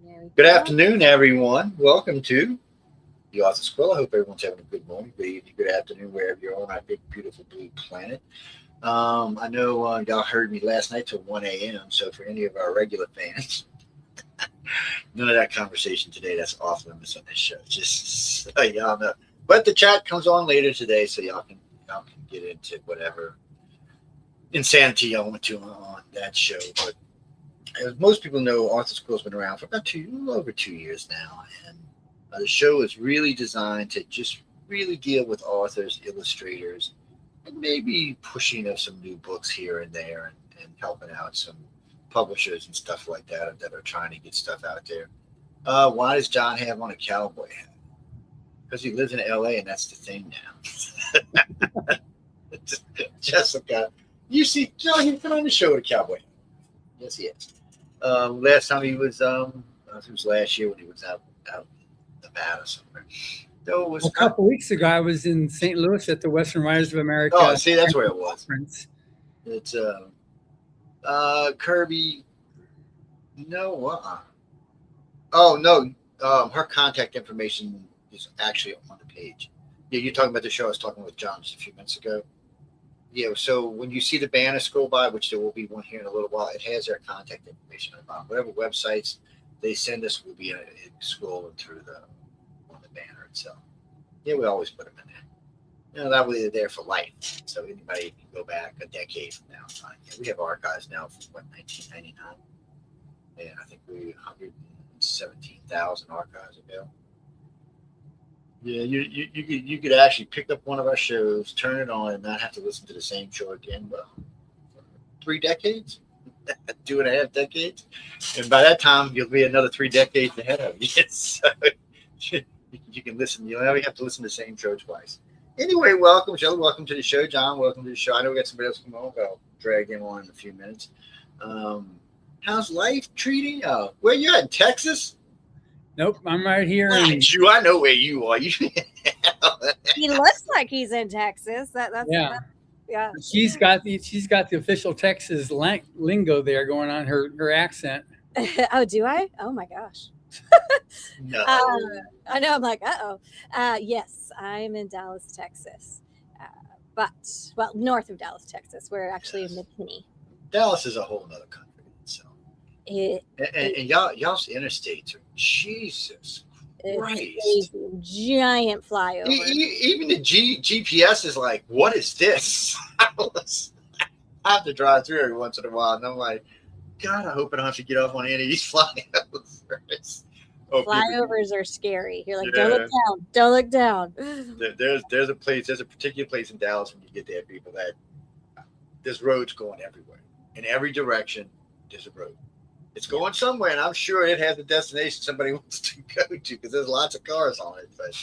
There we Good go. afternoon, everyone. Welcome to the Author's Quill. I hope everyone's having a good morning, good evening, good afternoon, wherever you're on our big, beautiful blue planet. I know y'all heard me last night till 1 a.m., so for any of our regular fans, none of that conversation today. That's off limits on this show. Just so y'all know. But the chat comes on later today, so y'all can get into whatever insanity y'all want to on that show. But as most people know, Author's Quill's been around for about a little over 2 years now, and the show is really designed to just really deal with authors, illustrators, and maybe pushing of some new books here and there, and helping out some publishers and stuff like that that are trying to get stuff out there. Why does John have on a cowboy hat? Because he lives in LA, and that's the thing now. Jessica, you see, John, he's been on the show with a cowboy hat. Yes, he is. Last time he was, it was last year when he was out in Nevada somewhere. So it was a couple weeks ago, I was in St. Louis at the Western Writers of America. Oh, see, that's where it was. Conference. It's Kirby. No, Oh no, her contact information is actually on the page. Yeah, you're talking about the show I was talking with John just a few minutes ago. Yeah, so when you see the banner scroll by, which there will be one here in a little while, it has their contact information on the bottom. Whatever websites they send us will be scrolling through on the banner itself. Yeah, we always put them in there. You know, that way they're there for life. So anybody can go back a decade from now. Yeah, we have archives now from 1999. And I think we 117,000 archives ago. Yeah, you could actually pick up one of our shows, turn it on, and not have to listen to the same show again. Well, 3 decades, 2.5 decades, and by that time you'll be another 3 decades ahead of you. So you can listen. You only have to listen to the same show twice. Anyway, welcome, Sheila. Welcome to the show, John. Welcome to the show. I know we got somebody else come on. I'll drag him on in a few minutes. How's life treating you? Where you at, in Texas? Nope, I'm right here. I know where you are. He looks like he's in Texas. That's yeah. She's got the official Texas lingo there going on, her accent. Oh, do I? Oh my gosh. No. I know. I'm like, yes, I'm in Dallas, Texas, but north of Dallas, Texas. We're actually in McKinney. Dallas is a whole nother country. So, and y'all's interstates are Jesus Christ, giant flyover. Even the GPS is like, what is this? I have to drive through every once in a while, and I'm like, God, I hope I don't have to get off on any of these flyovers. Flyovers are scary. You're like, don't look down. Don't look down. There's a particular place in Dallas when you get there, people, that there's roads going everywhere. In every direction, there's a road. It's going somewhere, and I'm sure it has a destination somebody wants to go to because there's lots of cars on it. But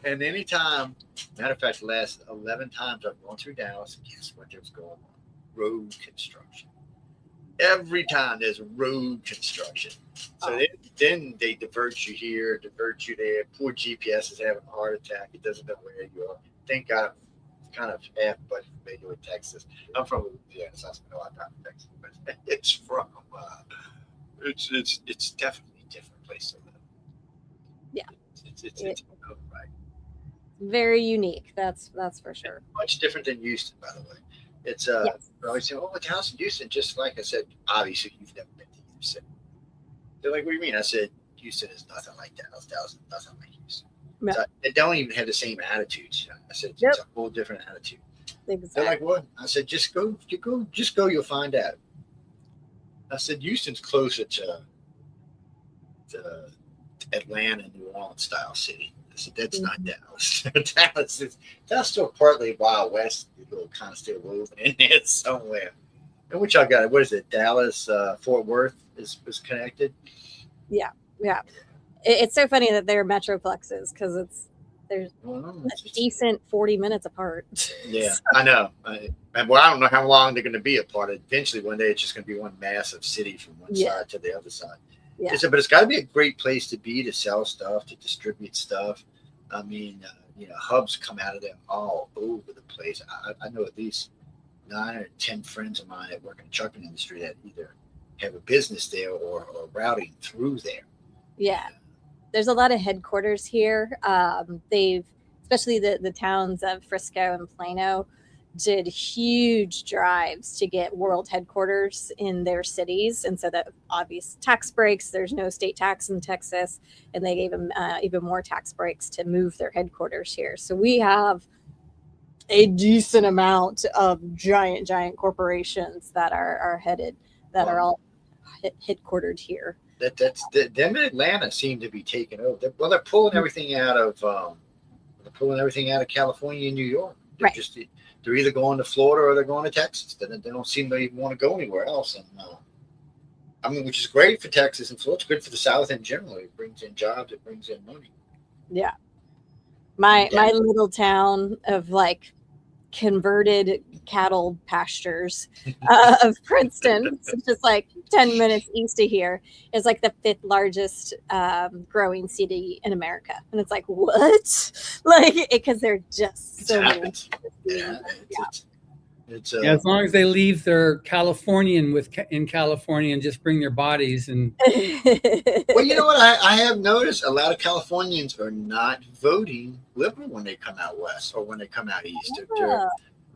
and anytime, matter of fact, the last 11 times I've gone through Dallas, guess what there's going on? Road construction. Every time there's road construction. So then they divert you here, divert you there. Poor GPS is having a heart attack. It doesn't know where you are. Thank God I'm kind of half but familiar with Texas. I'm from Louisiana, so I spend a lot of time in Texas. But it's from it's definitely a different place to live. Yeah. It's right. Very unique. That's for sure. Much different than Houston, by the way. It's yes. I always say, oh, Dallas and Houston, just like I said, obviously you've never been to Houston. They're like, what do you mean? I said, Houston is nothing like Dallas. Dallas is nothing like Houston. No. So they don't even have the same attitudes. I said, it's a whole different attitude. Exactly. They're like, what? I said, just go, you'll find out. I said, Houston's closer to Atlanta, New Orleans style city. I said, that's not Dallas. That's still partly Wild West. Little kind of still woven in there somewhere. And what y'all got? What is it? Dallas, Fort Worth is connected. Yeah. It's so funny that they're metroplexes because they're decent 40 minutes apart. Yeah, I know. I don't know how long they're going to be apart. Eventually, one day it's just going to be one massive city from one side to the other side. Yeah. But it's got to be a great place to be, to sell stuff, to distribute stuff. I mean, hubs come out of there all over the place. I know at least 9 or 10 friends of mine that work in the trucking industry that either have a business there or routing through there. Yeah. There's a lot of headquarters here. Especially the towns of Frisco and Plano, did huge drives to get world headquarters in their cities. And so that obvious tax breaks, there's no state tax in Texas. And they gave them even more tax breaks to move their headquarters here. So we have a decent amount of giant corporations that are headed, that are all headquartered here. Them in Atlanta seem to be taking over. They're pulling everything out of California and New York. They're either going to Florida or they're going to Texas. They don't seem to even want to go anywhere else. And which is great for Texas and Florida. It's good for the South in general. It brings in jobs. It brings in money. Yeah. My little town of like converted cattle pastures of Princeton, so just like 10 minutes east of here, is like the 5th largest growing city in America. And it's like, what? Like, because they're just so many. As long as they leave their Californian in California and just bring their bodies and. Well, you know what? I have noticed a lot of Californians are not voting liberal when they come out west or when they come out east.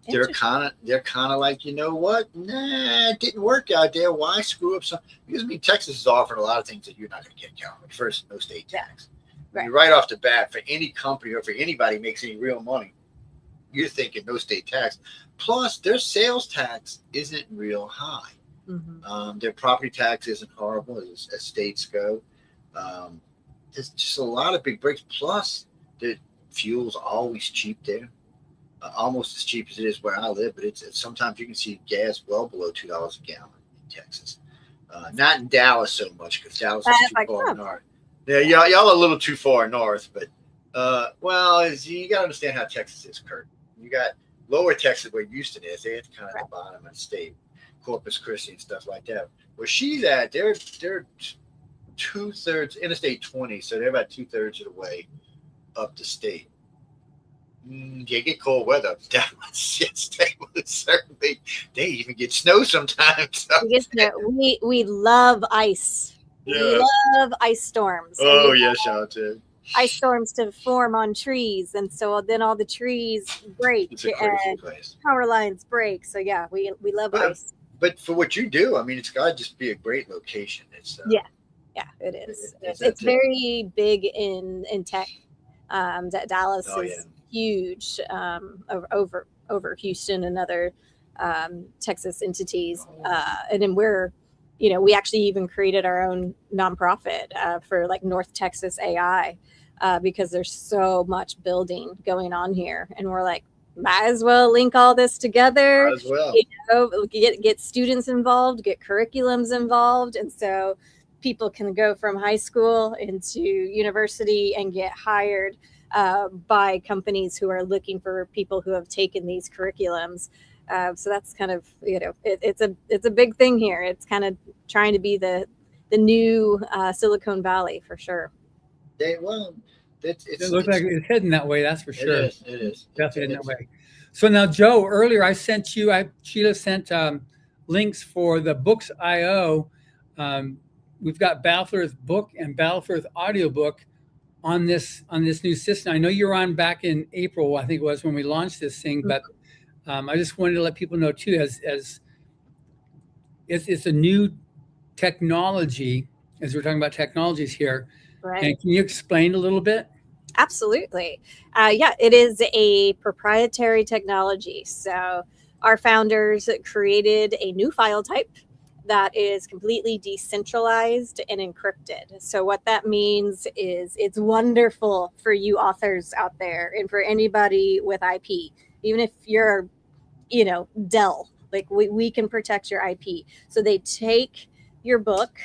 They're kind of like, you know what? Nah, it didn't work out there. Why screw up some? Because Texas is offering a lot of things that you're not going to get in California. First, no state tax. Right. Right off the bat, for any company or for anybody makes any real money, you're thinking no state tax. Plus, their sales tax isn't real high. Mm-hmm. Their property tax isn't horrible as states go. There's just a lot of big breaks. Plus, the fuel's always cheap there. Almost as cheap as it is where I live, but it's sometimes you can see gas well below $2 a gallon in Texas. Not in Dallas so much because Dallas is too far north. Yeah, y'all are a little too far north, but you got to understand how Texas is, Kurt. You got lower Texas where Houston is. They're at kind of the bottom of the state, Corpus Christi and stuff like that. Where she's at, they're 2/3 Interstate 20, so they're about 2/3 of the way up the state. You get cold weather up down. Yes, they even get snow sometimes. We love ice. Yeah. We love ice storms. Oh yes, y'all too. Ice storms to form on trees, and so then all the trees break and power lines break. So yeah, we love ice. But for what you do, I mean, it's got to just be a great location. It's yeah, it is. It's very big in tech. Dallas is huge over Houston and other Texas entities, and then we actually even created our own nonprofit for like North Texas AI because there's so much building going on here, and we're like, might as well link all this together. Might as well. Get students involved, get curriculums involved, and so people can go from high school into university and get hired by companies who are looking for people who have taken these curriculums. So that's kind of, it's a big thing here. It's kind of trying to be the new Silicon Valley for sure. It looks like it's heading that way. That's for sure. It is. Definitely heading that way. So now, Joe, earlier I sent you, Sheila sent links for the Books.io. We've got Battlefield's book and Battlefield's audiobook on this new system. I know you're on back in April, I think it was when we launched this thing, but I just wanted to let people know too, as it's a new technology, as we're talking about technologies here. Right. And can you explain a little bit? Absolutely. It is a proprietary technology. So our founders created a new file type that is completely decentralized and encrypted. So what that means is it's wonderful for you authors out there and for anybody with IP, even if you're, Dell, like we can protect your IP. So they take your book,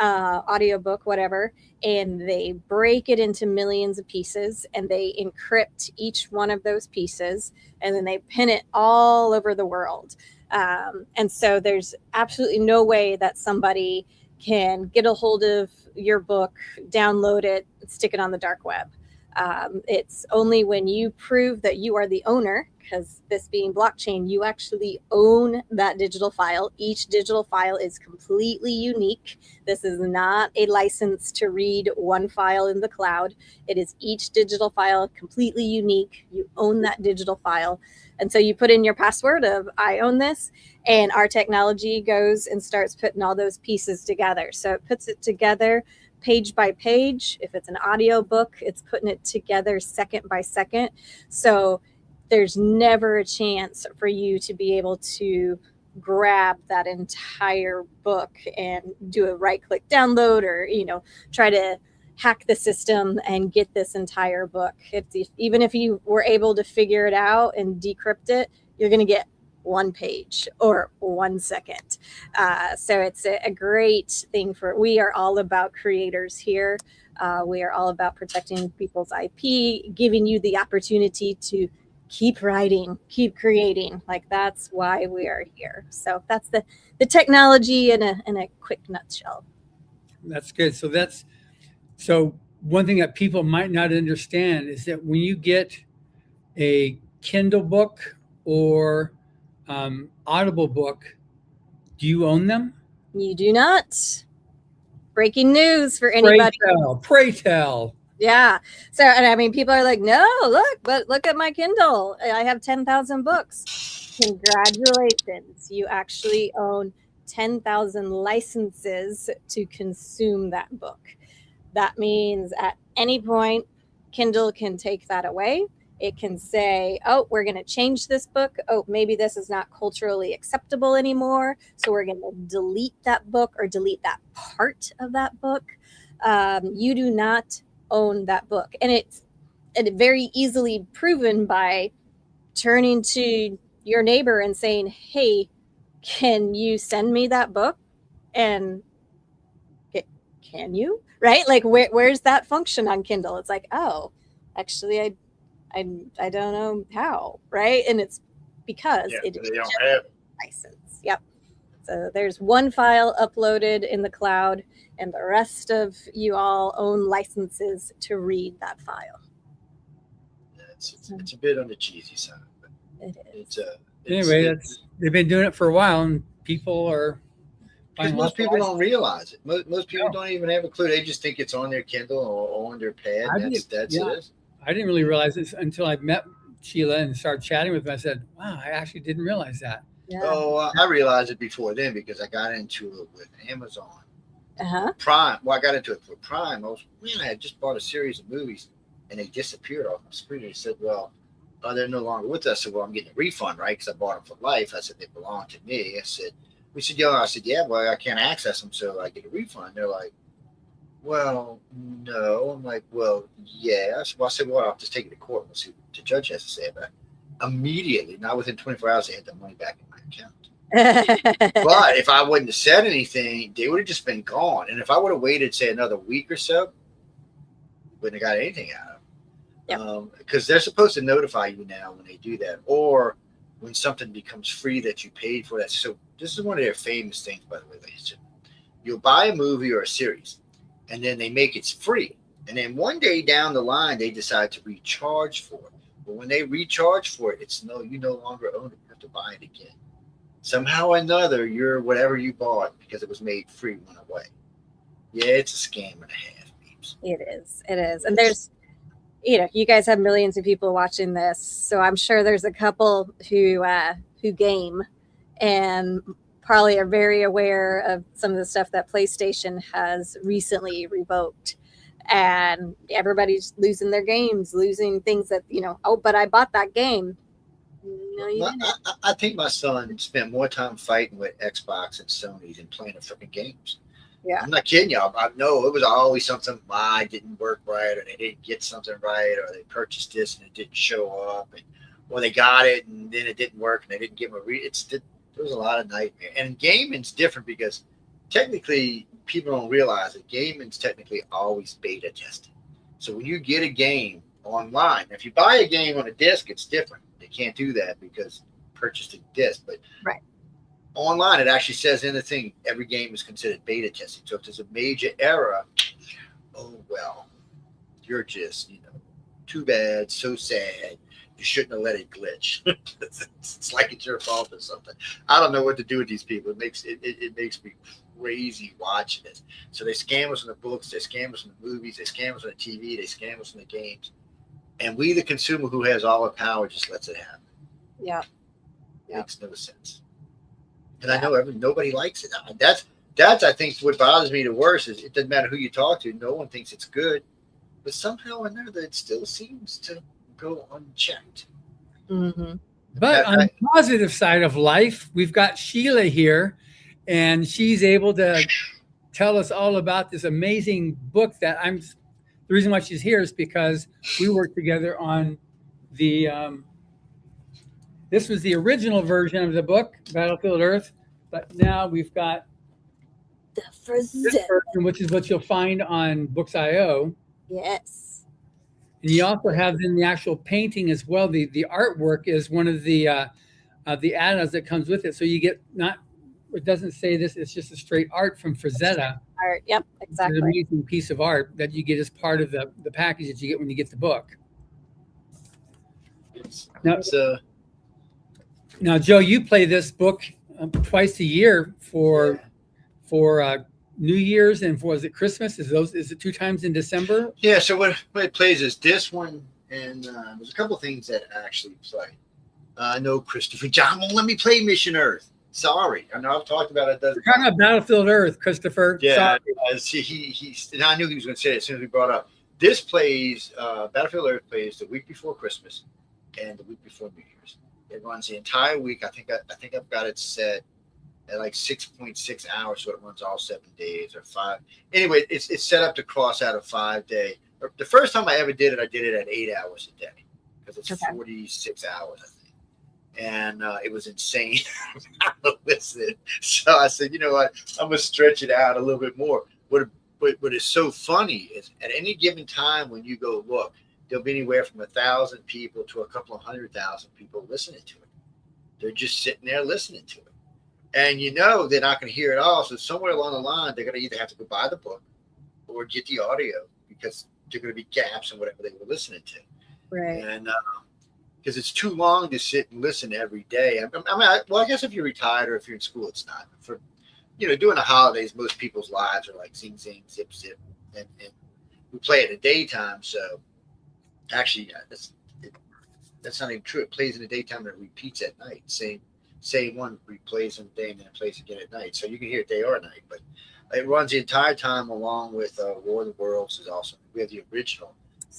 audiobook, whatever, and they break it into millions of pieces and they encrypt each one of those pieces and then they pin it all over the world. And so there's absolutely no way that somebody can get a hold of your book, download it, stick it on the dark web. It's only when you prove that you are the owner, because this being blockchain, you actually own that digital file. Each digital file is completely unique. This is not a license to read one file in the cloud. It is each digital file completely unique. You own that digital file. And so you put in your password of I own this, and our technology goes and starts putting all those pieces together. So it puts it together page by page. If it's an audio book, it's putting it together second by second. So there's never a chance for you to be able to grab that entire book and do a right-click download, or try to hack the system and get this entire book. Even if you were able to figure it out and decrypt it, you're going to get one page or 1 second. So it's a great thing we are all about creators here. We are all about protecting people's IP, giving you the opportunity to keep writing, keep creating. Like, that's why we are here. So that's the technology in a quick nutshell. That's good. So one thing that people might not understand is that when you get a Kindle book or Audible book, do you own them? You do not. Breaking news for anybody. Pray tell. Yeah. So, and I mean, people are like, no, look at my Kindle. I have 10,000 books. Congratulations. You actually own 10,000 licenses to consume that book. That means at any point, Kindle can take that away. It can say, oh, we're going to change this book. Oh, maybe this is not culturally acceptable anymore. So we're going to delete that book or delete that part of that book. You do not own that book. And it's very easily proven by turning to your neighbor and saying, hey, can you send me that book? And can you? Right? Like, where's that function on Kindle? It's like, oh, actually, I don't know how, right? And it's because they don't have a license. Yep. So there's one file uploaded in the cloud, and the rest of you all own licenses to read that file. It's a bit on the cheesy side, but it is. They've been doing it for a while, and people are. Because most people don't realize it. Most people don't even have a clue. They just think it's on their Kindle or on their pad. That's it. I didn't really realize this until I met Sheila and started chatting with her. I said, wow, I actually didn't realize that. Yeah. Oh, I realized it before then because I got into it with Amazon. Prime. Well, I got into it for Prime. I had just bought a series of movies and they disappeared off my screen. They said, well, they're no longer with us. So, well, I'm getting a refund, right? Because I bought them for life. I said, they belong to me. I said, yeah, well, I can't access them, so I get a refund. They're like, well, no. I'm like, well, yeah. So I said, well, I'll just take it to court. We'll see what the judge has to say about it. Immediately, not within 24 hours, they had the money back in my account. But if I wouldn't have said anything, they would have just been gone. And if I would have waited, say, another week or so, wouldn't have got anything out of them. Because they're supposed to notify you now when they do that, or when something becomes free that you paid for. That. So this is one of their famous things, by the way, ladies and gentlemen. You'll buy a movie or a series, and then they make it free. And then one day down the line, they decide to recharge for it. But when they recharge for it, you no longer own it. You have to buy it again. Somehow or another, whatever you bought because it was made free went away. Yeah, it's a scam and a half, babes. It is. And there's, you guys have millions of people watching this, so I'm sure there's a couple who game and probably are very aware of some of the stuff that PlayStation has recently revoked. And everybody's losing their games, losing things that, but I bought that game. No, you didn't. I think my son spent more time fighting with Xbox and Sony than playing the freaking games. Yeah. I'm not kidding y'all. I know it was always something didn't work right, or they didn't get something right, or they purchased this and it didn't show up, or they got it and then it didn't work and they didn't give them there was a lot of nightmare. And gaming's different because technically people don't realize that gaming's technically always beta tested. So when you get a game online, if you buy a game on a disc, it's different. They can't do that because purchased a disc. But right. Online, it actually says in the thing, every game is considered beta testing. So if there's a major error, oh, well, you're just, too bad, so sad. You shouldn't have let it glitch. It's like it's your fault or something. I don't know what to do with these people. It makes me crazy watching this. So they scam us in the books, they scam us in the movies, they scam us on the TV, they scam us in the games. And we, the consumer who has all the power, just lets it happen. Yeah. Makes no sense. And I know nobody likes it. That's I think what bothers me the worst is it doesn't matter who you talk to, no one thinks it's good, but somehow or another it still seems to go unchecked. Mm-hmm. But on the positive side of life, we've got Sheila here, and she's able to tell us all about this amazing book that the reason why she's here is because we worked together on the this was the original version of the book, Battlefield Earth, but now we've got The this version, which is what you'll find on Books.io. Yes. And you also have in the actual painting as well. The artwork is one of the add-ons that comes with it. So you get it doesn't say this, it's just a straight art from Frazetta. Art. Yep, exactly. It's an amazing piece of art that you get as part of the package that you get when you get the book. Now, Joe, you play this book twice a year for New Year's and was it Christmas? Is it 2 times in December? Yeah. So what it plays is this one, and there's a couple things that actually play. I know Christopher John won't let me play Mission Earth. Sorry, I know I've talked about it. We're talking about Battlefield Earth, Christopher. Yeah, and I knew he was going to say it as soon as we brought it up. This plays Battlefield Earth plays the week before Christmas and the week before New Year's. It runs the entire week. I think I've got it set at like 6.6 hours, so it runs all 7 days or 5. Anyway, it's set up to cross out a 5-day. The first time I ever did it, I did it at 8 hours a day because it's 46 hours, I think. And it was insane. Listen, so I said, you know what? I'm gonna stretch it out a little bit more. What is so funny is at any given time when you go look, there'll be anywhere from 1,000 people to a couple of 100,000 people listening to it. They're just sitting there listening to it, and you know they're not going to hear it all. So somewhere along the line, they're going to either have to go buy the book or get the audio because there are going to be gaps in whatever they were listening to. Right. And because it's too long to sit and listen every day. I guess if you're retired or if you're in school, it's not. For during the holidays, most people's lives are like zing, zing, zip, zip, and we play it in the daytime. So actually, that's not even true. It plays in the daytime and it repeats at night. Same one replays in the day and then it plays again at night. So you can hear it day or night, but it runs the entire time along with War of the Worlds is awesome. We have the original.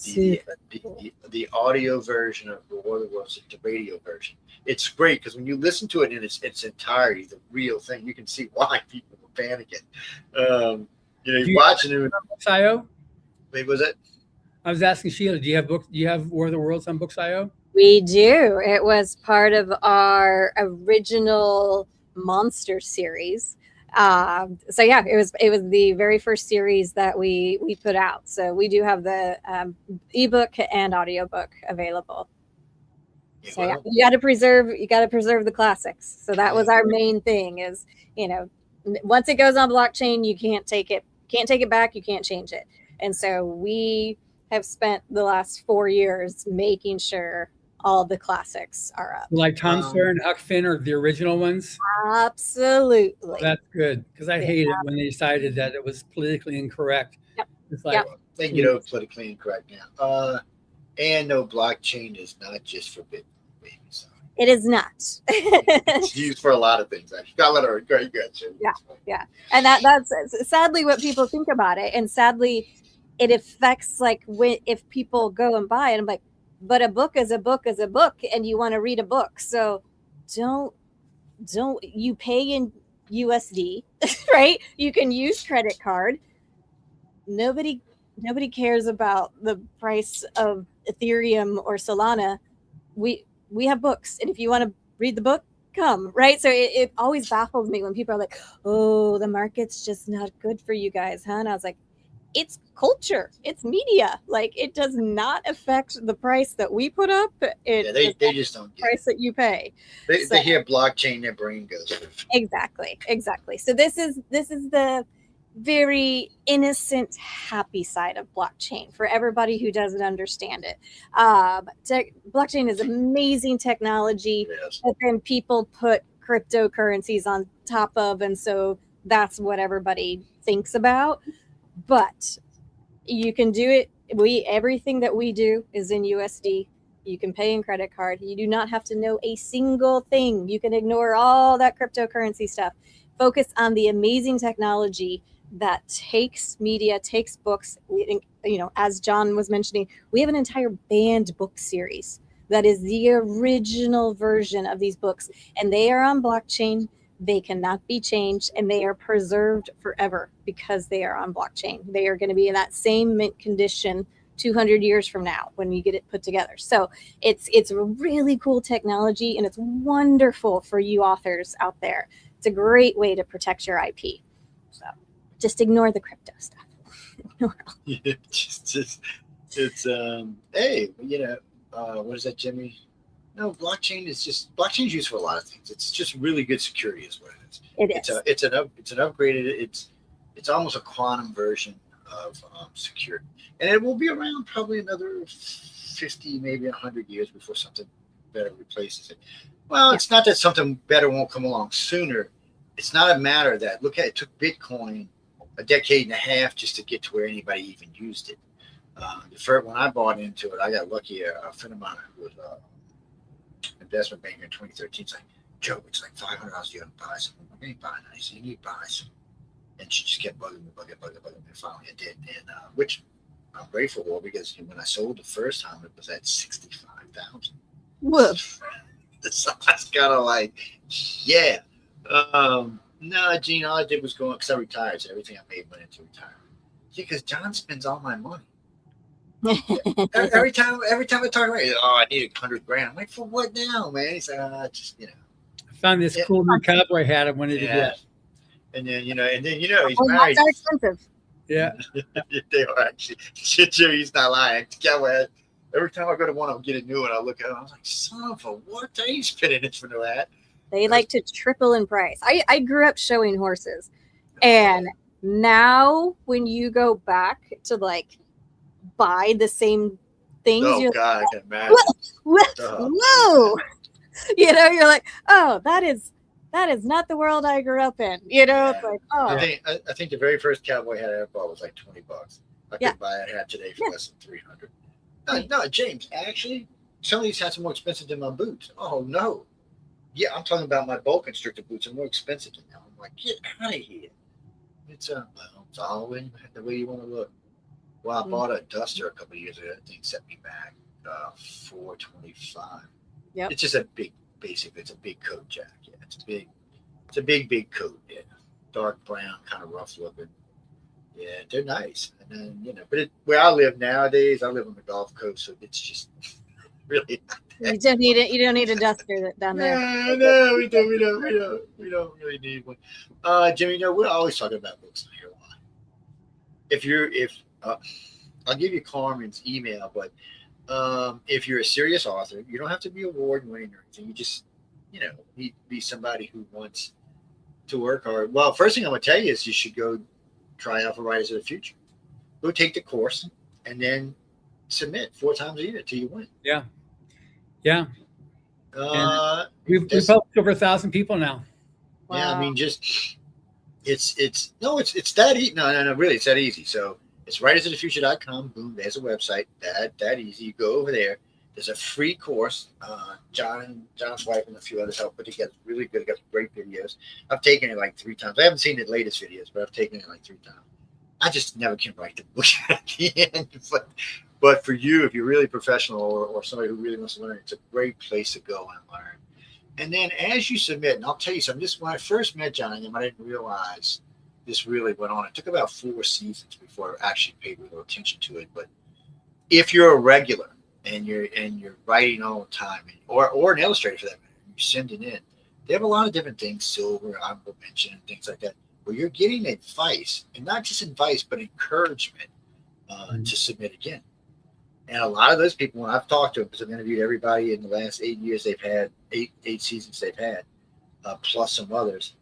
The audio version of the War of the Worlds, the radio version. It's great because when you listen to it in its entirety, the real thing, you can see why people were panicking. You're watching it. Books.io? Wait, was it? I was asking Sheila, do you have War of the Worlds on Books.io? We do. It was part of our original Monster series. So yeah, it was the very first series that we put out. So we do have the ebook and audiobook available. So yeah, you got to preserve the classics. So that was our main thing is, once it goes on blockchain, you can't take it back, you can't change it. And so we have spent the last 4 years making sure all the classics are up. Like Tom Sawyer and Huck Finn are the original ones? Absolutely. Well, that's good, because I hated when they decided that it was politically incorrect. Yep. It's like, they politically incorrect now. And no, blockchain is not just for Bitcoin, baby. So. It is not. It's used for a lot of things. Actually, got a lot of great. Yeah. And that's sadly what people think about it, and sadly, it affects if people go and buy it. I'm like, but a book is a book is a book, and you want to read a book. So don't you pay in USD, right? You can use credit card. Nobody cares about the price of Ethereum or Solana. We have books, and if you want to read the book, come, right? So it always baffles me when people are like, oh, the market's just not good for you guys, huh? And I was like, it's culture, it's media. Like, it does not affect the price that we put up. They just don't get the price that you pay. They hear blockchain, their brain goes. Exactly. So this is the very innocent, happy side of blockchain for everybody who doesn't understand it. Blockchain is amazing technology, Yes. but then people put cryptocurrencies on top of, and so that's what everybody thinks about. But you can do it. Everything that we do is in USD. You can pay in credit card. You do not have to know a single thing. You can ignore all that cryptocurrency stuff. Focus on the amazing technology that takes media, takes books. As John was mentioning, we have an entire banned book series that is the original version of these books, and they are on blockchain. They cannot be changed, and they are preserved forever because they are on blockchain. They are going to be in that same mint condition 200 years from now when you get it put together. So it's a really cool technology, and it's wonderful for you authors out there. It's a great way to protect your IP. So just ignore the crypto stuff. Hey, what is that, Jimmy? No, blockchain's used for a lot of things. It's just really good security is what it is. It's an upgraded. It's almost a quantum version of security, and it will be around probably another 50, maybe 100 years before something better replaces it. Well, it's not that something better won't come along sooner. It's not a matter that, look at it, took Bitcoin a decade and a half just to get to where anybody even used it. When I bought into it, I got lucky. A friend of mine who was investment banker in 2013. It's like, Joe, it's like $500. You got to buy something. I ain't buying anything. You need to buy some. And she just kept bugging me. And finally I did. And which I'm grateful for, because when I sold the first time, it was at 65,000. Whoa. So I was kind of like, yeah. No, Gene, all I did was go because I retired. So everything I made went into retirement. Yeah, because John spends all my money. every time I talk about it, I need $100,000. I'm like, for what now, man? He's like, just I found this cool new cowboy hat I wanted to get. And then he's married. That's expensive. Yeah. They are actually. He's not lying. Cowboy hat. Every time I go to one, I'll get a new one. I look at it. I was like, son of a what? I ain't spending this for no hat. They like to triple in price. I grew up showing horses, and now when you go back to buy the same things, God, I can imagine. Whoa. You're like, oh, that is not the world I grew up in. It's like, oh. I think the very first cowboy hat I ever bought was like $20. I could buy a hat today for less than $300. No, James, actually, some of these hats are more expensive than my boots. Oh no. Yeah, I'm talking about my boa constrictor boots are more expensive than them. I'm like, get out of here. It's all the way you want to look. Well, I bought a Duster a couple of years ago. That thing set me back $425. Yep. It's just a big, basically, it's a big coat jack. Yeah, it's a big coat. Yeah, dark brown, kind of rough looking. Yeah, they're nice. And then but where I live nowadays, I live on the Gulf Coast, so it's just really. You don't need it. You don't need a Duster down there. No, we don't really need one. Jimmy, we're always talking about books here. I'll give you Carmen's email, but if you're a serious author, you don't have to be award winning or anything. You just need to be somebody who wants to work hard. Well, first thing I'm going to tell you is you should go try out for Writers of the Future. Go take the course and then submit 4 times a year till you win. Yeah. We've published over 1,000 people now. Wow. Yeah, I mean, just it's that easy. No, really, it's that easy. So it's writersofthefuture.com. Boom, there's a website. That easy. You go over there. There's a free course. John's wife and a few others help put together. Really good. Got great videos. I've taken it like 3 times. I haven't seen the latest videos, but I've taken it like 3 times. I just never can write the book at the end. But for you, if you're really professional or somebody who really wants to learn, it's a great place to go and learn. And then as you submit, and I'll tell you something, this when I first met John and him, I didn't realize this really went on. It took about 4 seasons before I actually paid real attention to it. But if you're a regular and you're writing all the time, or an illustrator for that matter, you're sending in, they have a lot of different things, silver, honorable mention, and things like that, where you're getting advice, and not just advice, but encouragement to submit again. And a lot of those people, when I've talked to them, because I've interviewed everybody in the last 8 years they've had, 8 seasons they've had, plus some others,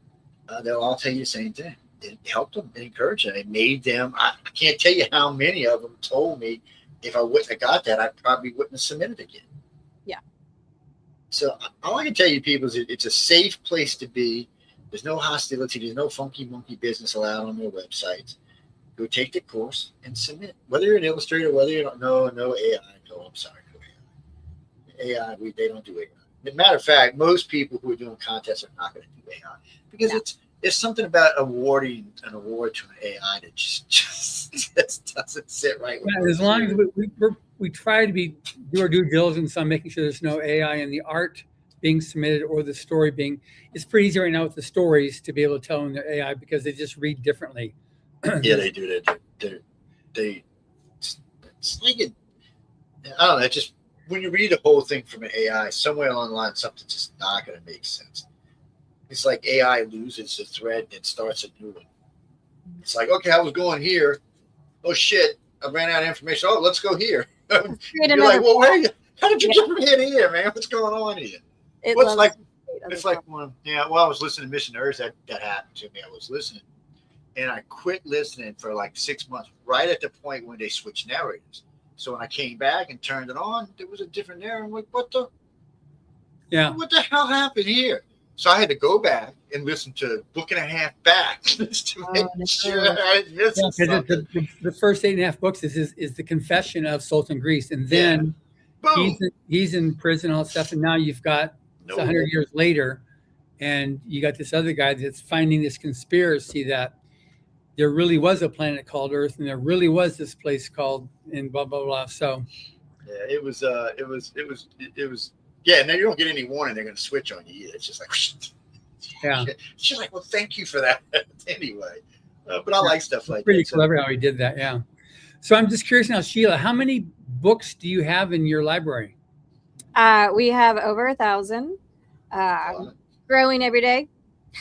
they'll all tell you the same thing. it helped them, it encouraged them, it made them. I can't tell you how many of them told me if I wouldn't have got that, I probably wouldn't have submitted again. Yeah. So all I can tell you, people, is it's a safe place to be. There's no hostility. There's no funky monkey business allowed on their websites. Go take the course and submit. Whether you're an illustrator, whether you don't know, no AI. No, I'm sorry, no AI. They don't do AI. As a matter of fact, most people who are doing contests are not going to do AI because it's something about awarding an award to an AI that just doesn't sit right with as long as we try to do our due diligence on making sure there's no AI in the art being submitted or the story being. It's pretty easy right now with the stories to be able to tell them they're AI because they just read differently. Yeah, they do. It's like it. I don't know. It's just when you read the whole thing from an AI, somewhere along the line, something's just not going to make sense. It's like AI loses the thread and starts a new one. It's like, okay, I was going here. Oh shit, I ran out of information. Oh, let's go here. You're like, well, where are you? How did you get from here to here, man? What's going on here? It's like when, I was listening to Missionaries, that happened to me. I was listening, and I quit listening for like 6 months, right at the point when they switched narrators. So when I came back and turned it on, there was a different narrator. I'm like, what the hell happened here? So I had to go back and listen to a book and a half back to make sure I didn't miss something. The first 8.5 books is the confession of Sultan Greece, and then he's in prison, all that stuff, and now you've got 100 years later, and you got this other guy that's finding this conspiracy that there really was a planet called Earth, and there really was this place called and blah blah blah. So yeah, it was. Yeah, now you don't get any warning they're going to switch on you either. It's just like, yeah. She's like, well, thank you for that anyway. But I like stuff like pretty that. Pretty clever how he did that, yeah. So I'm just curious now, Sheila, how many books do you have in your library? We have over 1,000. Growing every day.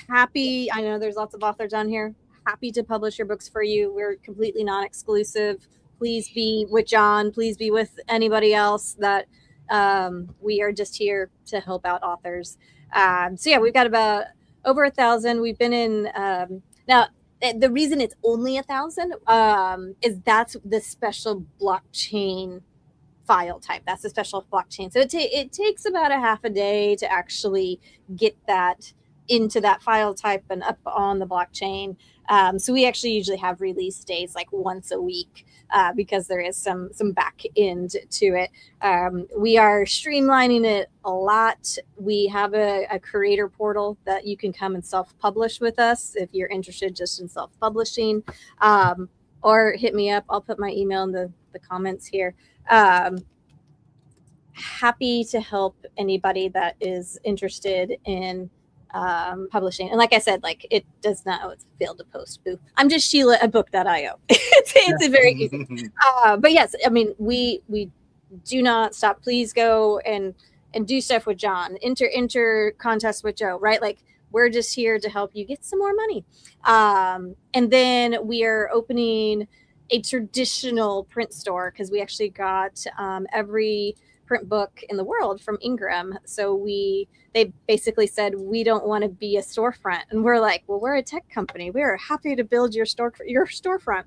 Happy. I know there's lots of authors on here. Happy to publish your books for you. We're completely non-exclusive. Please be with John. Please be with anybody else that we are just here to help out authors. So yeah, we've got about over 1,000. We've been in now. The reason it's only 1,000 is that's the special blockchain file type. That's the special blockchain. So it takes about a half a day to actually get that into that file type and up on the blockchain. So we actually usually have release days like once a week because there is some back end to it. We are streamlining it a lot. We have a creator portal that you can come and self-publish with us if you're interested just in self-publishing, or hit me up. I'll put my email in the comments here. Happy to help anybody that is interested in publishing. And like I said, like it does not, it's failed to post. Boo. I'm just Sheila at book.io. it's very easy. But yes, I mean, we do not stop. Please go and do stuff with John. Enter contests with Joe, right? Like we're just here to help you get some more money. And then we are opening a traditional print store because we actually got every print book in the world from Ingram. So they basically said, we don't want to be a storefront. And we're like, well, we're a tech company. We're happy to build your storefront.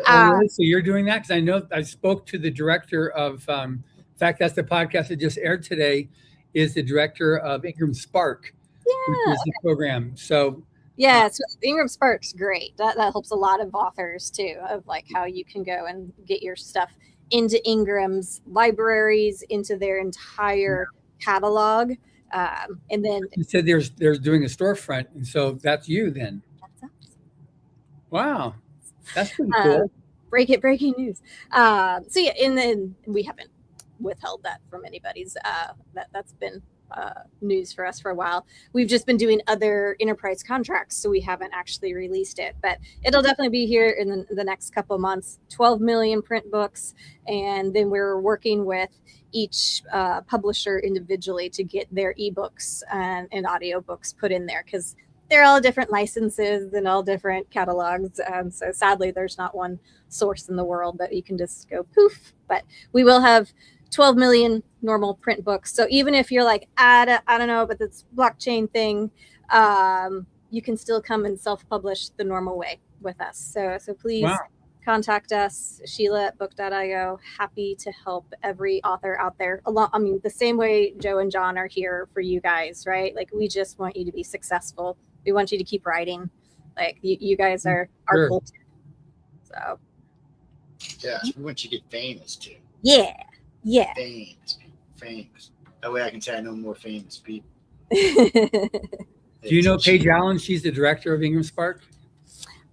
Really? So you're doing that? Because I know I spoke to the director of, in fact, that's the podcast that just aired today, is the director of Ingram Spark, which is the program. So yeah, so Ingram Spark's great. That helps a lot of authors too, of like how you can go and get your stuff into Ingram's libraries, into their entire catalog. And then you said there's doing a storefront, and so that's you then. That's us. Wow, that's pretty cool. Breaking news. So yeah, and then we haven't withheld that from anybody's. That's been news for us for a while. We've just been doing other enterprise contracts, so we haven't actually released it, but it'll definitely be here in the next couple of months. 12 million print books, and then we're working with each publisher individually to get their ebooks and audiobooks put in there because they're all different licenses and all different catalogs. So sadly, there's not one source in the world that you can just go poof, but we will have 12 million normal print books. So even if you're like, I don't know, but this blockchain thing, you can still come and self-publish the normal way with us. So please Wow. contact us, Sheila at book.io. Happy to help every author out there. I mean, the same way Joe and John are here for you guys, right? Like, we just want you to be successful. We want you to keep writing. Like, you guys are our Sure. culture. So Yeah, we want you to get famous too. yeah. Famous people. Famous. That way I can say I know more famous people. Do you know Paige Allen? She's the director of Ingram Spark.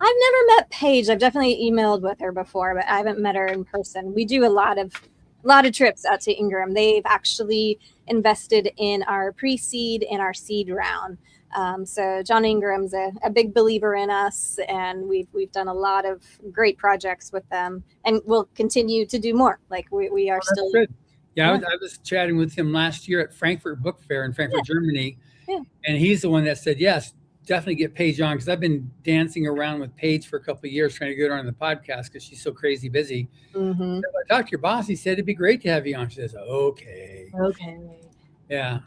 I've never met Paige. I've definitely emailed with her before, but I haven't met her in person. We do a lot of trips out to Ingram. They've actually invested in our pre-seed and our seed round. So John Ingram's a big believer in us, and we've done a lot of great projects with them, and we'll continue to do more. Like, we are still good. Yeah, I was chatting with him last year at Frankfurt Book Fair in Frankfurt, Germany. Yeah. And he's the one that said, yes, definitely get Paige on, because I've been dancing around with Paige for a couple of years trying to get her on the podcast because she's so crazy busy. Mm-hmm. So I talked to your boss. He said it'd be great to have you on. She says, okay. Yeah.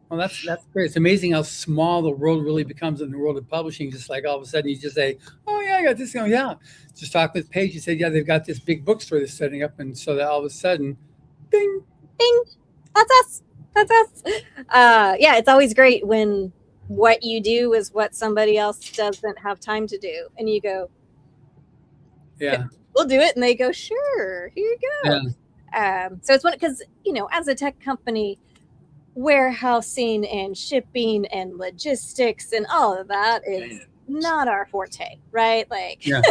Well, that's great. It's amazing how small the world really becomes in the world of publishing. Just like all of a sudden you just say, oh, yeah, I got this going. Yeah. Just talk with Paige. He said, yeah, they've got this big bookstore they're setting up. And so that all of a sudden, bing, bing, that's us. Yeah, it's always great when what you do is what somebody else doesn't have time to do, and you go, yeah, we'll do it, and they go, sure, here you go. Yeah. So it's one, because as a tech company, warehousing and shipping and logistics and all of that is not our forte, right? Like, Yeah.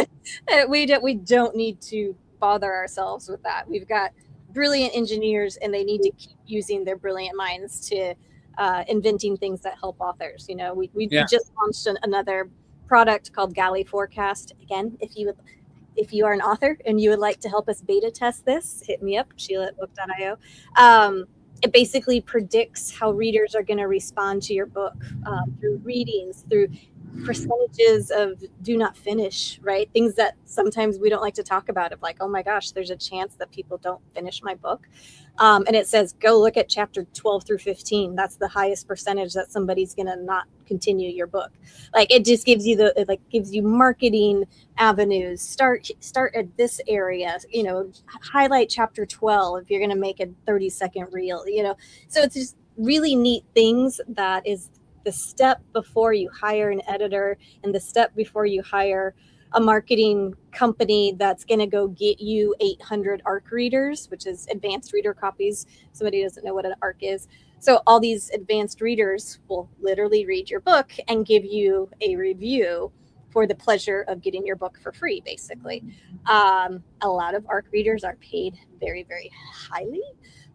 we don't need to bother ourselves with that. We've got brilliant engineers, and they need to keep using their brilliant minds to inventing things that help authors. We just launched another product called Galley Forecast. Again, if you are an author and you would like to help us beta test this, hit me up, Sheila at book.io. It basically predicts how readers are going to respond to your book through readings, through percentages of do not finish, right? Things that sometimes we don't like to talk about, of like, oh my gosh, there's a chance that people don't finish my book. And it says, go look at chapter 12 through 15. That's the highest percentage that somebody's going to not continue your book. Like, it just gives you marketing avenues. Start at this area, highlight chapter 12 if you're going to make a 30-second reel, so it's just really neat things. That is the step before you hire an editor, and the step before you hire a marketing company that's going to go get you 800 ARC readers, which is advanced reader copies. Somebody doesn't know what an ARC is. So all these advanced readers will literally read your book and give you a review for the pleasure of getting your book for free, basically. A lot of ARC readers are paid very, very highly.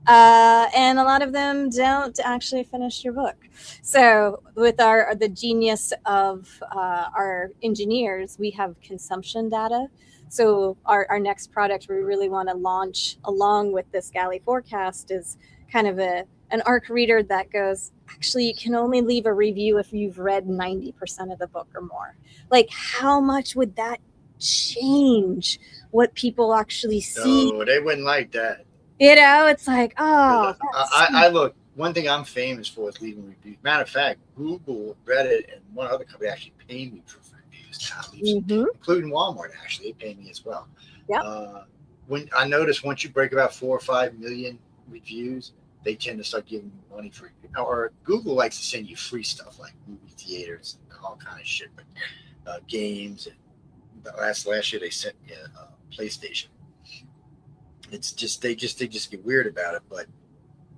And a lot of them don't actually finish your book. So with the genius of our engineers, we have consumption data. So our next product we really want to launch along with this Galley Forecast is kind of an ARC reader that goes, actually, you can only leave a review if you've read 90% of the book or more. Like, how much would that change what people actually see? No, they wouldn't like that. It's like, oh. I look, one thing I'm famous for is leaving reviews. Matter of fact, Google, Reddit, and one other company actually pay me for reviews now, including Walmart, actually. They pay me as well. Yeah. When I notice once you break about 4 or 5 million reviews, they tend to start giving you money for reviews. Or Google likes to send you free stuff like movie theaters and all kind of shit, but games. And last year they sent me a PlayStation. It's just they just get weird about it, but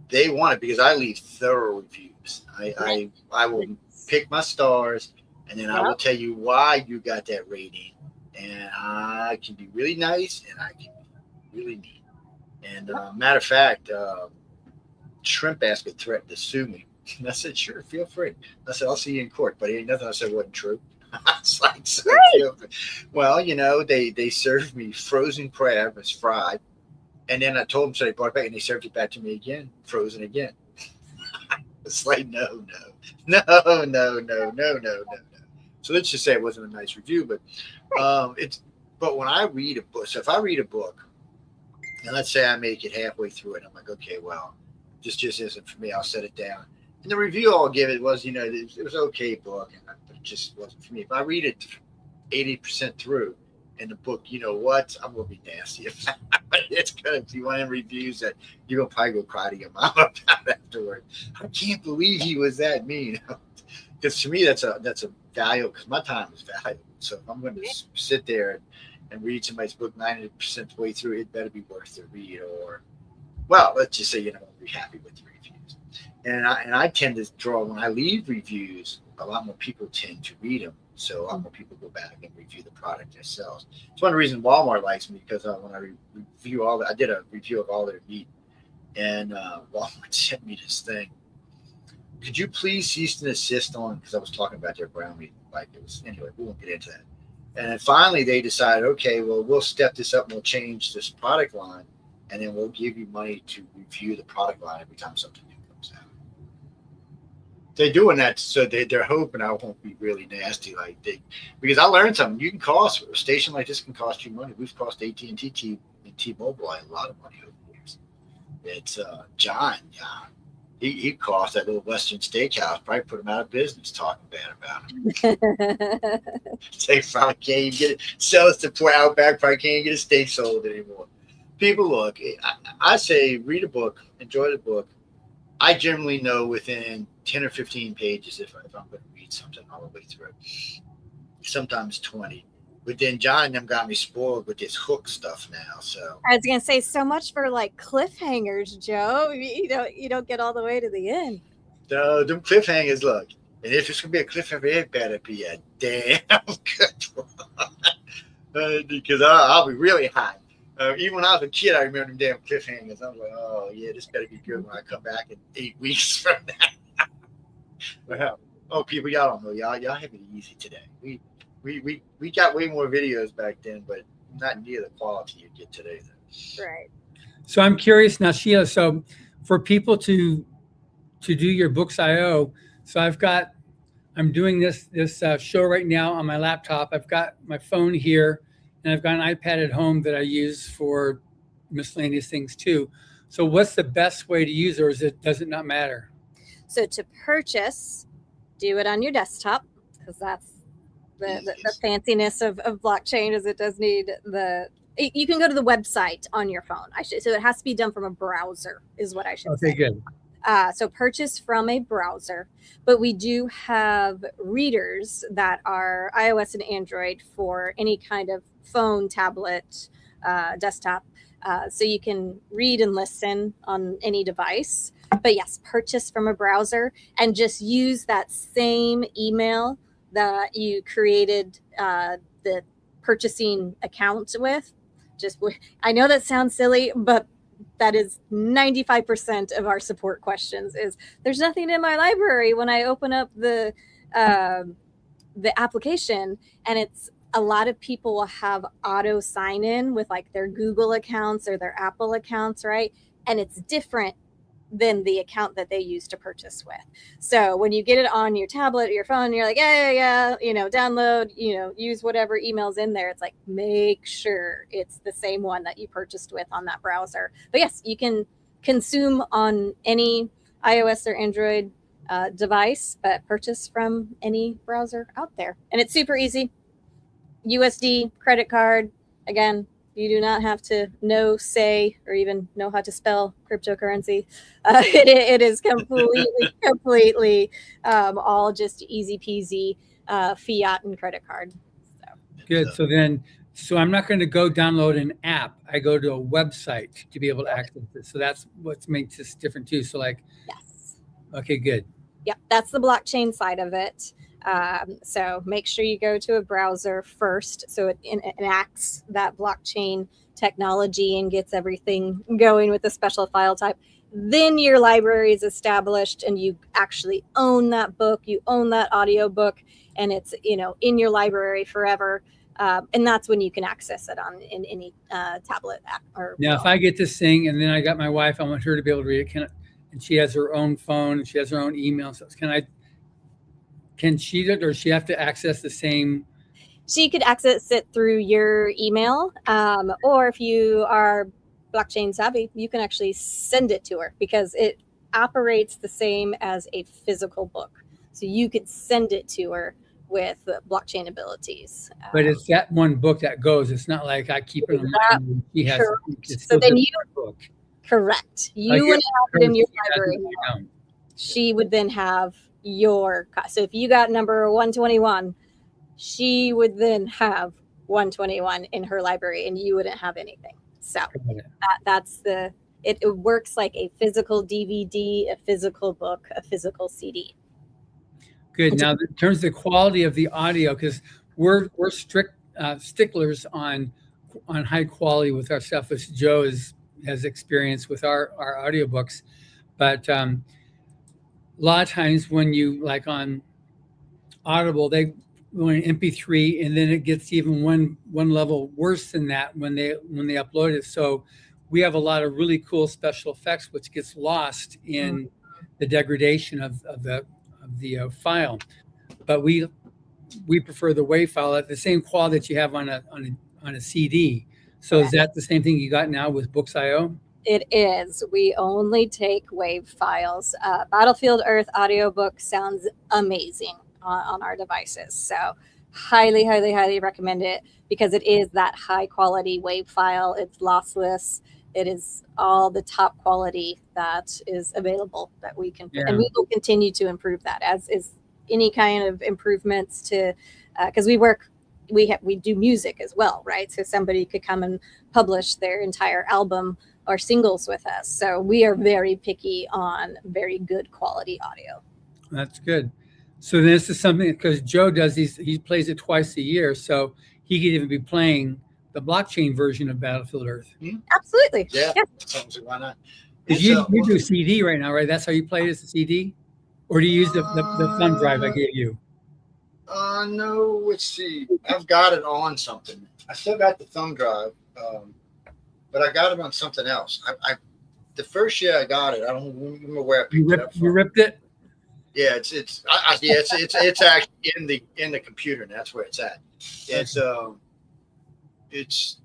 they want it because I leave thorough reviews. I will pick my stars, and then I will tell you why you got that rating, and I can be really nice and I can be really mean. And matter of fact, Shrimp Basket threatened to sue me, and I said, sure, feel free. I said, I'll see you in court, but ain't nothing I said wasn't true. It's like, so well, they served me frozen crab as fried. And then I told them, so they brought it back, and they served it back to me again, frozen again. It's like, no. So let's just say it wasn't a nice review, but but when I read a book, so if I read a book, and let's say I make it halfway through it, I'm like, okay, well, this just isn't for me. I'll set it down. And the review I'll give it was, it was an okay book, and I put a just wasn't for me. If I read it 80% through in the book, you know what? I'm gonna be nasty about it. It's gonna be one of the reviews that you're gonna probably go cry to your mom about afterward. I can't believe he was that mean. Because to me, that's a value, because my time is valuable. So if I'm going to sit there and read somebody's book 90% the way through, it better be worth the read. Or, well, let's just say, be happy with the reviews. And I tend to draw, when I leave reviews, a lot more people tend to read them. So a lot more people go back and review the product themselves. It's one of the reasons Walmart likes me, because when I review I did a review of all their meat, and Walmart sent me this thing. Could you please cease and desist on, because I was talking about their ground meat, like it was, anyway, we won't get into that. And then finally they decided, okay, well, we'll step this up and we'll change this product line, and then we'll give you money to review the product line every time something new comes out. They're doing that, so they're hoping I won't be really nasty because I learned something. You can cost, a station like this can cost you money. We've cost AT&T and T-Mobile a lot of money over the years. It's John. He cost that little Western Steakhouse, probably put him out of business talking bad about him. They probably can't even get it. Sell us to poor Outback, probably can't get a steak sold anymore. People, look, I say read a book, enjoy the book. I generally know within 10 or 15 pages if I'm going to read something all the way through. Sometimes 20. But then John and them got me spoiled with this hook stuff now. So I was gonna say, so much for like cliffhangers, Joe. You don't get all the way to the end. No, them cliffhangers, look. And if it's gonna be a cliffhanger, it better be a damn good one. Because I'll be really hot. Even when I was a kid, I remember them damn cliffhangers. I was like, oh yeah, this better be good when I come back in 8 weeks from now. Well, oh people, y'all don't know. Y'all have it easy today. We got way more videos back then, but not near the quality you get today. Right. So I'm curious now, Sheila. So for people to do your Books IO, so I'm doing this show right now on my laptop. I've got my phone here, and I've got an iPad at home that I use for miscellaneous things too. So what's the best way to use it, or does it not matter? So to purchase, do it on your desktop, because that's the fanciness of blockchain, is it does need you can go to the website on your phone. So it has to be done from a browser, is what I should say. Okay, good. So purchase from a browser, but we do have readers that are iOS and Android for any kind of phone, tablet, desktop. So you can read and listen on any device. But yes, purchase from a browser and just use that same email that you created the purchasing account with. I know that sounds silly, but that is 95% of our support questions is there's nothing in my library when I open up the application, and it's a lot of people will have auto sign in with like their Google accounts or their Apple accounts, right? And it's different than the account that they use to purchase with. So when you get it on your tablet or your phone, you're like, yeah, download, use whatever email's in there. It's like, make sure it's the same one that you purchased with on that browser. But yes, you can consume on any iOS or Android device, but purchase from any browser out there. And it's super easy. USD, credit card, again, you do not have to say, or even know how to spell cryptocurrency. It is completely all just easy peasy fiat and credit card. So. Good. So I'm not going to go download an app. I go to a website to be able to access it. So that's what makes this different too. So yes. Okay, good. Yeah, that's the blockchain side of it. So make sure you go to a browser first, so it enacts that blockchain technology and gets everything going with the special file type. Then your library is established and you actually own that book, you own that audio book, and it's in your library forever. And that's when you can access it in any tablet app. Now, if I get this thing and then I got my wife, I want her to be able to read it. And she has her own phone and she has her own email. So can she, or does she have to access the same? She could access it through your email, or if you are blockchain savvy, you can actually send it to her because it operates the same as a physical book. So you could send it to her with blockchain abilities. But it's that one book that goes. It's not like I keep it in mind. She has. It's So then just a book. Correct. You wouldn't have it in your library. No. She would then have your. So if you got number 121, she would then have 121 in her library, and you wouldn't have anything. So that's the. It works like a physical DVD, a physical book, a physical CD. Good. Now, in terms of the quality of the audio, because we're strict sticklers on high quality with our stuff, as Joe has experience with our audiobooks. But a lot of times when you, like on Audible, they go in MP3, and then it gets even one level worse than that when they upload it. So we have a lot of really cool special effects, which gets lost in the degradation of the file. But we prefer the WAV file at the same quality that you have on a CD. So is that the same thing you got now with Books.io? It is. We only take WAV files. Battlefield Earth audiobook sounds amazing on our devices. So highly, highly, highly recommend it, because it is that high quality WAV file. It's lossless. It is all the top quality that is available that we can, and we will continue to improve that, as is any kind of improvements to, because we do music as well, right? So somebody could come and publish their entire album or singles with us. So we are very picky on very good quality audio. That's good. So this is something, because Joe does he plays it twice a year, so he could even be playing the blockchain version of Battlefield Earth. Absolutely. Yeah. Why not? You do CD right now, right? That's how you play it, as a CD? Or do you use the thumb drive I gave you? No, let's see. I've got it on something. I still got the thumb drive, but I got it on something else. The first year I got it, I don't remember where I picked it up from. You ripped it? Yeah, it's actually in the computer, and that's where it's at. It's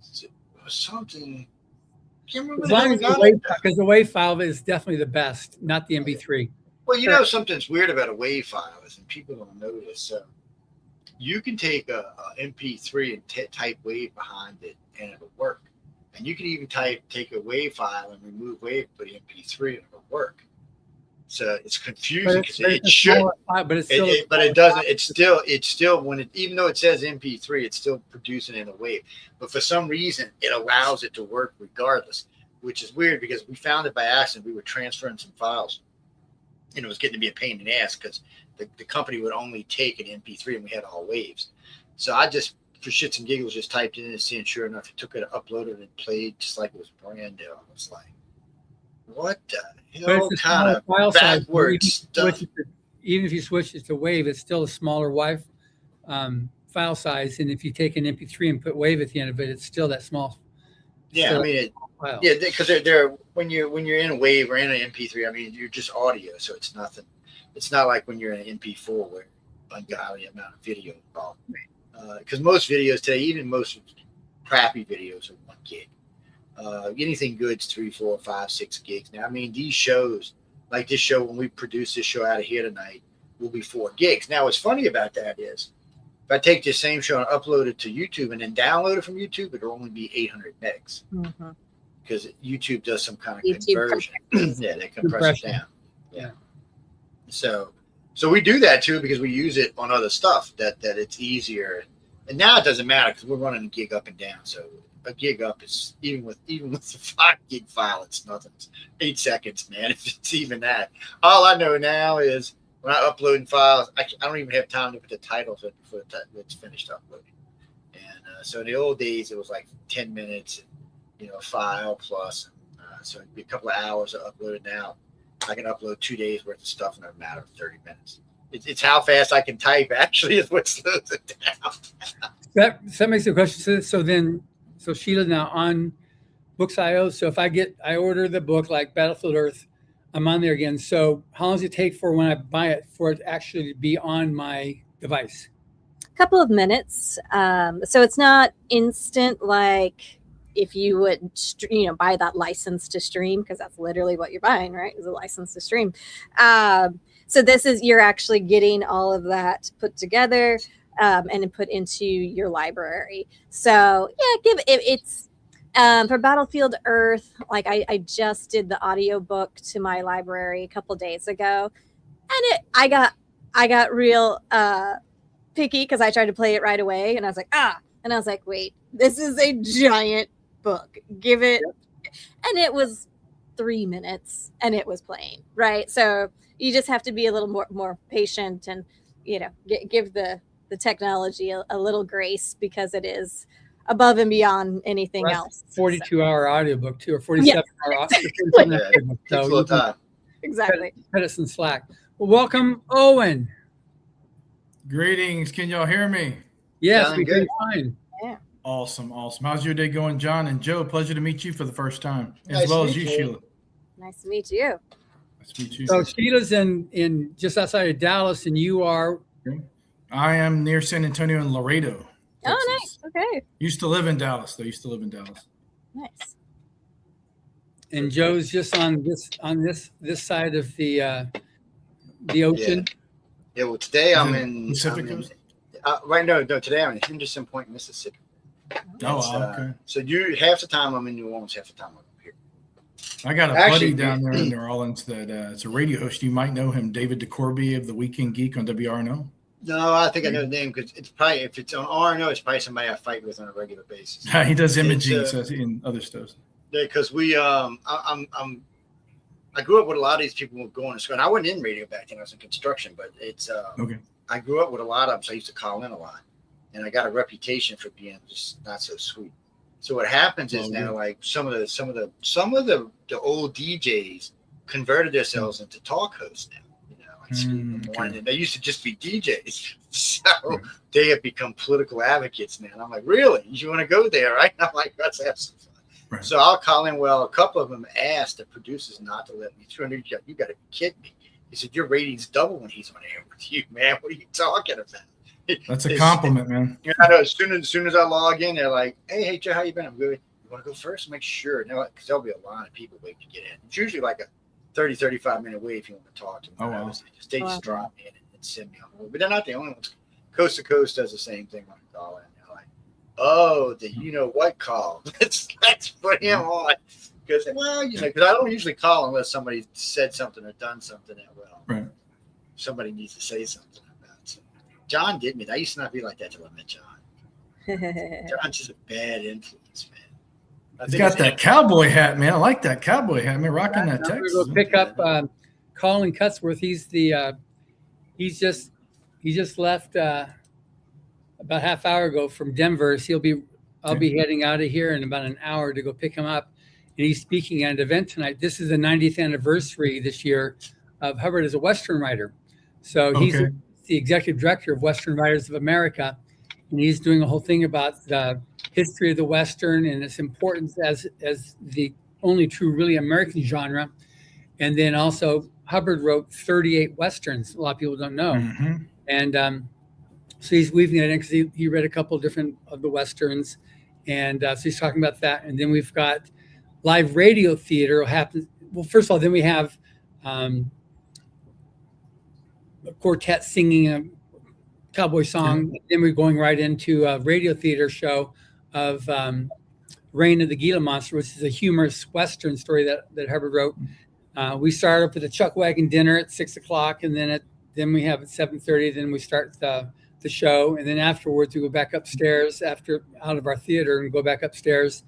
something. I can't remember. Because the WAV file is definitely the best, not the MP3. Well, you know, something's weird about a WAV file is, and people don't notice. You can take a MP3 and type WAV behind it, and it'll work. And you can even take a WAV file and remove WAV, put MP3, and it'll work. So it's confusing because it should, but it doesn't. It's still even though it says MP3, it's still producing in a WAV. But for some reason, it allows it to work regardless, which is weird because we found it by accident. We were transferring some files, and it was getting to be a pain in the ass because the company would only take an MP3, and we had all waves. So I just, for shits and giggles, just typed it in and seeing, sure enough, it took it, uploaded it, and played just like it was brand new. I was like, what the hell kind of backwards stuff? Even if you switch it to WAV, it's still a smaller WAV file size. And if you take an MP3 and put WAV at the end of it, it's still that small. Yeah, I mean, because they're when you're in a WAV or in an MP3, I mean, you're just audio, so it's nothing. It's not like when you're in an MP4 where ungodly amount of video involved. Because most videos today, even most crappy videos, are 1 gig. Anything good's 3, 4, 5, 6 gigs. Now, I mean, these shows, like this show, when we produce this show out of here tonight, will be 4 gigs. Now, what's funny about that is, if I take this same show and upload it to YouTube and then download it from YouTube, it'll only be 800 megs. Because YouTube does some kind of conversion. Yeah, they compress it down. Yeah. So we do that too because we use it on other stuff that it's easier. And now it doesn't matter because we're running a gig up and down. So a gig up is even with the 5 gig file, it's nothing. It's 8 seconds, man. If it's even that. All I know now is when I upload files, I don't even have time to put the title to it before it's finished uploading. And so in the old days, it was like 10 minutes, and, a file plus. So it'd be a couple of hours to upload it now. I can upload 2 days worth of stuff in a matter of 30 minutes. It's how fast I can type actually is what slows it down. That makes the question. So Sheila, now on Books.io, so if I order the book like Battlefield Earth, I'm on there again. So how long does it take for when I buy it for it actually to be on my device? A couple of minutes. So it's not instant like if you would, buy that license to stream, because that's literally what you're buying, right? Is a license to stream. So this is, you're actually getting all of that put together and put into your library. So yeah, it's for Battlefield Earth. Like I just did the audiobook to my library a couple days ago, and I got real picky because I tried to play it right away, and I was like, and I was like, wait, this is a giant book. Give it, and it was 3 minutes, and it was playing, right? So you just have to be a little more patient, and give the technology a little grace, because it is above and beyond anything else. 42-hour audiobook too, or 47-hour audiobook. So exactly. Cut us some slack. Well, welcome, Owen. Greetings. Can y'all hear me? Yes, we can. Fine. Yeah. Awesome. How's your day going, John and Joe? Pleasure to meet you for the first time, as Nice well to as you, meet you. Sheila. Nice to meet you. Nice to meet you. So Sheila's in just outside of Dallas, and you are? I am near San Antonio and Laredo, Texas. Oh, nice. Okay. Used to live in Dallas, though. Nice. And Joe's just on this side of the ocean. Yeah. Well, today I'm in Pacific Coast. Today I'm in Henderson Point, Mississippi. Okay. So half the time I'm in New Orleans, half the time I'm up here. I got a buddy down there in New Orleans that it's a radio host. You might know him, David DeCorby of the Weekend Geek on WRNO. No, I think I know the name, because it's probably, if it's on RNO, it's probably somebody I fight with on a regular basis. He does imaging and other stuff. Because we, I grew up with a lot of these people going to school. And I wasn't in radio back then; I was in construction. But it's okay. I grew up with a lot of them, so I used to call in a lot, and I got a reputation for being just not so sweet. So what happens is now, like some of the old DJs converted themselves into talk hosts now. And they used to just be DJs, so they have become political advocates now. And I'm like, really? You want to go there, right? And I'm like, let's have some fun. Right. So I'll call in. Well, a couple of them asked the producers not to let me through. And you got to be kidding me. He said, your ratings double when he's on air with you, man. What are you talking about? That's a compliment, man. I know. As soon as I log in, they're like, hey, Joe, how you been? I'm good. You want to go first? Make sure. No, because there'll be a lot of people waiting to get in. It's usually like a 30, 35-minute wait if you want to talk to them. Oh, wow. They just drop me in and send me on. But they're not the only ones. Coast to Coast does the same thing when I call in. They're like, oh, the you-know-what call. Let's put him on. Because, because I don't usually call unless somebody said something or done something that somebody needs to say something about. So John did me. I used to not be like that till I met John. John's just a bad influence, man. He's got that cowboy hat, man. I like that cowboy hat, man. Rocking that Texas. We'll pick up Colin Cutsworth. He's just left about half hour ago from Denver. So I'll be heading out of here in about an hour to go pick him up. And he's speaking at an event tonight. This is the 90th anniversary this year of Hubbard as a Western writer. So he's the executive director of Western Writers of America. And he's doing a whole thing about the history of the Western and its importance as the only true really American genre. And then also Hubbard wrote 38 Westerns. A lot of people don't know. Mm-hmm. And so he's weaving it in because he read a couple different of the Westerns. And so he's talking about that. And then we've got live radio theater. Well, first of all, then we have a quartet singing a cowboy song. Yeah. Then we're going right into a radio theater show of Reign of the Gila Monster, which is a humorous Western story that Hubbard wrote. We start up with a chuck wagon dinner at 6:00, and then we have at 7:30. Then we start the show, and then afterwards we go back upstairs out of our theater and go back upstairs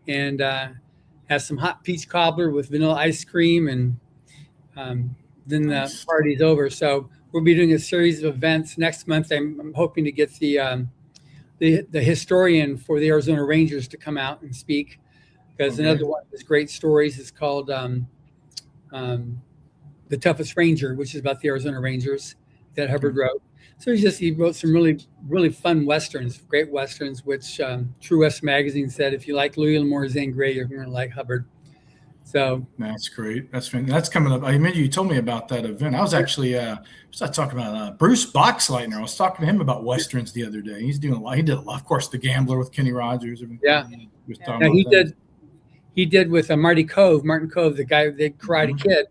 and have some hot peach cobbler with vanilla ice cream, and then the party's over. So we'll be doing a series of events next month. I'm hoping to get the historian for the Arizona Rangers to come out and speak, because another one of his great stories is called The Toughest Ranger, which is about the Arizona Rangers that Hubbard wrote. So he wrote some really, really fun Westerns, great Westerns, which True West Magazine said, if you like Louis L'Amour Zane Grey, you're going to like Hubbard. So that's great. That's coming up. I remember you told me about that event. I was actually talking about Bruce Boxleitner. I was talking to him about Westerns the other day. He's doing a lot. He did a lot, of course, The Gambler with Kenny Rogers. He did with Martin Cove, the guy who did Karate Kid.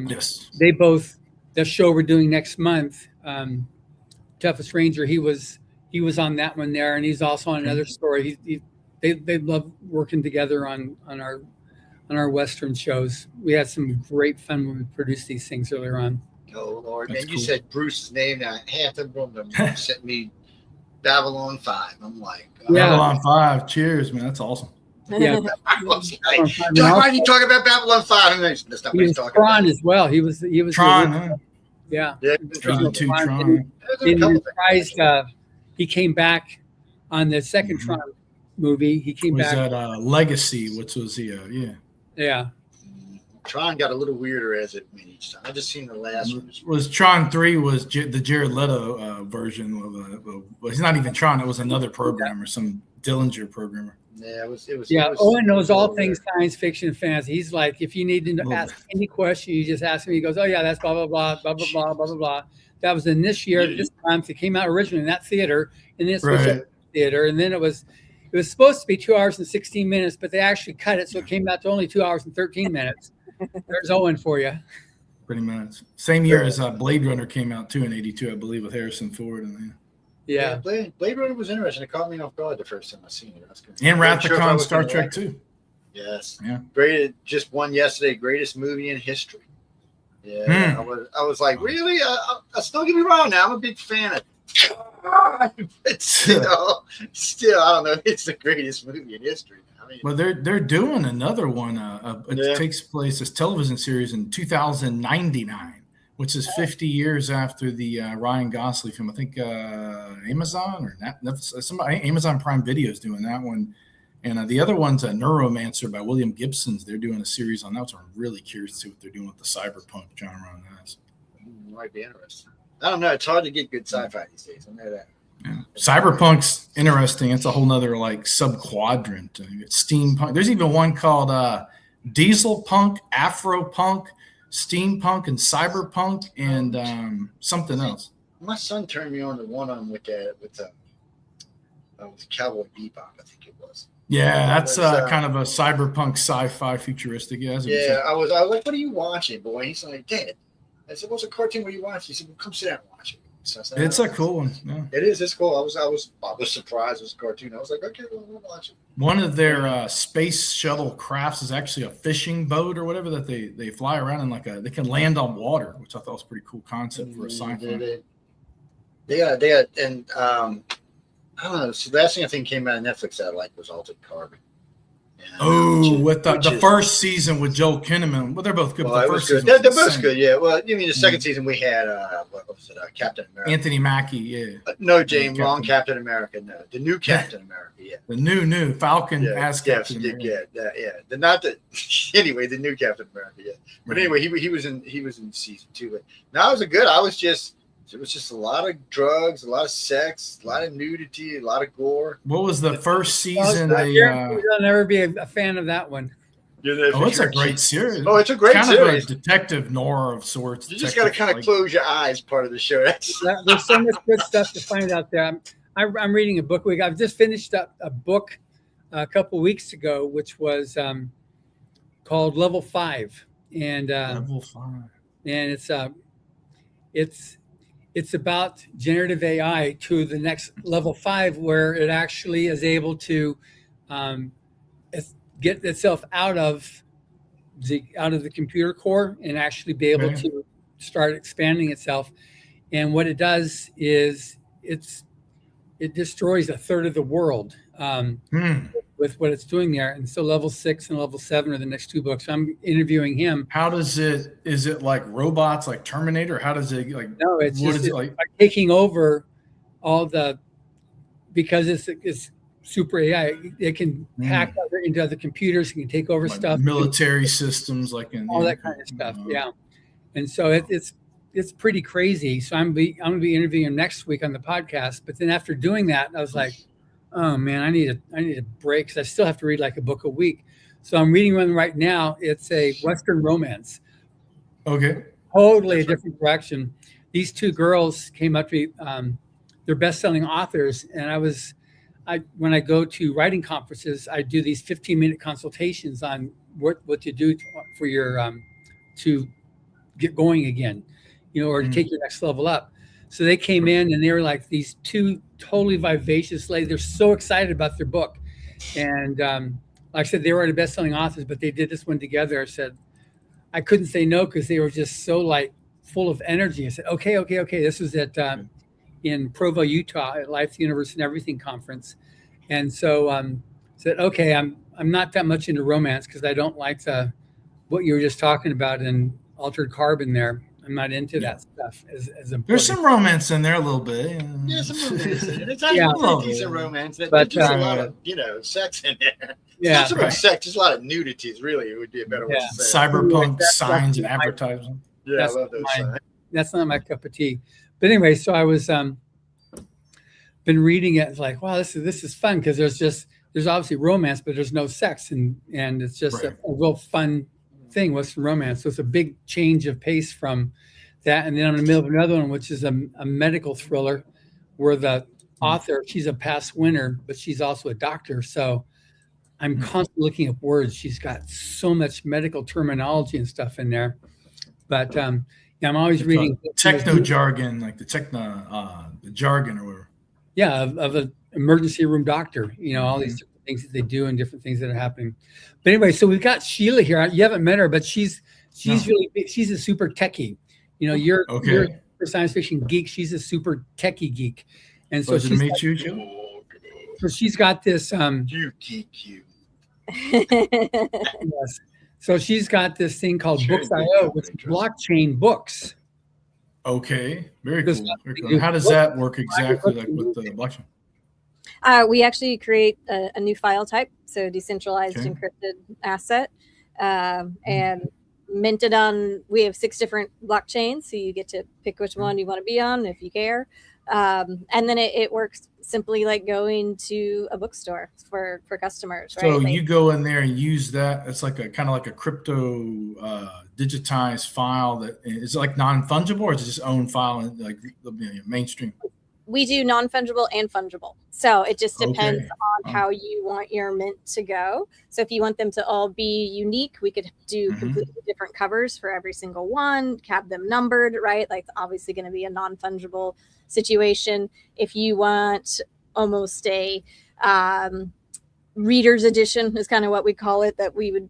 Yes. They both the show we're doing next month, Toughest Ranger, he was on that one there, and he's also on another story. They love working together on our Western shows. We had some great fun when we produced these things earlier on. Oh Lord, That's man! You cool. said Bruce's name. Now half of them sent me Babylon 5. I'm like, Yeah. Babylon 5. Cheers, man. That's awesome. Yeah, I was like, John, why are you talking about Babylon 5? That's not what he he's was talking Tron about. as well. He was Tron, huh? Yeah. Yeah, Tron 2, Tron. And he reprised, he came back on the second Tron movie. He came Was back. that Legacy, which was Yeah. Tron got a little weirder as it went each time. I just seen the last one. Was Tron 3 was the Jared Leto version of well, he's not even Tron. It was another programmer, some Dillinger programmer. Yeah, it was. Yeah, it was, Owen knows all weird. things science fiction and fantasy. He's like, if you need to ask any question, you just ask him. He goes, "Oh yeah, that's blah blah blah blah blah blah blah blah blah." That was in this year, this month. It came out originally in that theater, and then it switched to theater, and then it was supposed to be 2 hours and 16 minutes, but they actually cut it, so it came out to only 2 hours and 13 minutes. There's Owen for you. Pretty much. Same year as Blade Runner came out too in '82, I believe, with Harrison Ford. Yeah. Blade Runner was interesting. It caught me off guard the first time I seen it. That's good. And Wrath of Khan, Star Trek too. Yes. Yeah. Great. Just won yesterday. Greatest movie in history. Yeah. I was like, really? Don't get me wrong. Now I'm a big fan of. But still, I don't know. It's the greatest movie in history. I mean, well, they're doing another one. It takes place as television series in 2099, which is 50 years after the Ryan Gosling film. I think Amazon or somebody, Amazon Prime Video is doing that one, and the other one's a Neuromancer by William Gibson's. They're doing a series on that, so I'm really curious to see what they're doing with the cyberpunk genre on that. Might be interesting. I don't know. It's hard to get good sci-fi these days. I know that. Yeah. Cyberpunk's interesting. It's a whole nother like sub-quadrant. It's steampunk. There's even one called diesel punk, afro punk, steampunk, and cyberpunk, and something else. My son turned me on to one of them with Cowboy Bebop, I think it was. Yeah, that's kind of a cyberpunk sci-fi futuristic. Yeah, I was like, what are you watching, boy? He's like, Dad. I said, what's a cartoon where you watch? He said, well, come sit down and watch it. So I said, it's a cool one. Yeah. It is. It's cool. I was surprised it was a cartoon. I was like, okay, well, we'll watch it. One of their space shuttle crafts is actually a fishing boat or whatever that they fly around in they can land on water, which I thought was a pretty cool concept for a sci-fi. They got, and I don't know. So the last thing I think came out of Netflix that I liked was Altered Carbon. With the first season with Joel Kinnaman. Well, they're both good. Well, the first season they're both good, yeah. Well, you mean the second season we had, what was it, Captain America? Anthony Mackie, yeah. No, James, wrong Captain America, no. The new Captain America, yeah. The new Falcon as Captain America. Anyway, the new Captain America, yeah. But anyway, he was in season 2. But no, it was just a lot of drugs, a lot of sex, a lot of nudity, a lot of gore. What was the first season? I'll never be a fan of that one. It's a great series. Oh, it's a great series. Kind of a detective noir of sorts. You just got to kind of close your eyes part of the show. There's so much good stuff to find out there. I'm reading a book. I've just finished up a book a couple weeks ago, which was called Level 5. And Level 5. And it's about generative AI to the next level 5, where it actually is able to get itself out of the computer core and actually be able to start expanding itself. And what it does is it destroys a third of the world with what it's doing there. And so level 6 and level 7 are the next 2 books. I'm interviewing him. How does is it like robots, like Terminator? How does it like? No, it's like taking over because it's super AI. It can hack into other computers. It can take over stuff. Military systems, all that kind of stuff. Yeah. And so it's pretty crazy. So I'm gonna be interviewing him next week on the podcast. But then after doing that, I was like, oh man, I need a break, because I still have to read like a book a week. So I'm reading one right now. It's a Western romance. Okay. Totally a different direction. These 2 girls came up to me. They're best-selling authors, and when I go to writing conferences, I do these 15-minute consultations on what to do for your to get going again. or to take your next level up. So they came in and they were like these two totally vivacious ladies. They're so excited about their book. And like I said, they were already best-selling authors, but they did this one together. I said, I couldn't say no because they were just so like full of energy. I said, okay. This was at in Provo, Utah, at Life, the Universe, and Everything conference. And so said, okay, I'm not that much into romance because I don't like what you were just talking about in Altered Carbon there. I'm not into that stuff as a There's some romance in there a little bit. Yeah, some romance in it. It's actually a decent romance. There's just a lot of, sex in there. Yeah, not so much sex, just a lot of nudities, really. It would be a better way to say. Cyberpunk signs and advertising. Yeah, I love those signs. That's not my cup of tea. But anyway, so I was been reading it. It's like, wow, this is fun because there's obviously romance, but there's no sex, and it's just a real fun thing. What's romance? So it's a big change of pace from that. And then I'm in the middle of another one, which is a medical thriller where the author, she's a past winner, but she's also a doctor. So I'm constantly looking up words. She's got so much medical terminology and stuff in there. But I'm always reading techno jargon, like the jargon or whatever. Yeah, of an emergency room doctor, all these different things that they do and different things that are happening. But anyway, so we've got Sheila here. You haven't met her, but she's really big. She's a super techie. You're a science fiction geek. She's a super techie geek. And so she's meet you, Sheila? So she's got this you. Yes. So she's got this thing called Books.io, which is blockchain books. Okay, very cool. Very cool. How does that work exactly, like with the blockchain? We actually create a new file type, so decentralized encrypted asset, and minted on. We have 6 different blockchains, so you get to pick which one you want to be on if you care. And then it works simply like going to a bookstore for customers. So right? you go in there and use that. It's like a kind of like a crypto digitized file that is it like non-fungible, or is it just own file and like mainstream? We do non-fungible and fungible. So it just depends on how you want your mint to go. So if you want them to all be unique, we could do completely different covers for every single one, have them numbered, right? Like obviously going to be a non-fungible situation. If you want almost a reader's edition is kind of what we call it, that we would,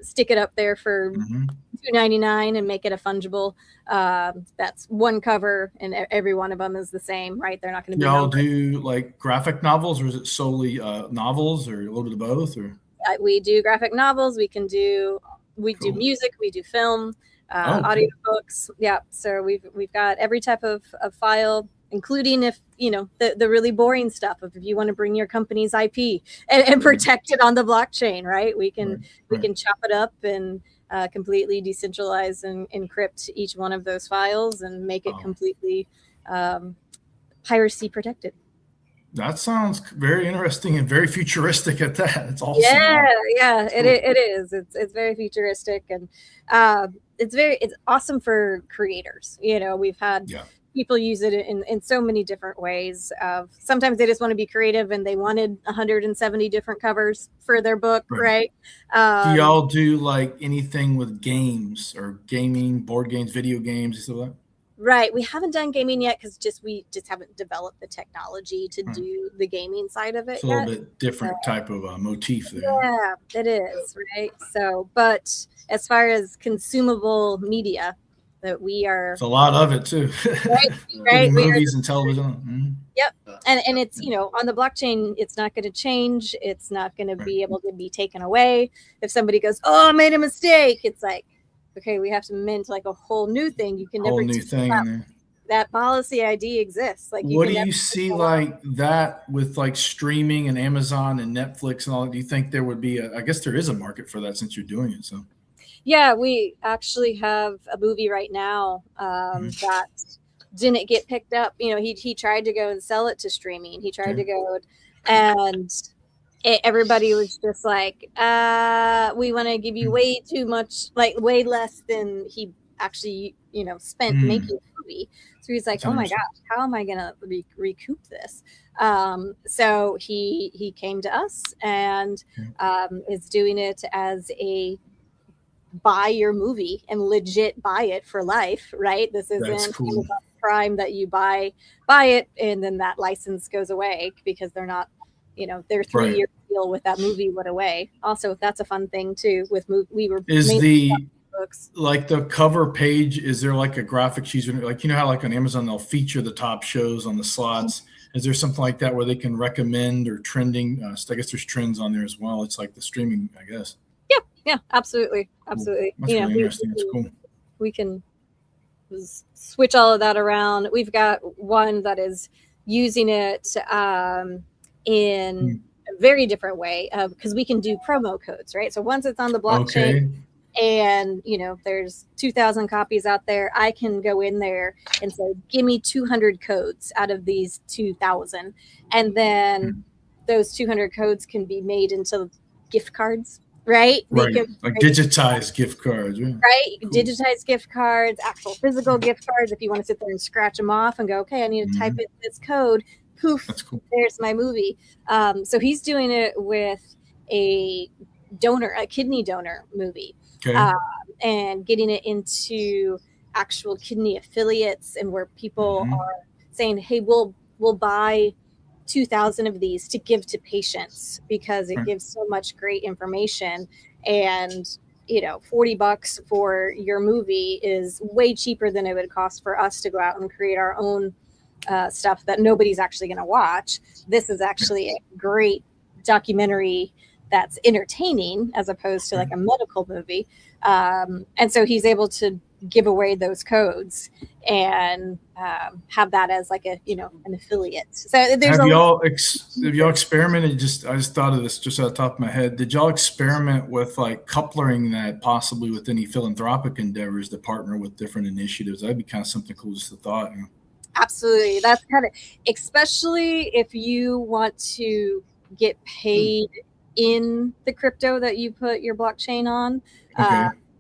stick it up there for $2.99 and make it a fungible. That's one cover, and every one of them is the same, right? They're not going to be. Y'all do like graphic novels, or is it solely novels, or a little bit of both? Or we do graphic novels. We do music. We do film, audiobooks. Yeah. So we've got every type of file, including if the really boring stuff of if you want to bring your company's IP and protect it on the blockchain, right? We can chop it up and completely decentralize and encrypt each one of those files and make it completely piracy protected. That sounds very interesting and very futuristic at that. It's awesome. Yeah, it is. It's very futuristic, and it's awesome for creators. We've had people use it in so many different ways. Sometimes they just want to be creative and they wanted 170 different covers for their book, right? Do y'all do like anything with games or gaming, board games, video games, and stuff like that? Right. We haven't done gaming yet because we just haven't developed the technology to do the gaming side of it. It's a little bit different type of motif there. Yeah, it is, right? So, but as far as consumable media, that we are, it's a lot of it too. Right. Movies and television. Yep. And it's, on the blockchain, it's not going to change. It's not going to be able to be taken away. If somebody goes, I made a mistake, it's like, okay, we have to mint like a whole new thing. You can never new thing in there. That policy ID exists. Like, what do you see like that with like streaming and Amazon and Netflix and all? Do you think there would be I guess there is a market for that since you're doing it? So yeah, we actually have a movie right now that didn't get picked up. He tried to go and sell it to streaming. He tried to go and everybody was just like, we want to give you way too much, like way less than he actually, spent making the movie. So he's like, oh my gosh, how am I going to recoup this? So he came to us and is doing it as a buy your movie and legit buy it for life, right? This isn't cool. Amazon Prime that you buy it and then that license goes away because they're not, their 3-year deal with that movie went away. Also, that's a fun thing too with we were books. Like the cover page, is there like a graphic sheet, like how like on Amazon they'll feature the top shows on the slots? Is there something like that where they can recommend or trending? I guess there's trends on there as well. It's like the streaming, I guess. Yeah, absolutely. That's really interesting. That's cool. We can switch all of that around. We've got one that is using it in a very different way because we can do promo codes, right? So once it's on the blockchain and, there's 2,000 copies out there, I can go in there and say, give me 200 codes out of these 2,000. And then those 200 codes can be made into gift cards. Right. Like digitized gift cards. Right. Cool. Digitized gift cards, actual physical gift cards. If you want to sit there and scratch them off and go, okay, I need to type in this code. Poof. That's cool. There's my movie. So he's doing it with a kidney donor movie, and getting it into actual kidney affiliates and where people are saying, hey, we'll buy 2,000 of these to give to patients because it gives so much great information. And $40 for your movie is way cheaper than it would cost for us to go out and create our own stuff that nobody's actually going to watch. This is actually a great documentary that's entertaining as opposed to like a medical movie. And so he's able to give away those codes and have that as like an affiliate. So there's have y'all experimented? I just thought of this just out the top of my head. Did y'all experiment with like coupling that possibly with any philanthropic endeavors to partner with different initiatives? That'd be kind of something cool, just a thought. Absolutely. That's kind of, especially if you want to get paid in the crypto that you put your blockchain on.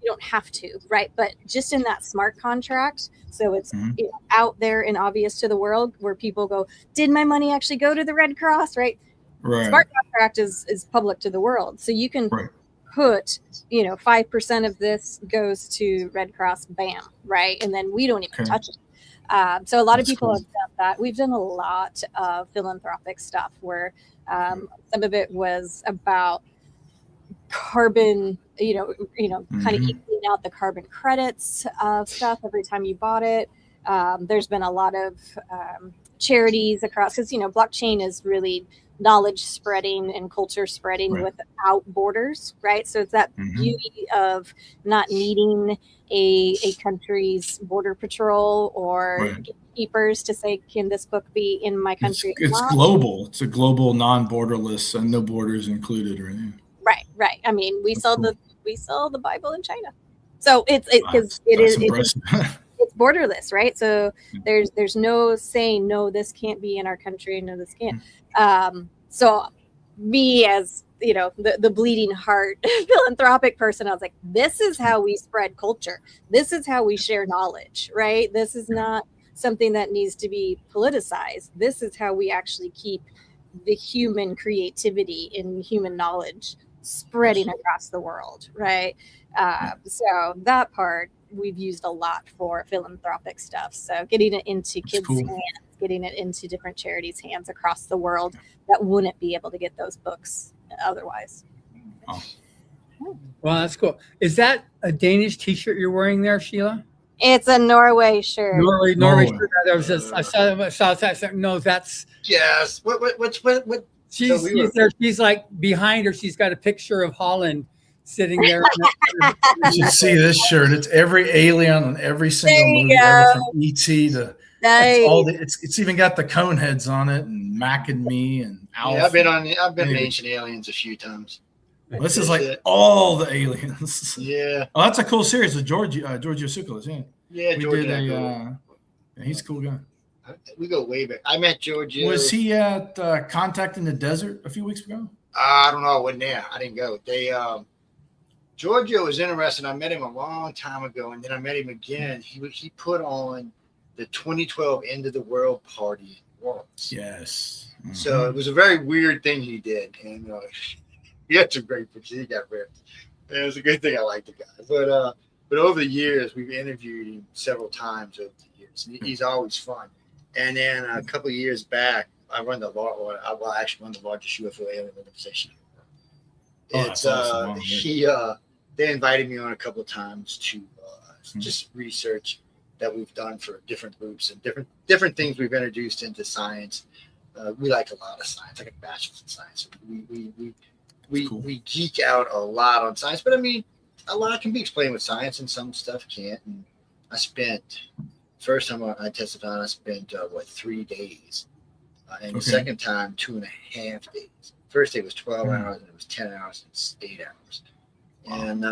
You don't have to, right? But just in that smart contract, so it's out there and obvious to the world where people go, did my money actually go to the Red Cross, right? Smart contract is public to the world. So you can put, 5% of this goes to Red Cross, bam, right? And then we don't even touch it. So a lot of people have done that. We've done a lot of philanthropic stuff where some of it was about carbon, kind of equaling out the carbon credits stuff every time you bought it. There's been a lot of charities across, because blockchain is really knowledge spreading and culture spreading without borders, right? So it's that beauty of not needing a country's border patrol or gatekeepers to say, can this book be in my country? It's global. It's a global, non-borderless, and no borders included, or anything. Right. I mean, we sell the Bible in China, so it's borderless, right? So there's no saying, no, this can't be in our country, no, this can't. So me as the bleeding heart philanthropic person, I was like, this is how we spread culture. This is how we share knowledge, right? This is not something that needs to be politicized. This is how we actually keep the human creativity and human knowledge spreading across the world, right? So that part we've used a lot for philanthropic stuff. So getting it into kids' hands, getting it into different charities' hands across the world that wouldn't be able to get those books otherwise. Well, that's cool. Is that a Danish T-shirt you're wearing there, Sheila? It's a Norway shirt. Norway shirt. There was just, I saw that. No, that's yes. What? She's like behind her. She's got a picture of Holland sitting there. You should see this shirt. It's every alien on every single movie ever, from E.T. to it's even got the cone heads on it, and Mac and Me and Alf. Yeah, I've been to Ancient Aliens a few times. Well, this is like all the aliens. Yeah. Oh, that's a cool series with Giorgio Tsoukalos. Yeah, Giorgio. He's a cool guy. We go way back. I met Giorgio. Was he at Contact in the Desert a few weeks ago? I don't know. I wasn't there. I didn't go. Giorgio was interesting. I met him a long time ago, and then I met him again. He put on the 2012 End of the World Party at Worlds. Yes. Mm-hmm. So it was a very weird thing he did, and he had some great pictures. He got ripped. It was a good thing I liked the guy. But over the years, we've interviewed him several times over the years. He's always fun. And then a couple of years back, I run the actually run the largest UFO alien organization. It's awesome. They invited me on a couple of times to just research that we've done for different groups and different things we've introduced into science. We like a lot of science, like a bachelor's in science. We geek out a lot on science, but I mean, a lot can be explained with science, and some stuff can't. And I spent first time I testified, I spent 3 days, and the second time 2.5 days. First day was 12 hours, and it was 10 hours and 8 hours. And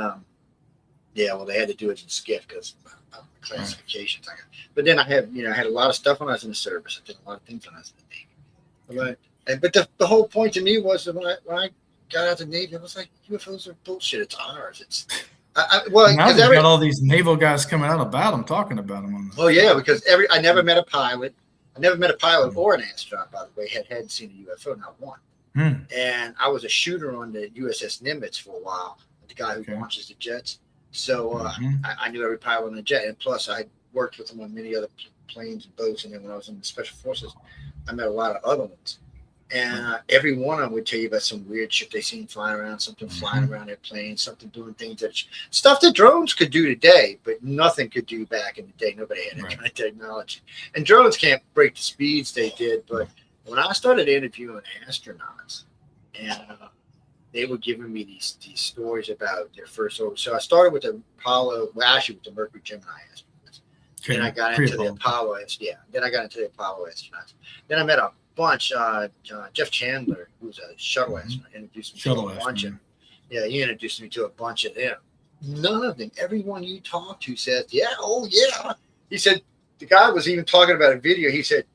they had to do it in skiff because of classifications. But then I had a lot of stuff when I was in the service. I did a lot of things when I was in the Navy. But the whole point to me was that when I got out of the Navy, I was like, UFOs are bullshit. It's ours. It's now they've got all these naval guys coming out about them, talking about them. Because I never met a pilot. I never met a pilot or an astronaut, by the way, hadn't seen a UFO, not one. And I was a shooter on the USS Nimitz for a while, the guy who launches the jets. So I knew every pilot on the jet, and plus I worked with them on many other planes and boats. And then when I was in the Special Forces, I met a lot of other ones. And every one of them would tell you about some weird shit they seen flying around, something flying around their planes, something doing things stuff that drones could do today, but nothing could do back in the day. Nobody had that kind of technology. And drones can't break the speeds they did. But when I started interviewing astronauts, and they were giving me these stories about their first orbit. So I started with the Apollo, with the Mercury Gemini astronauts. Then I got into the Apollo. Then I got into the Apollo astronauts. Then I met a bunch. Jeff Chandler, who's a shuttle astronaut, introduced me to a bunch of. He introduced me to a bunch of them. None of them, everyone you talk to says, He said the guy was even talking about a video. He said,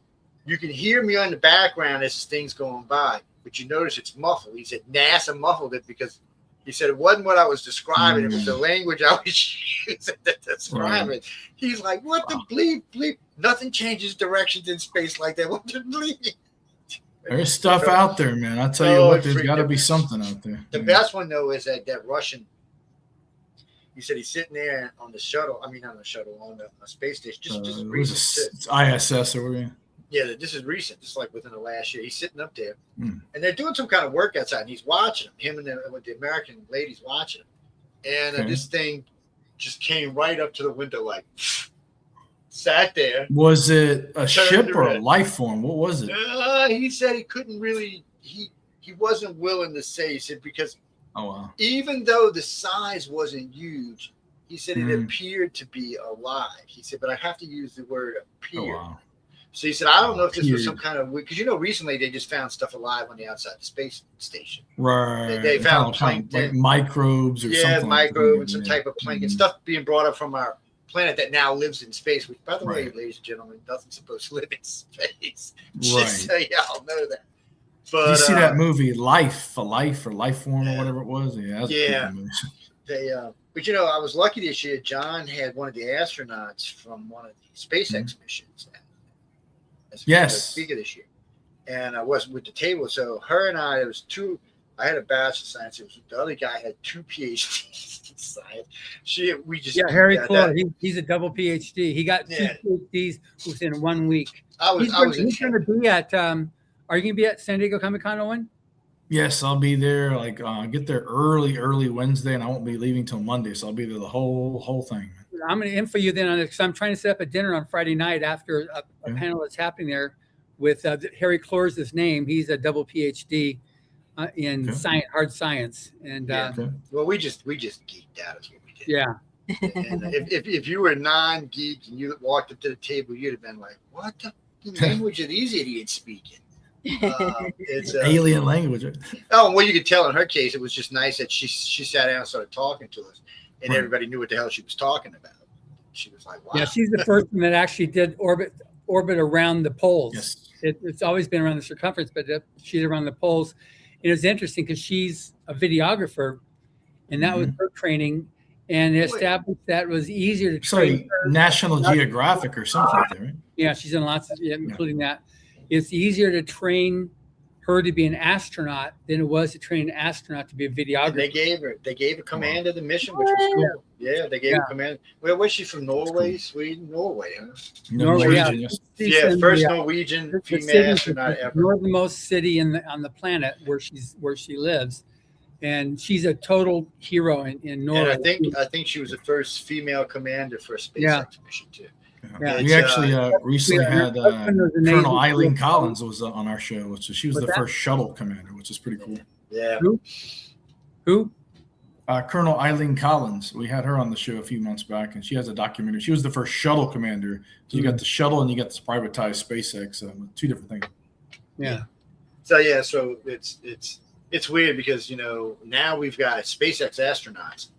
you can hear me on the background as this thing's going by, but you notice it's muffled. He said NASA muffled it because he said it wasn't what I was describing. It was the language I was using to describe it. He's like, what the bleep? Nothing changes directions in space like that. What the bleep? There's stuff out there, man. I tell you what, there's got to be something out there. The best one, though, is that Russian. He said he's sitting there on the shuttle. I mean, not on the shuttle, on the space station. Just recent. It's ISS or whatever. Yeah, this is recent. Just like within the last year. He's sitting up there, and they're doing some kind of work outside, and he's watching him and the American ladies watching him. And this thing just came right up to the window, like, sat there. Was it a ship or a life form? What was it? He said he couldn't really. He wasn't willing to say. He said because even though the size wasn't huge, he said it appeared to be alive. He said, but I have to use the word appear. So he said, I don't know if this was some kind of, because recently they just found stuff alive on the outside the space station. Right. They found plankton, like microbes or something. Yeah, microbes and some type of plankton stuff being brought up from our planet that now lives in space. Which, by the way, ladies and gentlemen, nothing's supposed to live in space. Just so y'all know that. But you see that movie Life, or Life Form or whatever it was? Yeah. But I was lucky this year. John had one of the astronauts from one of the SpaceX missions. Yes. Speaker this year, and I wasn't with the table. So her and I, I had a bachelor of science. The other guy had 2 PhDs in science. Harry Quill. He's a double PhD. He got 2 PhDs within 1 week. He's going to be at. Are you going to be at San Diego Comic-Con, Owen? Yes, I'll be there. Get there early Wednesday, and I won't be leaving till Monday. So I'll be there the whole thing. I'm going to info you then on it because I'm trying to set up a dinner on Friday night after a panel that's happening there with Harry Clores' name. He's a double PhD in science, hard science, and well, we just geeked out is what we did. Yeah. And if you were non-geek and you walked up to the table, you'd have been like, "What the language are these idiots speaking?" It's alien language. Oh, well, you could tell in her case, it was just nice that she sat down and started talking to us. And everybody knew what the hell she was talking about. She was like, wow. Yeah, she's the first one that actually did orbit around the poles. Yes. It's always been around the circumference, but she's around the poles. And it was interesting because she's a videographer, and that was her training. And it established that it was easier to train. National Geographic or something like that, right? Yeah, she's in lots of, including that. It's easier to train her to be an astronaut than it was to train an astronaut to be a videographer. And they gave a command of the mission, which was cool. Yeah, they gave a command. Where was she from? Norway, Sweden, Norway, huh? Norway, yeah. First Norwegian female astronaut ever. Northernmost city on the planet where she lives, and she's a total hero in Norway. And I think she was the first female commander for a SpaceX mission too. Yeah. We actually recently had Colonel Eileen Collins was on our show, so she was the first shuttle commander, which is pretty cool. Yeah. Who? Colonel Eileen Collins. We had her on the show a few months back, and she has a documentary. She was the first shuttle commander. So you got the shuttle and you got this privatized SpaceX, two different things. Yeah. So it's weird because now we've got SpaceX astronauts,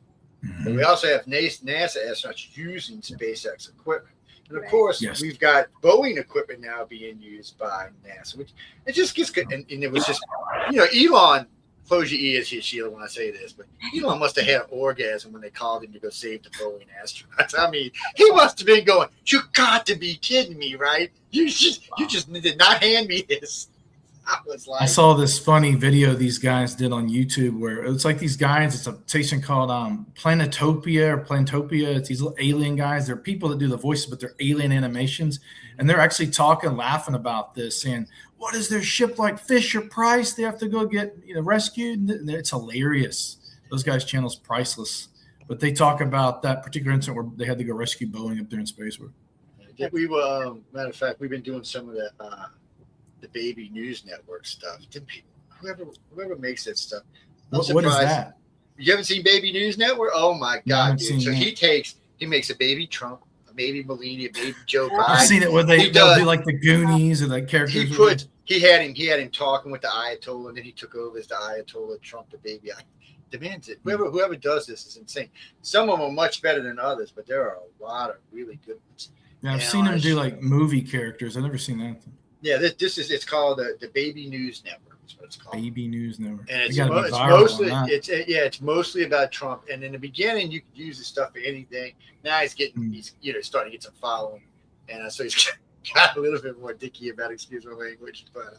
but we also have NASA astronauts using SpaceX equipment. And of course, we've got Boeing equipment now being used by NASA, which it just gets good. And it was just, Elon, close your ears here, Sheila, when I say this, but Elon must have had an orgasm when they called him to go save the Boeing astronauts. I mean, he must have been going, "You got to be kidding me, right? You just did not hand me this." I saw this funny video these guys did on YouTube where it's like these guys, it's a station called Planetopia. It's these little alien guys. They're people that do the voices, but they're alien animations. And they're actually talking, laughing about this, saying, what is their ship like Fisher Price? They have to go get rescued. And it's hilarious. Those guys' channel's priceless. But they talk about that particular incident where they had to go rescue Boeing up there in space. We were, matter of fact, we've been doing some of that. The Baby News Network stuff. Whoever makes that stuff. What is that? You haven't seen Baby News Network? Oh my God, dude. So he makes a baby Trump, a baby Melania, a baby Joe Biden. I've seen it where they'll do like the Goonies or the characters. He had him talking with the Ayatollah, and then he took over as the Ayatollah Trump, the baby. Demands it. Whoever does this is insane. Some of them are much better than others, but there are a lot of really good ones. Yeah, I've seen him do like movie characters. I've never seen that. Yeah, it's called the Baby News Network. That's what it's called. Baby News Network. And it's mostly about Trump. And in the beginning, you could use this stuff for anything. Now he's starting to get some following, and so he's got a little bit more dicky about, excuse my language, but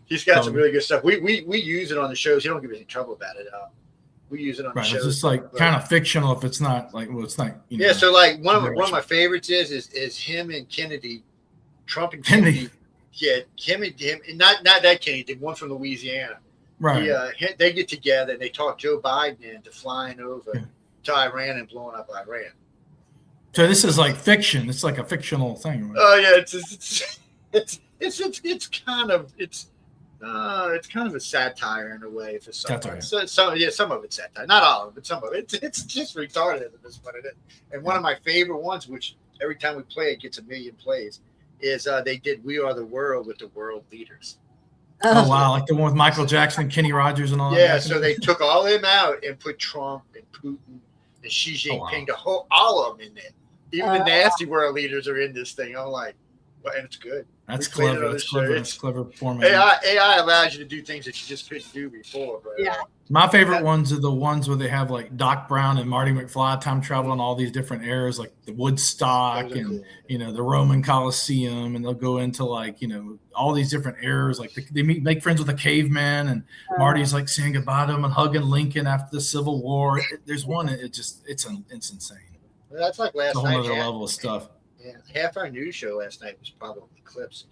he's got some really good stuff. We use it on the shows. He don't give us any trouble about it. We use it on the shows. It's just like kind of fictional if it's not like it's not. Yeah, so like one of my favorites is him and Kennedy, Trump and Kennedy. Yeah, him, not that Kennedy, the one from Louisiana. Right. They get together and they talk Joe Biden into flying over to Iran and blowing up Iran. So this is like fiction. It's like a fictional thing. Right? Oh yeah, it's kind of a satire in a way for some. Some of it's satire, not all of it, but some of it. It's just retarded at this point. And one of my favorite ones, which every time we play it gets 1 million plays, is they did "We Are the World" with the world leaders. Oh wow, like the one with Michael Jackson, Kenny Rogers, and all that. Yeah, so they took all them out and put Trump and Putin and Xi Jinping, all of them in there. Even the nasty world leaders are in this thing. I'm like, well, and it's good. That's clever. That's clever. It's clever format. AI allows you to do things that you just couldn't do before. But, my favorite ones are the ones where they have like Doc Brown and Marty McFly time travel on all these different eras, like the Woodstock and cool. The Roman Colosseum, and they'll go into like all these different eras. Like they make friends with a caveman, and Marty's like saying goodbye to him and hugging Lincoln after the Civil War. There's one. It's insane. Well, that's like last night. It's a whole other level of stuff. Yeah, half our news show last night was probably clips.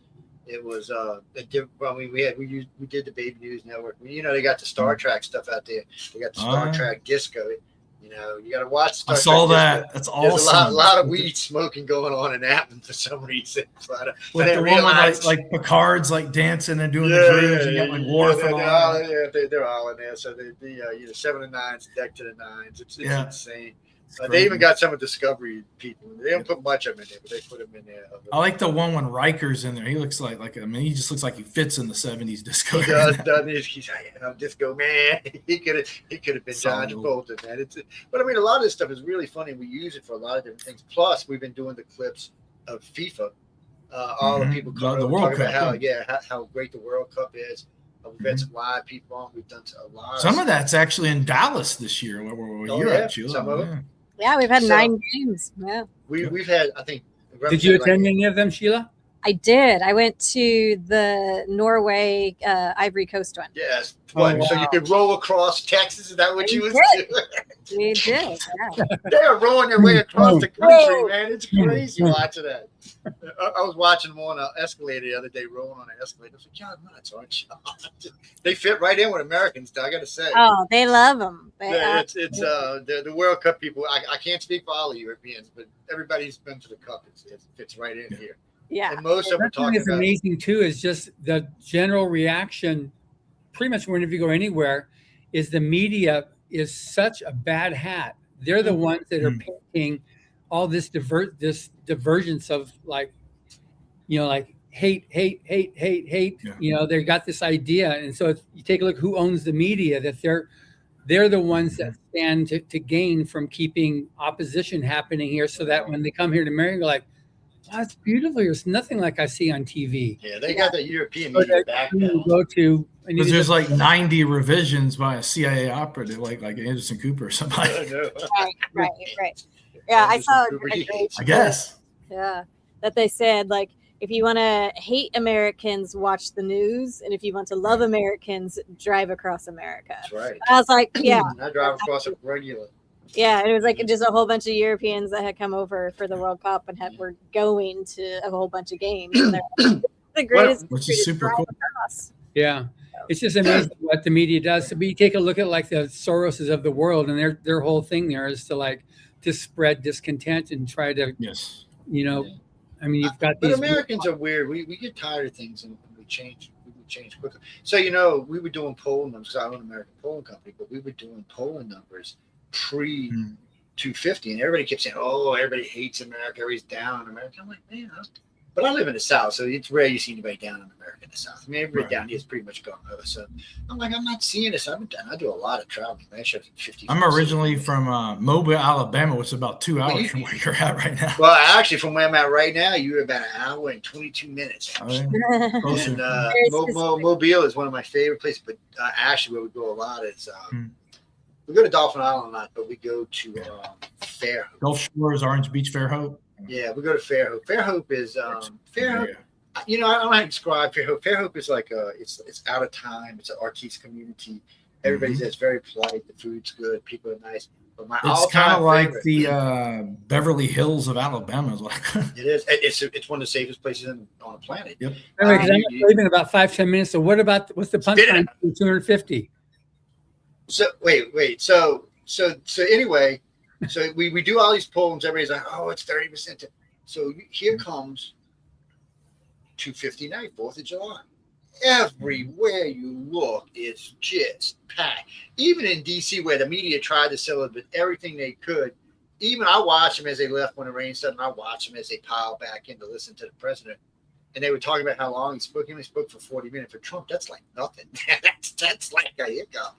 It was we did the Baby News Network. They got the Star Trek stuff out there. They got the Star Trek disco. You got to watch Star Trek. I saw that. Disco. That's awesome. There's a lot of weed smoking going on in that one for some reason. With the one like Picard's like dancing and doing the grooves, and you got like Worf and all. They're all in there. So the 7 and 9s, deck to the 9s. It's insane. They even got some of Discovery people. They don't put much of them in there, but they put them in there. I like the one when Riker's in there. He looks he just looks like he fits in the 70s disco. He does. He's like, disco man. He could have been John Travolta, man. But a lot of this stuff is really funny. We use it for a lot of different things. Plus, we've been doing the clips of FIFA. All the people the World Cup. How great the World Cup is. We've had some live people on. We've done a lot. Some of that's actually in Dallas this year. Where you're at, Sheila. Some of them. Yeah, we've had 9 games. Yeah. We've had, I think. Did you attend any of them, Sheila? I did. I went to the Norway Ivory Coast one. Yes. Oh, What? wow. So you could roll across Texas? Is that what you was did. doing? We did. Yeah. They're rolling their way across the country, Whoa. man. It's crazy watching that. I was watching them on an escalator the other day, rolling on an escalator. I was like, "Y'all nuts, aren't you?" They fit right in with Americans, I got to say. Oh, they love them. Yeah, it's the World Cup people. I can't speak for all the Europeans, but everybody who's been to the Cup, it fits right in here. Yeah. And most of them are That thing talking is about. amazing too. Is just the general reaction. Pretty much whenever you go anywhere, is the media is such a bad hat. They're the ones that are painting all this divergence of like, like hate. Yeah. They got this idea, and so if you take a look who owns the media, that they're the ones that stand to gain from keeping opposition happening here, so that when they come here to America, like, wow, it's beautiful. It's nothing like I see on TV. Yeah, they got the European So media that back you now. go to, and you Because there's just- like 90 revisions by a CIA operative, like Anderson Cooper or somebody. I know. Right. Yeah, I saw a great I guess. Yeah, that they said, like, if you want to hate Americans, watch the news, and if you want to love Americans, drive across America. That's right. I was like, yeah, I drive across it regular. yeah. It was like just a whole bunch of Europeans that had come over for the World Cup and were going to a whole bunch of games. And they're like, the greatest, Which country is to super drive cool. across. Yeah, it's just amazing what the media does. So, but you take a look at like the Soroses of the world, and their whole thing there is to spread discontent and try to, Yes. I mean, you've got But these. Americans are weird. We get tired of things and we change. We change quickly. So we were doing poll numbers because I own an American polling company, but we were doing polling numbers pre 250, and everybody kept saying, "Oh, everybody hates America. Everybody's down on America." I'm like, man, but I live in the South, so it's rare you see anybody down in America in the South. I mean, everybody down here is pretty much gone over. So I'm like, I'm not seeing this. I do a lot of traveling. Last year, 50. I'm originally from Mobile, Alabama, which is about 2 hours from where you're at right now. Well, actually, from where I'm at right now, you're about an hour and 22 minutes. Closer. And Mobile is one of my favorite places. But actually, where we go a lot is we go to Dolphin Island a lot, but we go to Fairhope. Gulf Shores, Orange Beach, Fairhope. Yeah, we go to Fairhope. Fairhope is Fairhope. I don't know how to describe Fairhope. Fairhope is like it's out of time. It's an artiste community. Everybody's there. It's very polite. The food's good. People are nice. But It's kind of like the Beverly Hills of Alabama. Is what it is. It's one of the safest places on the planet. Yep. Anyway, 'cause I'm leaving in about 5-10 minutes. So what's the punchline for 250? So wait. So anyway, so we do all these polls. Everybody's like, oh, it's 30%. So here comes 250 night, 4th of July. Everywhere you look, it's just packed. Even in DC, where the media tried to sell it, but everything they could. Even I watched them as they left when the rain started. And I watched them as they piled back in to listen to the president. And they were talking about how long he spoke. He only spoke for 40 minutes. For Trump, that's like nothing. that's like a hiccup.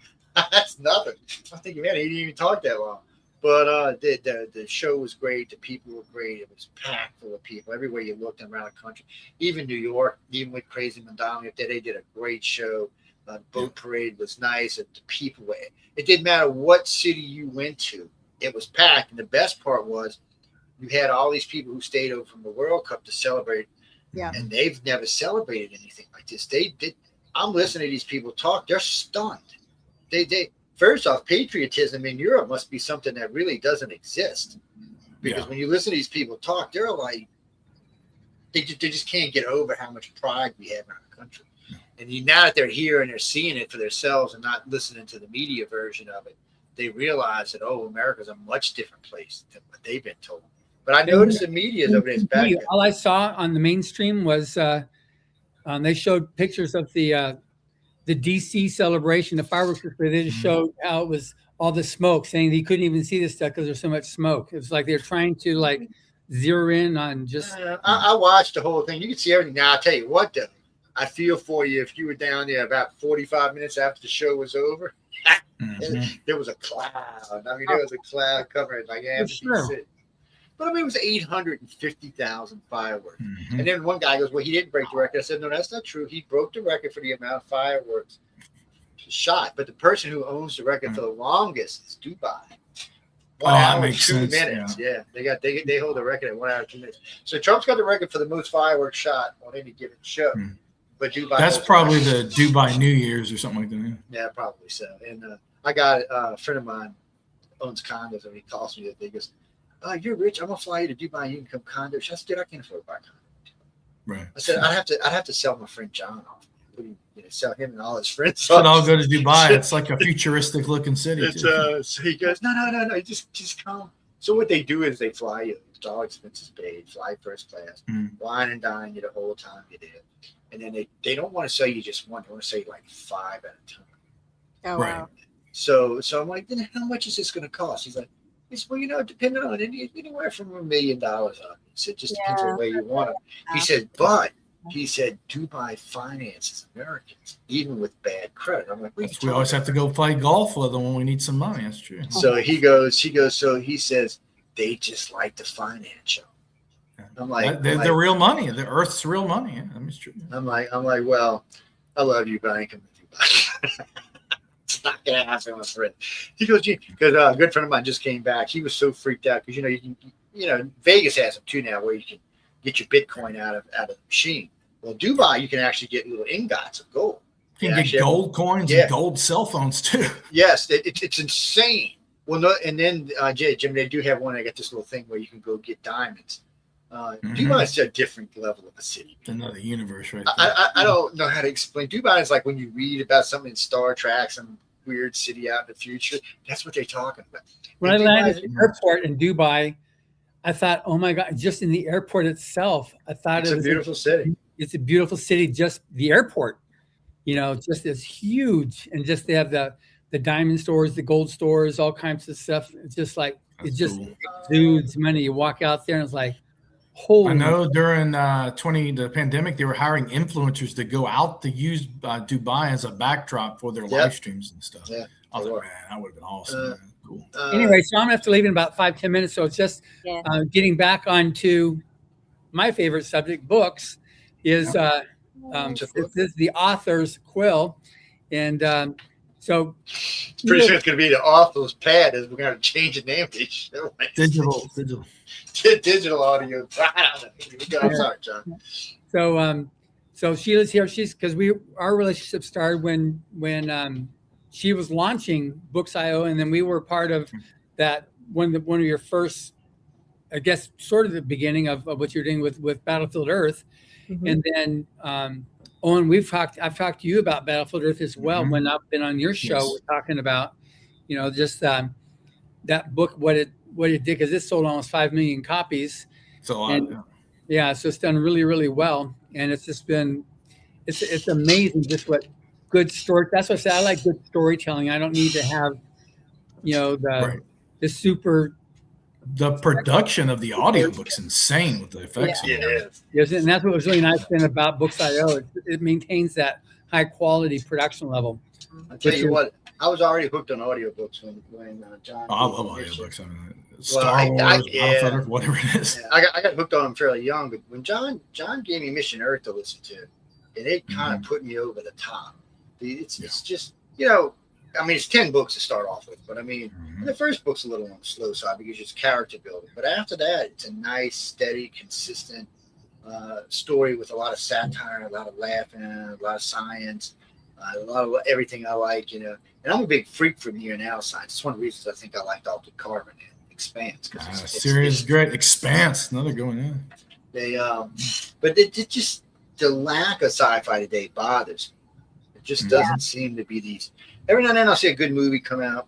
That's nothing. I'm thinking, man, he didn't even talk that long. But the show was great. The people were great. It was packed full of people everywhere you looked around the country. Even New York, even with Crazy Mandami up there, they did a great show. The boat parade was nice. And the people were. It didn't matter what city you went to. It was packed. And the best part was you had all these people who stayed over from the World Cup to celebrate. Yeah. And they've never celebrated anything like this. They did. I'm listening to these people talk. They're stunned. They first off, patriotism in Europe must be something that really doesn't exist. Because when you listen to these people talk, they're like, they just can't get over how much pride we have in our country. And now that they're here and they're seeing it for themselves and not listening to the media version of it, they realize that, oh, America's a much different place than what they've been told. But I noticed the media is over there. Back all I saw on the mainstream was they showed pictures of the DC celebration, the fireworks display. They just showed how it was all the smoke, saying he couldn't even see this stuff because there's so much smoke. It was like they're trying to like zero in on just. I watched the whole thing. You can see everything. Now, I'll tell you what, though. I feel for you if you were down there about 45 minutes after the show was over. There was a cloud. I mean, there was a cloud covering like half the city. But I mean, it was 850,000 fireworks. And then one guy goes, well, he didn't break the record. I said, no, that's not true. He broke the record for the amount of fireworks shot. But the person who owns the record for the longest is Dubai. 1 hour makes 2 sense. minutes. Yeah, they hold the record at 1 hour 2 minutes. So Trump's got the record for the most fireworks shot on any given show. But Dubai, that's probably the Dubai New Year's or something like that. Yeah, probably so. And I got a friend of mine owns condos, and he calls me that day. He goes, "Oh, you're rich. I'm gonna fly you to Dubai. You can come condo." I said, "I can't afford to buy a condo." Right. I said, "I'd have to sell my friend John off. Sell him and all his friends. Should all go to Dubai. It's like a futuristic looking city. So he goes, no, just come. So what they do is they fly you. It's all expenses paid. Fly first class, wine and dine you the whole time you're there. And then they don't want to sell you just one. They want to sell you like 5 at a time. Oh, Right. wow. So I'm like, then how much is this going to cost? He's like, well, depending on it, anywhere from $1 million on it. He said, just depends on where you want it. He said, but he said, Dubai finances Americans, even with bad credit. I'm like, we always have to go play golf with them when we need some money. That's true. So he says, they just like to finance you. I'm like, the real money. The Earth's real money. Yeah, that's true. I'm like, well, I love you, but I ain't coming to Dubai. It's not gonna happen, my friend. He goes, because a good friend of mine just came back. He was so freaked out because you can Vegas has them too now, where you can get your Bitcoin out of the machine. Well, Dubai, you can actually get little ingots of gold. You can get gold coins and gold cell phones too. Yes, it's insane. Well, no, and then Jim, they do have one. I got this little thing where you can go get diamonds. Dubai is a different level of a city. Another universe, right? I don't know how to explain. Dubai is like when you read about something in Star Trek, some weird city out in the future. That's what they're talking about. When I landed at the airport in Dubai, I thought, oh my God, just in the airport itself, I thought it's a beautiful city. It's a beautiful city, just the airport, just it's huge. And just they have the diamond stores, the gold stores, all kinds of stuff. It's just like, cool. Exudes money. You walk out there and it's like, holy. I know during the pandemic, they were hiring influencers to go out to use Dubai as a backdrop for their live streams and stuff. Yeah. I was like, man, that would have been awesome. Cool. Anyway, so I'm gonna have to leave in about 5-10 minutes. So it's just getting back onto my favorite subject, books, is this is the author's Quill, and so it's pretty sure it's gonna be the author's pad. Is we're gonna change the name of this show. Digital audio. I'm sorry, John. So Sheila's here. She's because our relationship started when she was launching Books.io, and then we were part of that one of your first, I guess, sort of the beginning of what you're doing with Battlefield Earth, and then Owen, I've talked to you about Battlefield Earth as well when I've been on your show. Yes. We're talking about just that book, what it did, because it sold almost 5 million copies. It's a lot. So it's done really, really well, and it's just been it's amazing just what good story. That's what I say. I like good storytelling. I don't need to have, the super. The production of the audiobook's insane with the effects. Yes, and that's what was really nice thing about Books.io. It maintains that high quality production level. I'll tell you what, I was already hooked on audiobooks when John. I love audiobooks. I mean, Star Wars, whatever it is. Yeah, I got hooked on them fairly young, but when John gave me Mission Earth to listen to, and it kind of put me over the top. It's just I mean, it's 10 books to start off with, but I mean, the first book's a little on the slow side because it's character building. But after that, it's a nice, steady, consistent story with a lot of satire, a lot of laughing, a lot of science, a lot of everything I like, And I'm a big freak for near now science. It's one of the reasons I think I liked Altered Carbon and Expanse. Series great. Expanse, another good one. But it just the lack of sci-fi today bothers me. It just doesn't seem to be these. Every now and then I'll see a good movie come out,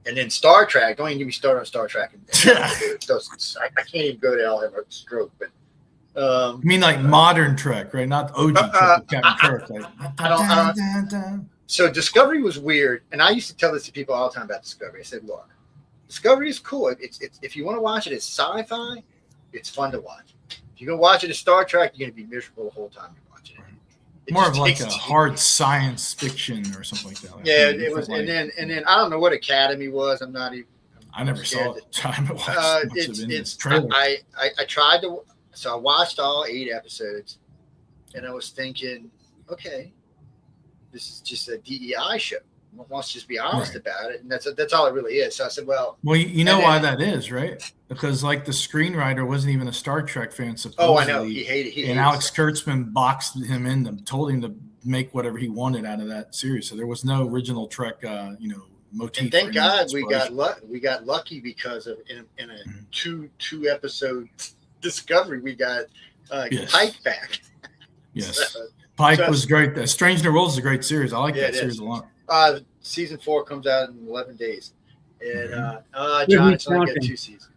and then Star Trek. Don't even get me started on Star Trek. I can't even go there. I'll have a stroke. But you mean like modern Trek, right? Not OG Trek, Captain Kirk. Like, I don't. So Discovery was weird, and I used to tell this to people all the time about Discovery. I said, "Look, Discovery is cool. It's if you want to watch it as sci-fi, it's fun to watch. If you're gonna watch it as Star Trek, you're gonna be miserable the whole time you're watching it." More of like a hard science fiction or something like that. Yeah, it was, and then I don't know what Academy was. I'm not even. I never saw it. I haven't watched I tried to, so I watched all 8 episodes, and I was thinking, okay, this is just a DEI show. wants to just be honest about it, and that's all it really is. So I said, well, you know why that is, right? Because like the screenwriter wasn't even a Star Trek fan, supposedly. Oh, I know. He hated Alex Kurtzman boxed him in them, told him to make whatever he wanted out of that series. So there was no original Trek, motif. And thank God we got lucky because of in a two episode discovery we got Pike back. Yes, Pike was great. Strange New Worlds is a great series. I like that series a lot. Season 4 comes out in 11 days, and John, it's only got 2 seasons.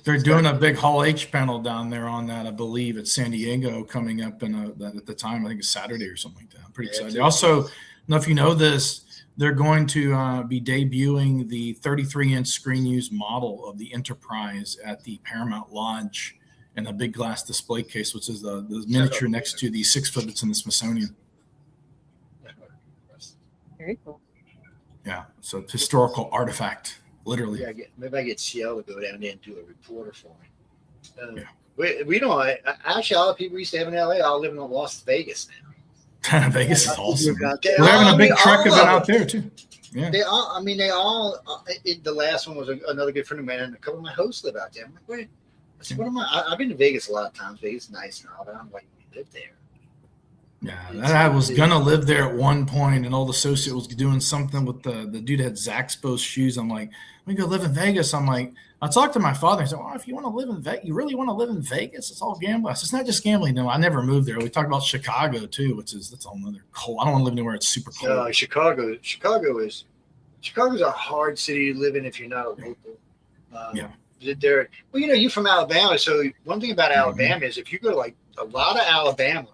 They're doing a big Hall H panel down there on that, I believe, at San Diego coming up at the time. I think it's Saturday or something like that. I'm pretty excited. Also, I don't know if you know this, they're going to be debuting the 33-inch screen use model of the Enterprise at the Paramount Lodge in a big glass display case, which is the miniature next to the 6-foot that's in the Smithsonian. Very cool. Yeah, so it's a historical artifact, literally. Yeah, maybe I get Sheila to go down there and do a reporter for me. We don't. Actually, all the people we used to have in LA all live in Las Vegas now. Vegas is awesome. We're having a big Trek event out there too. Yeah. They all. The last one was another good friend of mine, and a couple of my hosts live out there. I'm like, wait. I said, what am I? I've been to Vegas a lot of times. Vegas is nice and all, but I'm like, we live there. Yeah, I was gonna live there at one point. An old associate was doing something with the dude that had Zaxby's shoes. I'm like, we go live in Vegas. I'm like, I talked to my father. I said, well, if you want to live in Vegas, you really want to live in Vegas? It's all gambling. I said, it's not just gambling. No, I never moved there. We talked about Chicago too, that's all another cold. I don't want to live anywhere it's super cold. Chicago's a hard city to live in if you're not a local. You're from Alabama, so one thing about Alabama is if you go to like a lot of Alabama,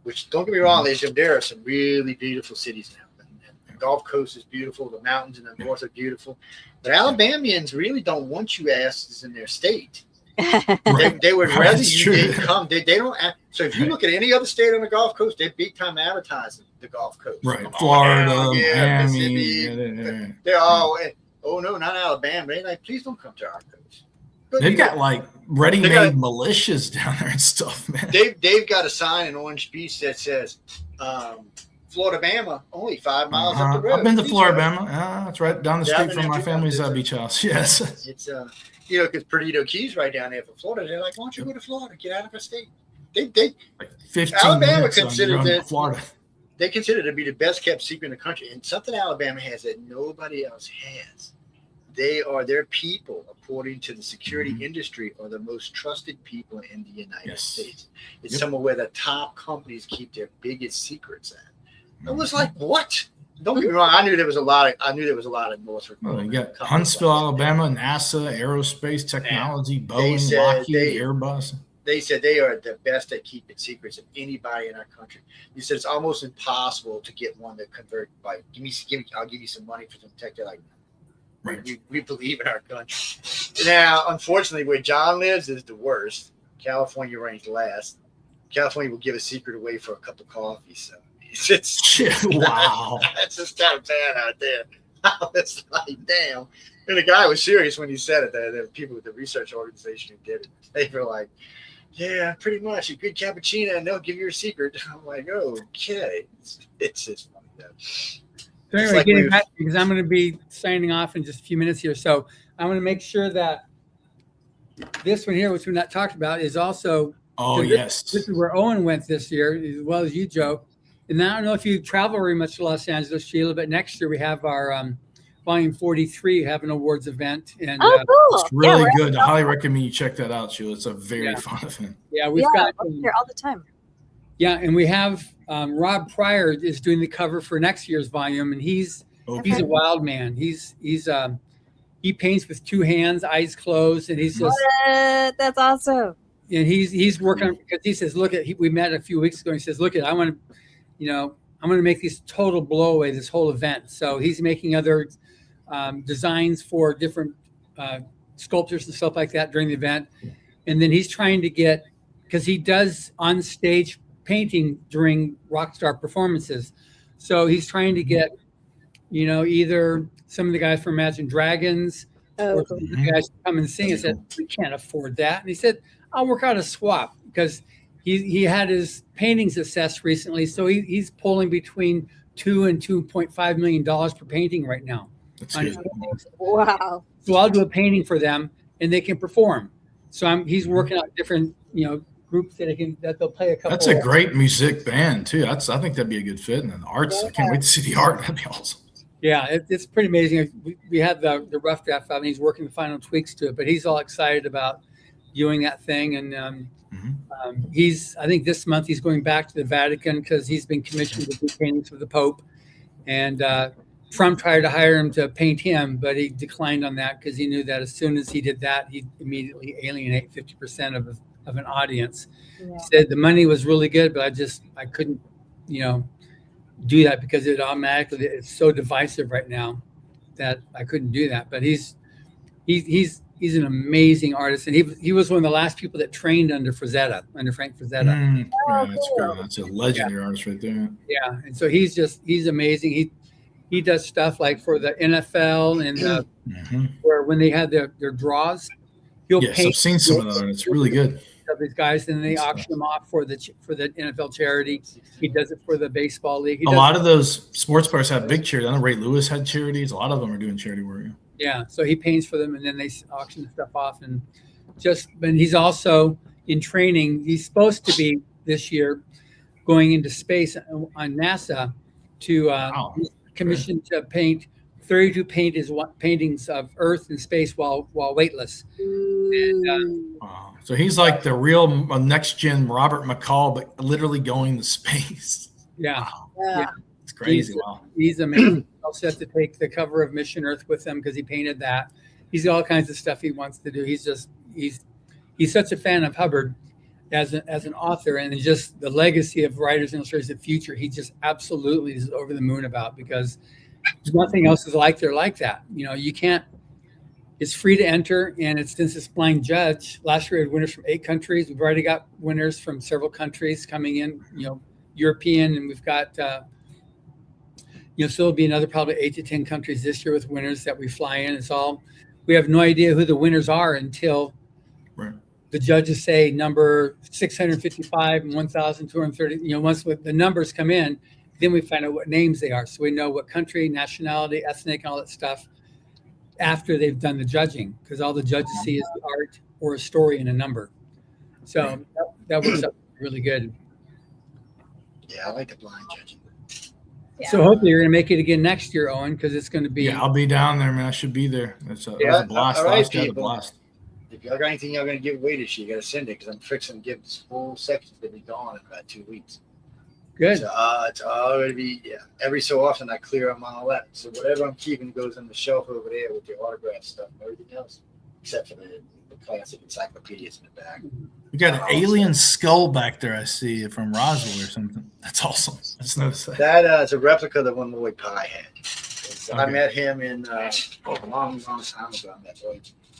which don't get me wrong, there are some really beautiful cities now. And the Gulf Coast is beautiful. The mountains in the north are beautiful. But Alabamians really don't want you asses in their state. They would rather you come. They don't. So if you look at any other state on the Gulf Coast, they're big time advertising the Gulf Coast. Right, Florida, Miami. They're all. Oh no, not Alabama. They're like, please don't come to our coast. They've got like ready-made militias down there and stuff, man. They've got a sign in Orange Beach that says Florida Bama, only 5 miles up the road. I've been to Florida Bama. That's right down the street from my family's beach house. Yes. It's because Perdido Key's right down there for Florida. They're like, why don't you go to Florida? Get out of our state. They like 15 Alabama considered that Florida. They consider it to be the best kept secret in the country, and something Alabama has that nobody else has. Their people, according to the security industry, are the most trusted people in the United States. It's somewhere where the top companies keep their biggest secrets at. I was like, what? Don't get me wrong. I knew there was a lot of Northrop. Well, you got Huntsville, Alabama, NASA, aerospace technology, Boeing, Lockheed, Airbus. They said they are the best at keeping secrets of anybody in our country. He said it's almost impossible to get one to convert by I'll give you some money for some tech. They're like, right. We believe in our country. Now, unfortunately, where John lives is the worst. California ranks last. California will give a secret away for a cup of coffee. So wow, that's just kind of bad out there. I was like, damn. And the guy was serious when he said it. The people with the research organization who did it, they were like, yeah, pretty much. A good cappuccino, and they'll give you a secret. I'm like, okay. It's just funny. So anyway, getting back, because I'm going to be signing off in just a few minutes here. So I'm going to make sure that this one here, which we're not talked about, is also. Oh, yes. This is where Owen went this year, as well as you, Joe. And I don't know if you travel very much to Los Angeles, Sheila, but next year we have our Volume 43 have an awards event. And cool. It's really good. I highly recommend you check that out, Sheila. It's a very fun event. Yeah, we've got here all the time. Yeah, and we have Rob Pryor is doing the cover for next year's volume, and he's a wild man. He paints with 2 hands, eyes closed, and he's just that's awesome. And he's working on, because he says, we met a few weeks ago. And he says, I want to, I'm going to make this total blow away, this whole event. So he's making other designs for different sculptures and stuff like that during the event. And then he's trying to get, because he does on stage painting during rock star performances. So he's trying to get, either some of the guys from Imagine Dragons or some of the guys to come and sing. I said, we can't afford that. And he said, I'll work out a swap, because he had his paintings assessed recently. So he's pulling between $2 and $2.5 million per painting right now. That's good. Wow. So I'll do a painting for them, and they can perform. So he's working out different, groups that they'll play a couple. That's a great music band too. I think that'd be a good fit. And then the arts, I can't wait to see the art. That'd be awesome. Yeah, it's pretty amazing. We had the rough draft out, and he's working the final tweaks to it. But he's all excited about doing that thing. And I think this month he's going back to the Vatican because he's been commissioned to do paintings for the Pope. And Trump tried to hire him to paint him, but he declined on that because he knew that as soon as he did that, he'd immediately alienate 50% of an audience. Yeah. Said the money was really good, but I couldn't, do that because it's so divisive right now that I couldn't do that. But he's an amazing artist, and he was one of the last people that trained under Frank Frazetta. That's a legendary artist right there. Yeah, and so he's amazing. He does stuff like for the NFL and where when they had their draws, he'll paint. I've seen some of that. It's really good. Of these guys, and they auction them off for the NFL charity. He does it for the baseball league. A lot of those sports bars have big charities. I know Ray Lewis had charities. A lot of them are doing charity work. Yeah, so he paints for them, and then they auction the stuff off. And he's also in training. He's supposed to be this year going into space on NASA to commission to paint 32 paintings of Earth and space while weightless. And, so he's like the real next gen Robert McCall, but literally going to space. Yeah. Yeah. It's crazy. He's amazing. All set to take the cover of Mission Earth with him because he painted that. He's got all kinds of stuff he wants to do. He's such a fan of Hubbard as an author, and just the legacy of Writers and Illustrators of the Future. He just absolutely is over the moon about, because there's nothing else is like that. You can't. It's free to enter, and since it's blind judge. Last year we had winners from 8 countries. We've already got winners from several countries coming in, European, and we've got, so there'll be another probably 8 to 10 countries this year with winners that we fly in. We have no idea who the winners are until the judges say number 655 and 1,230. Once the numbers come in, then we find out what names they are. So we know what country, nationality, ethnic, and all that stuff after they've done the judging, because all the judges see is the art or a story and a number. So that works out really good. Yeah, I like the blind judging. Yeah. So hopefully you're going to make it again next year, Owen, because it's going to be. Yeah, I'll be down there, man. I should be there. That's a blast. All right, blast. If y'all got anything y'all going to give away this year, you got to send it, because I'm fixing to give this whole section to be gone in about 2 weeks. Good. So, it's already every so often I clear them all that. So whatever I'm keeping goes on the shelf over there with the autograph stuff and everything else, except for the classic encyclopedias in the back. We got an alien skull back there, I see, from Roswell or something. That's awesome. That's no say. That is a replica of the one Lloyd Pye had. I met him in a long time ago.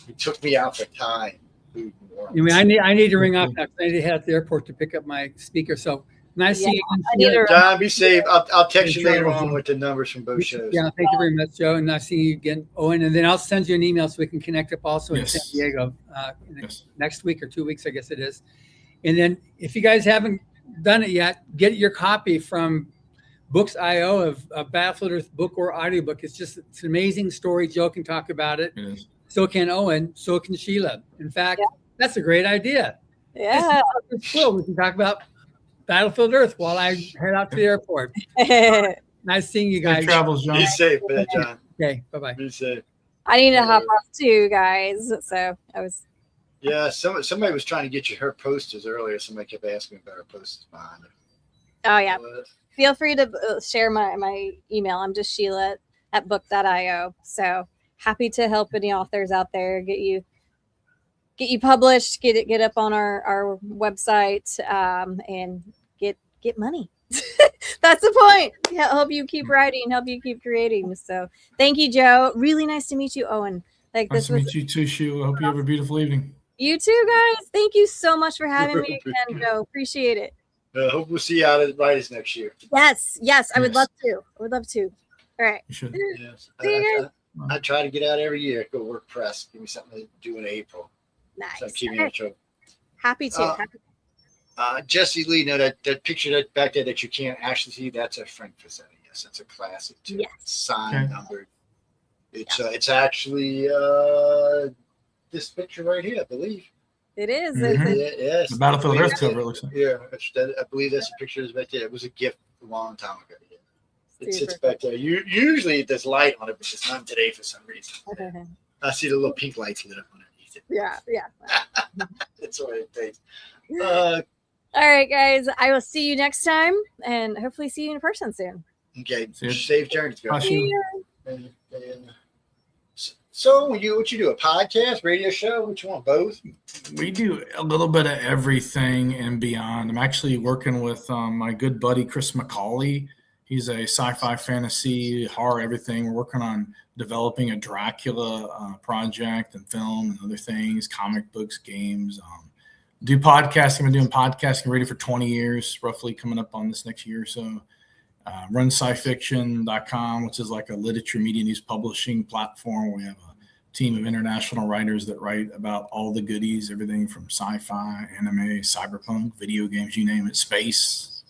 He took me out for Thai food. I need to ring off now. I need to head out to the airport to pick up my speaker. So nice seeing you. John, be safe. I'll text you later on with the numbers from both shows. Yeah, thank you very much, Joe. And nice seeing you again, Owen. And then I'll send you an email so we can connect up also in San Diego next week or 2 weeks, I guess it is. And then if you guys haven't done it yet, get your copy from Books.io of Battlefield Earth book or audiobook. It's an amazing story. Joe can talk about it. So can Owen. So can Sheila. In fact, that's a great idea. Yeah. Quill, we can talk about Battlefield Earth while I head out to the airport. Nice seeing you guys. Safe travels, John. Be safe, John. Okay, bye-bye. Be safe. I need to hop off too, guys. So I was. Yeah, somebody was trying to get you her posters earlier. Somebody kept asking about her posters behind her. Oh yeah. Feel free to share my email. I'm just Sheila at book.io. So happy to help any authors out there get you published, get up on our website, and get money. That's the point. Yeah, help you keep writing, help you keep creating. So thank you, Joe. Really nice to meet you, Owen. Nice to meet you too, Sheila. Hope you have a beautiful evening. You too, guys. Thank you so much for having me again, Joe. Appreciate it. Hope we'll see you out at Writers next year. Yes. I would love to. All right. You should. Yes. I try to get out every year. Go work press. Give me something to do in April. Nice. So keep me in trouble. Happy to. Jesse Lee, now that picture that back there that you can't actually see, that's a Frank Frazetta. Yes, it's a classic too. Yes. Signed, numbered. It's actually this picture right here, I believe. It is. Yes. The Battlefield Earth cover, it looks like. Yeah, I believe that's a picture right there. It was a gift a long time ago. Yeah. It sits back there. Usually there's light on it, but it's not today for some reason. I see the little pink lights lit up underneath it. Yeah. That's what it takes. All right, guys. I will see you next time, and hopefully see you in person soon. Okay. Safe journey. See you. So what you do? A podcast, radio show? What you want? Both? We do a little bit of everything and beyond. I'm actually working with my good buddy Chris McCauley. He's a sci-fi, fantasy, horror, everything. We're working on developing a Dracula project and film and other things, comic books, games. Do podcasting. I've been doing podcasting radio for 20 years, roughly coming up on this next year or so. Run SciFiction.com, which is like a literature media news publishing platform. We have a team of international writers that write about all the goodies, everything from sci-fi, anime, cyberpunk, video games, you name it, space.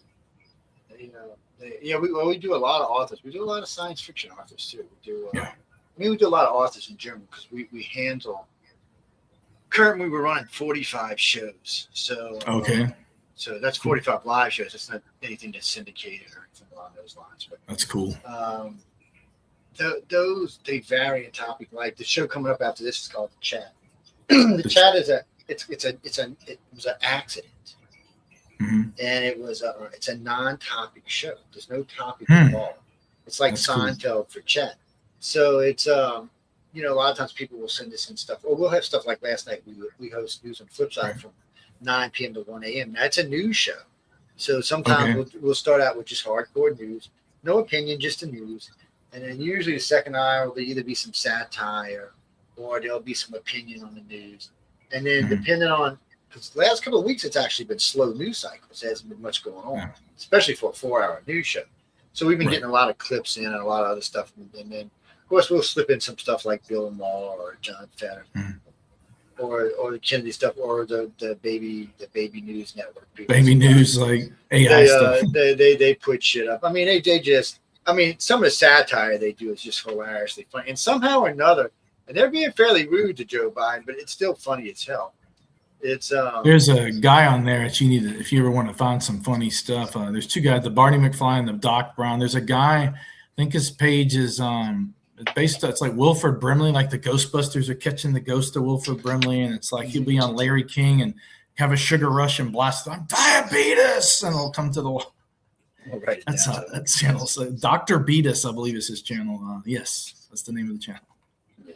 We do a lot of authors. We do a lot of science fiction authors too. We do. We do a lot of authors in general because we handle. Currently, we're running 45 shows. So so that's 45 live shows. It's not anything that's syndicated or anything along those lines. But that's cool. Those they vary in topic. Like the show coming up after this is called The Chat. The Chat is it was an accident. Mm-hmm. And it's a non-topic show. There's no topic involved. It's like That's Seinfeld cool. for chat. So it's a lot of times people will send us in stuff. Or we'll have stuff like last night. We host News on Flipside from 9 p.m. to 1 a.m. That's a news show. So sometimes we'll start out with just hardcore news, no opinion, just the news. And then usually the second hour will either be some satire or there'll be some opinion on the news. And then depending on, because the last couple of weeks it's actually been slow news cycles. There hasn't been much going on, especially for a 4-hour news show. So we've been getting a lot of clips in and a lot of other stuff. And then, of course, we'll slip in some stuff like Bill Maher or John Fetter, or the Kennedy stuff, or the baby news network people. Baby news, like AI stuff. They put shit up. I mean, they just. I mean, some of the satire they do is just hilariously funny, and somehow or another, and they're being fairly rude to Joe Biden, but it's still funny as hell. It's there's a guy on there that you need to, if you ever want to find some funny stuff. There's two guys, the Barney McFly and the Doc Brown. There's a guy, I think his page is it's like Wilford Brimley, like the Ghostbusters are catching the ghost of Wilford Brimley, and it's like he'll be on Larry King and have a sugar rush and blast on diabetes, and it'll come to the wall. Right. That's channel. So Dr. Beatus, I believe, is his channel. Yes, that's the name of the channel. Yeah.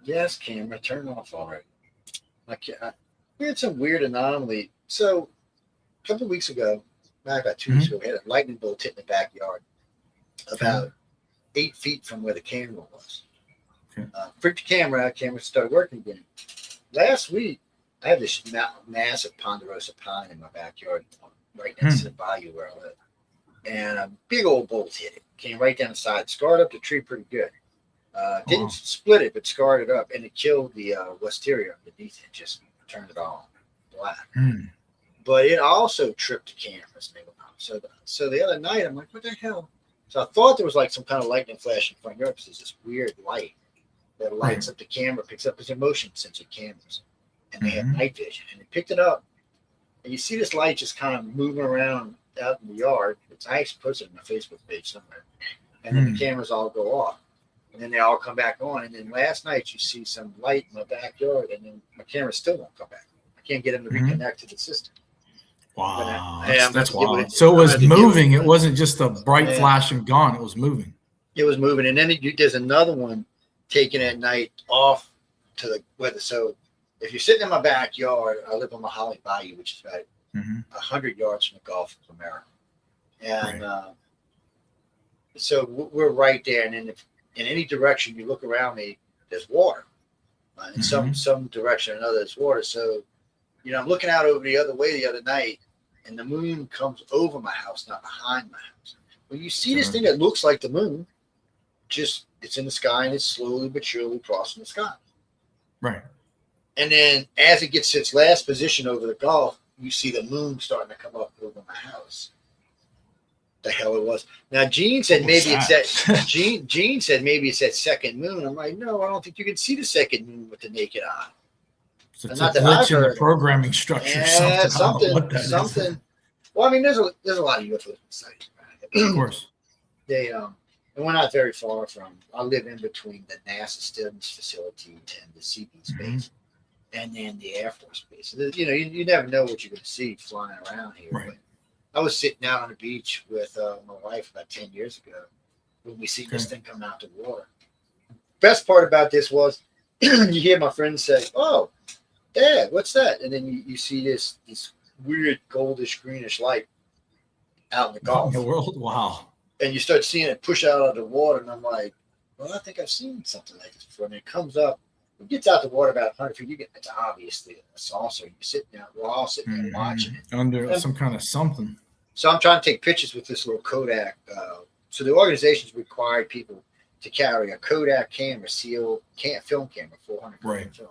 Yes, camera, turn off already. We had some weird anomaly. So a couple of weeks ago, about 2 weeks ago, we had a lightning bolt hit in the backyard about 8 feet from where the camera was. Freaked the camera started working again. Last week, I have this massive ponderosa pine in my backyard, right next to the bayou where I live. And a big old bolt hit it. Came right down the side, scarred up the tree pretty good. Didn't split it, but scarred it up, and it killed the wisteria underneath it, just turned it all black. But it also tripped the cameras. So the other night, I'm like, what the hell? So I thought there was like some kind of lightning flash in front of your because there's this weird light that lights up the camera, picks up as motion sensor cameras. And they have night vision. And it picked it up. And you see this light just kind of moving around out in the yard. I actually posted it on my Facebook page somewhere. And then the cameras all go off. And then they all come back on. And then last night you see some light in my backyard. And then my camera still won't come back. I can't get them to reconnect to the system. Wow. That's wild. So it was moving. It wasn't just a bright flash and gone. It was moving. It was moving. And then there's another one taken at night off to the weather. So if you're sitting in my backyard, I live on the Holly Bayou, which is about 100 yards from the Gulf of America. And so we're right there. And then if in any direction you look around me, there's water. In some direction or another, there's water. So, I'm looking out over the other way the other night, and the moon comes over my house, not behind my house. When you see this thing that looks like the moon, it's in the sky, and it's slowly but surely crossing the sky. Right. And then as it gets to its last position over the Gulf, you see the moon starting to come up over my house. the hell it was. Now Gene said maybe it's that Gene said maybe it's that second moon. I'm like, no, I don't think you can see the second moon with the naked eye. So it's a glitch in the programming structure. Something. Well, I mean, there's a lot of UFOs sites. Right? Of course. And we're not very far from. I live in between the NASA Students Facility and the CB space, and then the Air Force base. You know, you never know what you're going to see flying around here. Right. But I was sitting out on the beach with my wife about 10 years ago when we see this thing come out the water. Best part about this was you hear my friends say, "Oh, Dad, what's that?" And then you see this weird goldish greenish light out in the Gulf. In the world? Wow. And you start seeing it push out of the water, and I'm like, well, I think I've seen something like this before. And it comes up, it gets out the water about 100 feet. It's obviously a saucer. You're sitting there, we're all sitting there watching it. Under some kind of something. So I'm trying to take pictures with this little Kodak. So the organization's required people to carry a Kodak camera, sealed film camera, 400 film,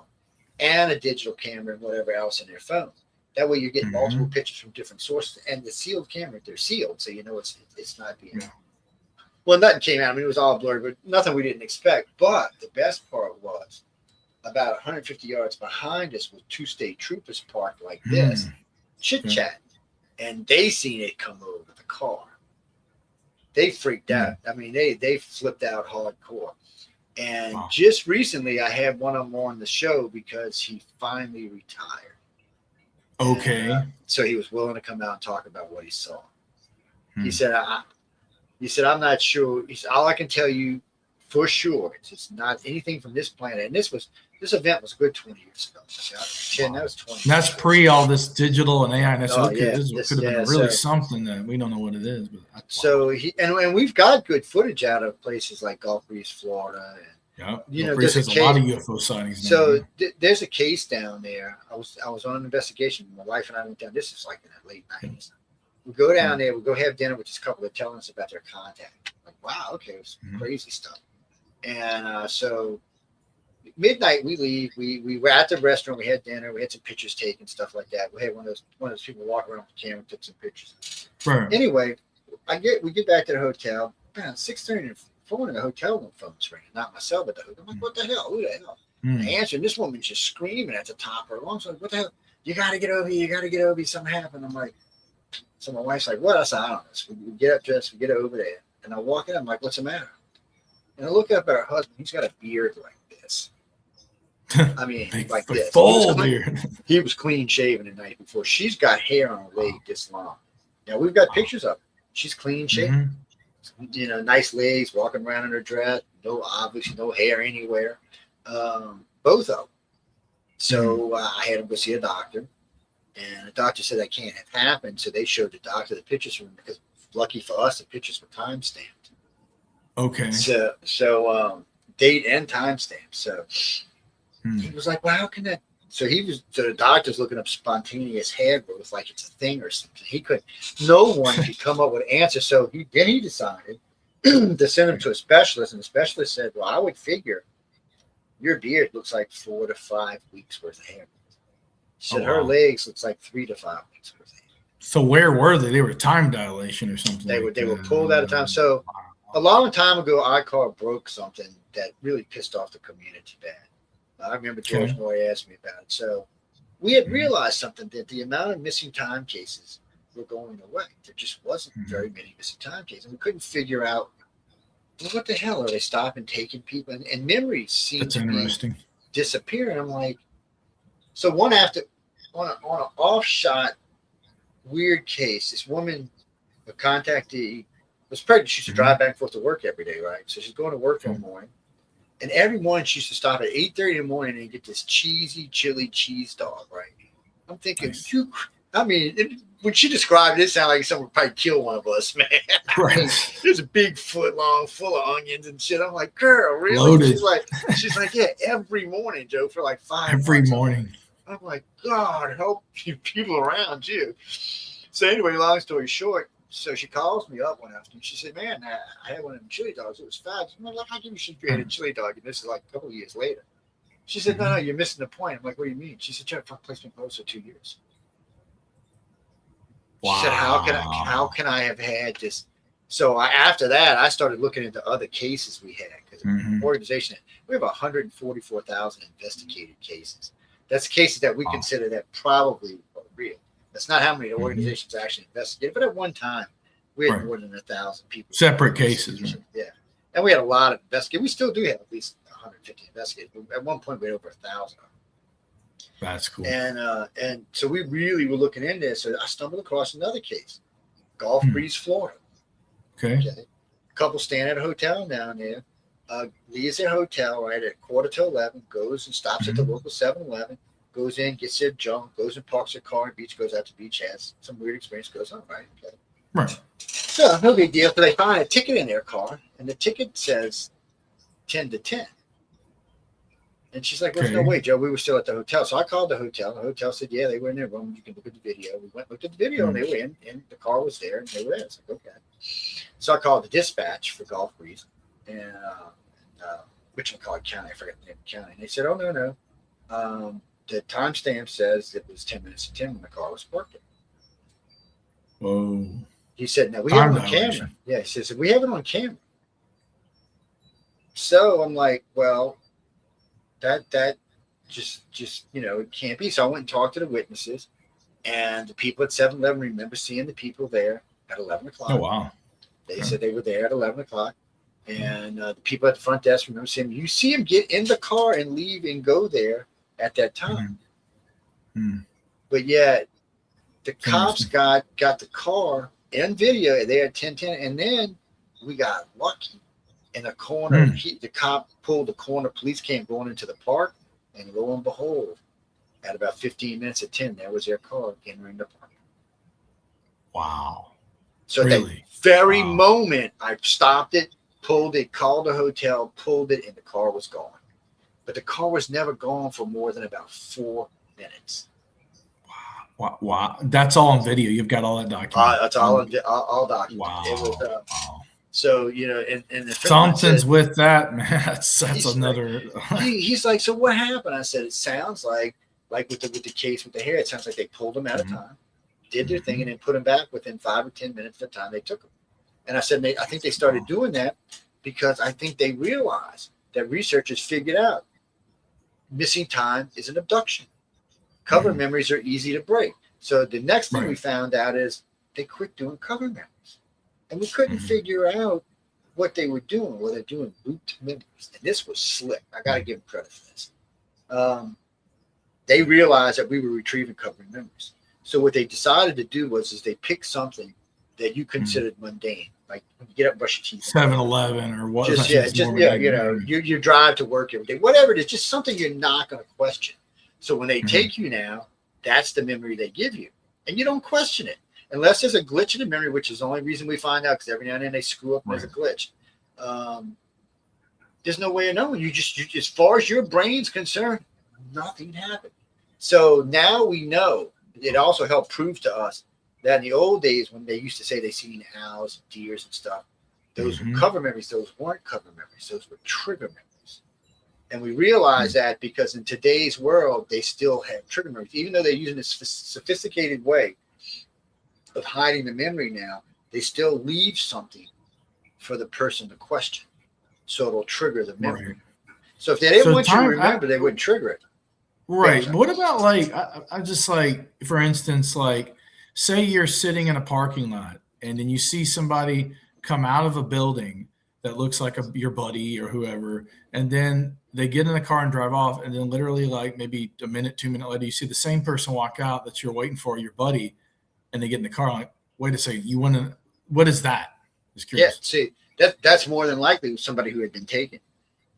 and a digital camera and whatever else in their phone. That way you get multiple pictures from different sources. And the sealed camera, they're sealed, so you know it's not being. Well, nothing came out. I mean, it was all blurry, but nothing we didn't expect. But the best part was about 150 yards behind us was 2 state troopers parked like this, chit-chatting. And they seen it come over the car. They freaked out. I mean, they flipped out hardcore. And just recently, I had one of them on the show because he finally retired. Okay. So he was willing to come out and talk about what he saw. He said, I'm not sure. He said, all I can tell you for sure is it's not anything from this planet. And this event was a good 20 years ago. That was 20. And that's pre all this digital and AI. And that's this could have been really something that we don't know what it is. But so and we've got good footage out of places like Gulf Breeze, Florida, and there's a lot of UFO sightings. So there's a case down there. I was on an investigation. My wife and I went down. This is like in the late 90s. We go down there. We go have dinner with this couple that telling us about their contact. Like, wow, okay, it was crazy stuff. And so midnight we leave. We were at the restaurant. We had dinner. We had some pictures taken, stuff like that. We had one of those people walk around with the camera, took some pictures. Right. Anyway, we get back to the hotel. Man, 6:30 in the phone in the hotel room phone's ringing. Not my cell, but the hotel. I'm like, what the hell? Who the hell? I answer, and this woman's just screaming at the top of her lungs. Like, what the hell? You got to get over here. You got to get over here. Something happened. I'm like, so my wife's like, what? I said, I don't know. We get up dressed. We get over there. And I walk in. I'm like, what's the matter? And I look up at her husband. He's got a beard like this. I mean, like this. Full beard. He was clean shaven the night before. She's got hair on her leg this long. Now, we've got pictures of her. She's clean shaven. Nice legs, walking around in her dress. Obviously no hair anywhere. Both of them. So I had them go see a doctor. And the doctor said that can't have happened. So they showed the doctor the pictures from him because lucky for us, the pictures were time stamped. Okay. So date and time stamp. So he was like, well, how can that? So the doctor's looking up spontaneous hair growth like it's a thing or something. No one could come up with an answer. So he decided to send him to a specialist. And the specialist said, well, I would figure your beard looks like 4 to 5 weeks worth of hair. She said her legs looks like 3 to 5 weeks worth of hair. So where were they? They were time dilation or something. They were pulled out of time. So a long time ago, iCar broke something that really pissed off the community bad. I remember George Moore asked me about it. So we had realized something, that the amount of missing time cases were going away. There just wasn't very many missing time cases. And we couldn't figure out, well, what the hell? Are they stopping taking people? And memories seem to be disappearing. I'm like, so on an off-shot weird case, this woman, a contactee, was pregnant. She used to drive back and forth to work every day, right? So she's going to work in the morning. And every morning she used to stop at 8:30 in the morning and get this cheesy chili cheese dog, right? I'm thinking, when she described it, it sounded like someone would probably kill one of us, man. Right. It was a big foot long, full of onions and shit. I'm like, girl, really? Loaded. She's like, yeah, every morning, Joe, for like 5 months. Every morning. I'm like, God, help you people around you. So anyway, long story short, so she calls me up one afternoon. She said, man, I had one of them chili dogs. It was fat. I'm like, how can you should create a chili dog? And this is like a couple of years later. She said, no, you're missing the point. I'm like, what do you mean? She said, Jeff, placed me close for 2 years. Wow. She said, how can I have had this So after that, I started looking into other cases we had because organization. We have 144,000 investigated cases. That's cases that we consider that probably are real. That's not how many organizations actually investigated, but at one time we had more than 1,000 people. Separate cases, right? Yeah, and we had a lot of investigators. We still do have at least 150 investigators. At one point, we had over 1,000. That's cool. And so we really were looking into this. So I stumbled across another case, Gulf Breeze, Florida. Okay. Couple staying at a hotel down there. Leaves their hotel right at 11:15, goes and stops at the local 7-Eleven, goes in, gets their junk, goes and parks their car on the beach, goes out to the beach, has some weird experience, goes on, right? Okay. Right. So no big deal. So they find a ticket in their car, and the ticket says 10 to 10. And she's like, there's no way, Joe. We were still at the hotel. So I called the hotel. The hotel said, yeah, they were in their room. You can look at the video. We went, looked at the video, and they were in, and the car was there, and they were there. It's like, okay. So I called the dispatch for Gulf Breeze, and County, I forgot the name of the county. And they said, oh, no. The timestamp says it was 10 minutes to 10 when the car was parked. Whoa. He said, no, we have it on camera. Yeah, he says, we have it on camera. So I'm like, well, that just it can't be. So I went and talked to the witnesses, and the people at 7-Eleven remember seeing the people there at 11 o'clock. Oh, wow. They said they were there at 11 o'clock. And the people at the front desk remember seeing you see him get in the car and leave and go there at that time. But yet the cops got the car in video there at 10:10, and then we got lucky in a corner. The cop pulled the corner. Police came going into the park, and lo and behold, at about 15 minutes at 10, there was their car entering the park. Wow. So at that very moment, I stopped it, pulled it, called the hotel, pulled it, and the car was gone. But the car was never gone for more than about 4 minutes. Wow. That's all on video. You've got all that documented. That's all documented. Wow. It was, so, and something's with that, man. That's another. He's like, so what happened? I said, it sounds like with the case with the hair, it sounds like they pulled him out of time, did their thing, and then put him back within 5 or 10 minutes of the time they took him. And I said, I think they started doing that because I think they realized that researchers figured out missing time is an abduction. Cover memories are easy to break. So the next thing we found out is they quit doing cover memories. And we couldn't figure out what they were doing. Well, they're doing looped memories. And this was slick. I got to give them credit for this. They realized that we were retrieving cover memories. So what they decided to do was they picked something that you considered mundane. Like when you get up and brush your teeth. 7-Eleven or what? You drive to work every day. Whatever it is, just something you're not going to question. So when they take you now, that's the memory they give you. And you don't question it. Unless there's a glitch in the memory, which is the only reason we find out, because every now and then they screw up and there's a glitch. There's no way of knowing. You just, as far as your brain's concerned, nothing happened. So now we know. It also helped prove to us that in the old days, when they used to say they seen owls, deers, and stuff, those were cover memories. Those weren't cover memories. Those were trigger memories. And we realize that because in today's world, they still have trigger memories. Even though they're using this sophisticated way of hiding the memory now, they still leave something for the person to question. So it'll trigger the memory. Right. So if they didn't want you to remember, they wouldn't trigger it. Right. What about I just for instance, say you're sitting in a parking lot and then you see somebody come out of a building that looks like your buddy or whoever, and then they get in the car and drive off, and then literally maybe a minute, 2 minutes later, you see the same person walk out that you're waiting for, your buddy, and they get in the car like, wait a second, you want to, what is that? Just curious. Yeah, see, that's more than likely somebody who had been taken.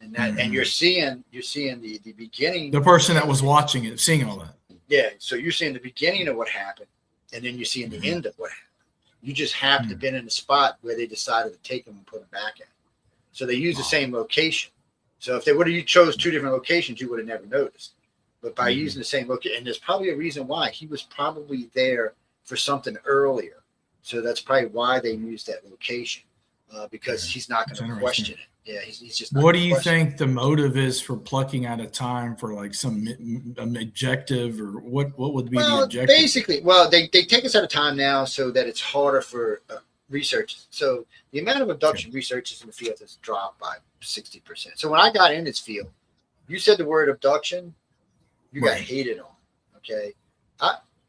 And that, and you're seeing the beginning. The person that was watching it, seeing all that. Yeah. So you're seeing the beginning of what happened, and then you're seeing the end of what happened. You just happened to have been in the spot where they decided to take him and put him back in. So they use the same location. So if they would have chose two different locations, you would have never noticed. But by using the same location, and there's probably a reason why. He was probably there for something earlier. So that's probably why they used that location, because he's not going to question it. Yeah, he's just. What do you think the motive is for plucking out of time for some objective, or what would be the objective? Basically, they take us out of time now so that it's harder for research. So the amount of abduction researchers in the field has dropped by 60%. So when I got in this field, you said the word abduction, you got hated on. Okay.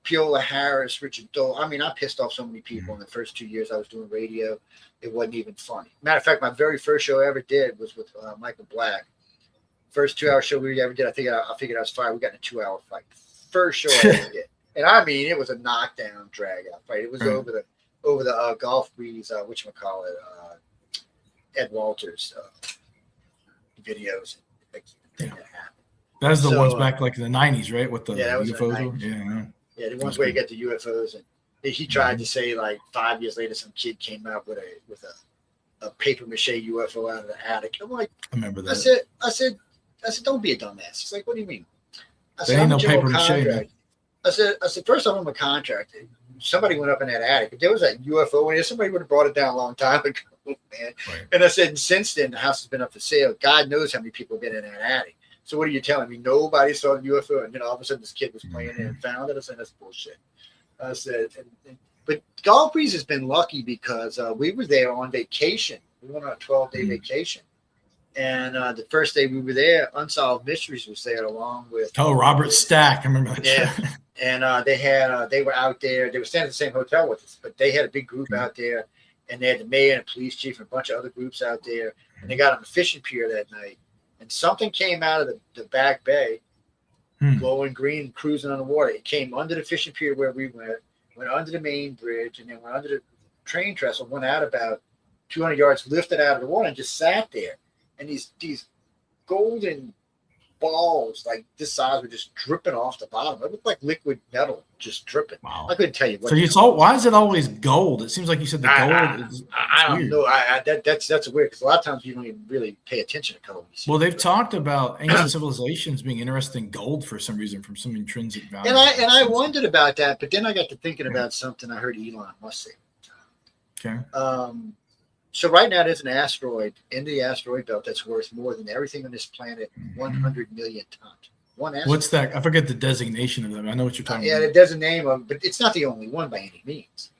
Piola Harris, Richard Dole. I mean, I pissed off so many people in the first 2 years I was doing radio. It wasn't even funny. Matter of fact, my very first show I ever did was with Michael Black. First 2-hour show we ever did. I figured I was fired. We got in a 2-hour fight. First show I ever did. And I mean, it was a knockdown, drag out fight. It was over the golf breeze, whatchamacallit, Ed Walters videos. That happened. That's the ones back like in the 90s, right? With the UFOs. Yeah, the ones where you get the UFOs, and he tried to say like 5 years later, some kid came out with a paper mache UFO out of the attic. I'm like, I remember that. I said, don't be a dumbass. He's like, what do you mean? I said, ain't no paper mache. I said, first I'm a contractor. Somebody went up in that attic. If there was a UFO in there, somebody would have brought it down a long time ago, man. Right. And I said, since then, the house has been up for sale. God knows how many people have been in that attic. So what are you telling me? Nobody saw the UFO, and then all of a sudden this kid was playing it and found it. I said, that's bullshit. I said, but Golf Breeze has been lucky because we were there on vacation. We went on a 12-day vacation. And the first day we were there, Unsolved Mysteries was there along with Robert Stack. I remember that. Yeah. And they were out there. They were staying at the same hotel with us, but they had a big group out there, and they had the mayor and police chief and a bunch of other groups out there. And they got on the fishing pier that night, and something came out of the back bay, glowing green, cruising on the water. It came under the fishing pier where we went under the main bridge, and then went under the train trestle, went out about 200 yards, lifted out of the water, and just sat there. And these golden balls like this size were just dripping off the bottom. It looked like liquid metal just dripping. Wow. I couldn't tell you what. So why is it always gold? It seems like you said the gold is I don't know. That's weird because a lot of times you don't even really pay attention to color. Well, they've talked about ancient civilizations being interested in gold for some reason, from some intrinsic value. And I wondered about that, but then I got to thinking about something I heard Elon Musk say. Okay. So right now there's an asteroid in the asteroid belt that's worth more than everything on this planet, 100 million tons. One asteroid. What's that? I forget the designation of them. I know what you're talking about. Yeah, it does a name of, but it's not the only one by any means.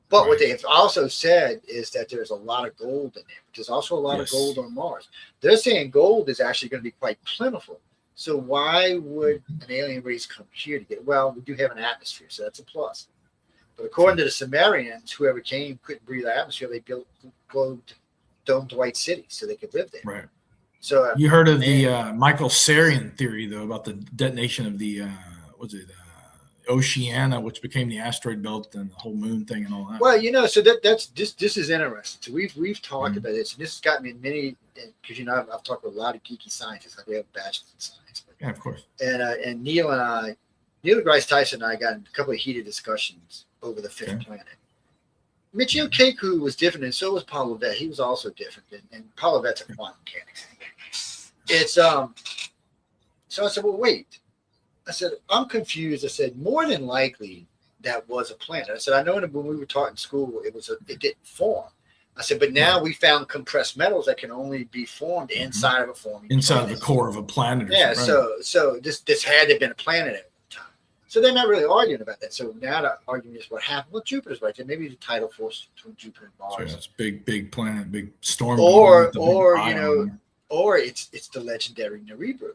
But what they have also said is that there's a lot of gold in there. There's also a lot of gold on Mars. They're saying gold is actually going to be quite plentiful. So why would an alien race come here to get it? Well, we do have an atmosphere, so that's a plus. But according to the Sumerians, whoever came couldn't breathe the atmosphere. They built domed white cities so they could live there. Right. So you heard of the Michael Sarian theory, though, about the detonation of the Oceania, which became the asteroid belt and the whole moon thing and all that. Well, so this is interesting. So we've talked about this, and this has got me in many, because I've talked with a lot of geeky scientists. Like we have a bachelor's in science. Yeah, of course. And Neil deGrasse Tyson and I got in a couple of heated discussions over the fifth planet. Michio Kaku was different, and so was Paul Levesque. He was also different, and Paul Levesque's a quantum mechanics. It's so I said, well, wait. I said, I'm confused. I said, more than likely that was a planet. I said, I know when we were taught in school, it didn't form. I said, but now we found compressed metals that can only be formed inside of a forming inside of the core of a planet. Yeah, right. So this had to have been a planet at one time. So they're not really arguing about that. So now the argument is what happened. Well, Jupiter's right there. Maybe the tidal force between Jupiter and Mars. So it's big planet, big storm. Or it's the legendary Nibiru.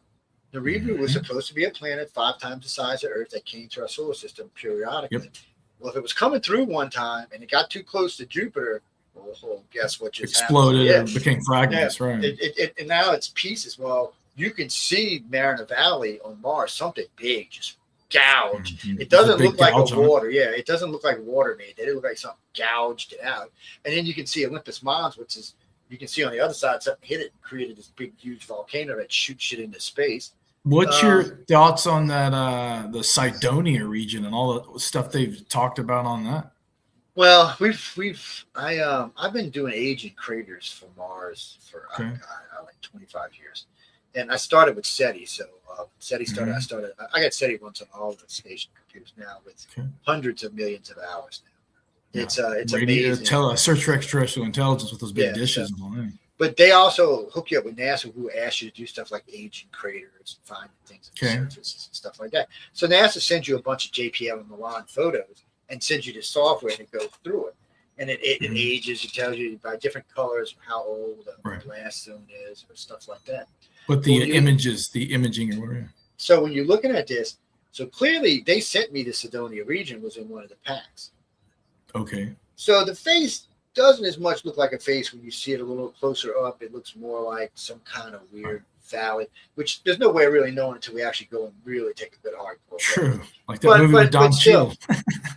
Nibiru was supposed to be a planet 5 times the size of Earth that came to our solar system periodically. Yep. Well, if it was coming through one time and it got too close to Jupiter, well, guess what just exploded and became fragments, right? And now it's pieces. Well, you can see Mariner Valley on Mars, something big, just gouged. It doesn't look like a water. Yeah, it doesn't look like water made it. It looked like something gouged it out. And then you can see Olympus Mons, which is, you can see on the other side, something hit it and created this big, huge volcano that shoots shit into space. What's your thoughts on that, the Cydonia region and all the stuff they've talked about on that? Well, I've been doing aging craters for Mars for like 25 years, and I started with SETI. So SETI started. I got SETI runs on all the station computers now with hundreds of millions of hours now. It's amazing. Search for extraterrestrial intelligence with those big dishes and all that. But they also hook you up with NASA, who asks you to do stuff like aging craters and finding things on the surfaces and stuff like that. So NASA sends you a bunch of JPL and Milan photos and sends you the software to go through it. And it ages. It tells you by different colors how old the blast zone is or stuff like that. But the imaging or whatever. So when you're looking at this, so clearly they sent me the Cydonia region was in one of the packs. Okay. So the face doesn't as much look like a face when you see it a little closer up. It looks more like some kind of weird valley, which there's no way of really knowing until we actually go and really take a good hardcore. True. Like that movie with Don Cheadle.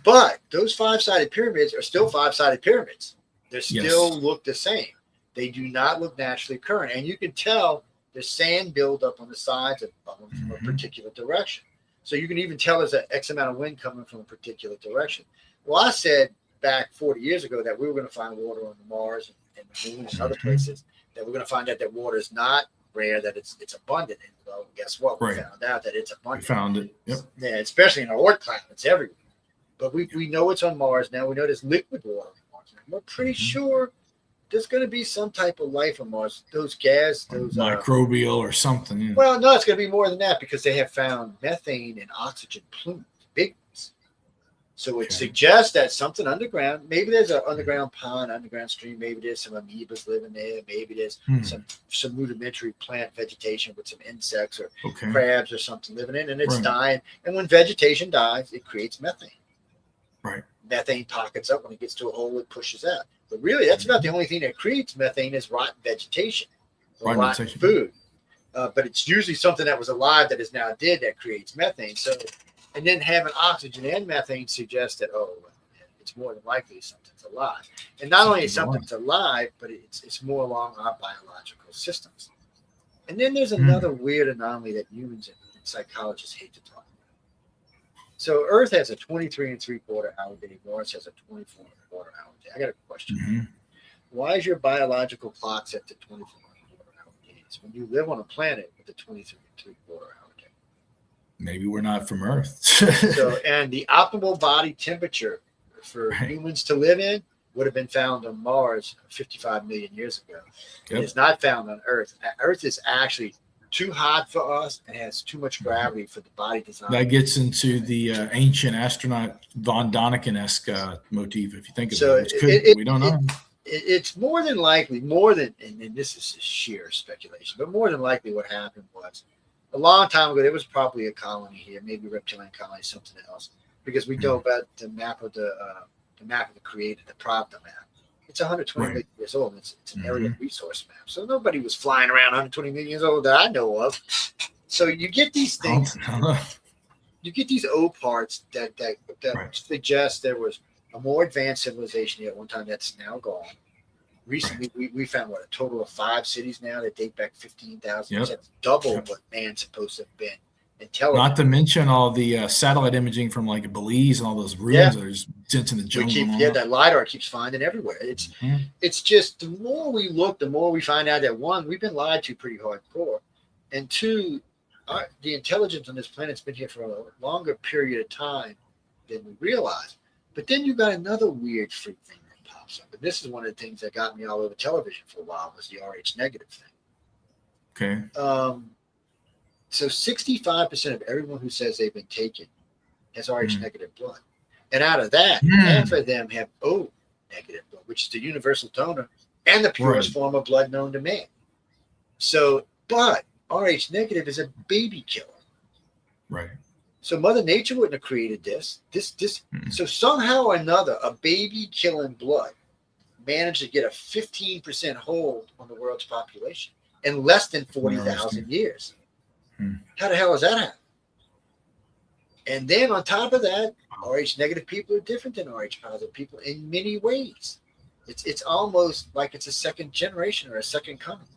But those 5-sided pyramids are still 5-sided pyramids. They still look the same. They do not look naturally current. And you can tell there's sand buildup on the sides of them from a particular direction. So you can even tell there's an X amount of wind coming from a particular direction. Well, I said back 40 years ago that we were going to find water on Mars and the moon and other places, that we're going to find out that water is not rare, that it's abundant. And well, guess what? We found out that it's abundant. We found it. Yep. Yeah, especially in our Oort climate. It's everywhere. But we know it's on Mars now. We know there's liquid water on Mars. And we're pretty sure there's going to be some type of life on Mars. Those gas, those microbial or something. Yeah. Well, no, it's going to be more than that because they have found methane and oxygen plumes, big ones. So it suggests that something underground. Maybe there's an underground pond, underground stream. Maybe there's some amoebas living there. Maybe there's some rudimentary plant vegetation with some insects or crabs or something living in, and it's dying. And when vegetation dies, it creates methane. Right. Methane pockets up. When it gets to a hole, it pushes out. But really, that's about the only thing that creates methane is rotten vegetation, or rotten food. But it's usually something that was alive that is now dead that creates methane. So, and then having oxygen and methane suggests that, it's more than likely something's alive. And not only is something's alive, but it's more along our biological systems. And then there's another weird anomaly that humans and psychologists hate to talk about. So Earth has a 23 3/4 hour day. Mars has a 24 1/4 hour day. I got a question. Why is your biological clock set to 24 1/4 hour days when you live on a planet with a 23 3/4 hour day? Maybe we're not from Earth. So, and the optimal body temperature for humans to live in would have been found on Mars 55 million years ago. It is not found on Earth. Earth is actually too hot for us and has too much gravity for the body design. That gets into the ancient astronaut Von Daniken-esque motif, if you think about it. We don't know. It's more than likely, and this is sheer speculation, but more than likely what happened was a long time ago, there was probably a colony here, maybe a reptilian colony, something else, because we know about the map of the creator, the Pravda map. It's 120 million years old. It's an area resource map. So nobody was flying around 120 million years old that I know of. So you get these things, you get these old parts that suggest there was a more advanced civilization here at one time that's now gone. Recently, we found a total of 5 cities now that date back 15,000 years. That's double what man's supposed to have been. Not to mention all the satellite imaging from like Belize and all those ruins that are just in the jungle. That LiDAR keeps finding everywhere. It's just the more we look, the more we find out that one, we've been lied to pretty hardcore, and two, the intelligence on this planet's been here for a longer period of time than we realize. But then you got another weird freak thing that pops up, and this is one of the things that got me all over television for a while was the Rh negative thing. Okay. So 65% of everyone who says they've been taken has Rh negative blood. And out of that, half of them have O negative blood, which is the universal donor and the purest form of blood known to man. So, but Rh negative is a baby killer. Right. So Mother Nature wouldn't have created this. So somehow or another, a baby killing blood managed to get a 15% hold on the world's population in less than 40,000 years. How the hell does that happen? And then on top of that, Rh negative people are different than Rh positive people in many ways. It's almost like it's a second generation or a second coming.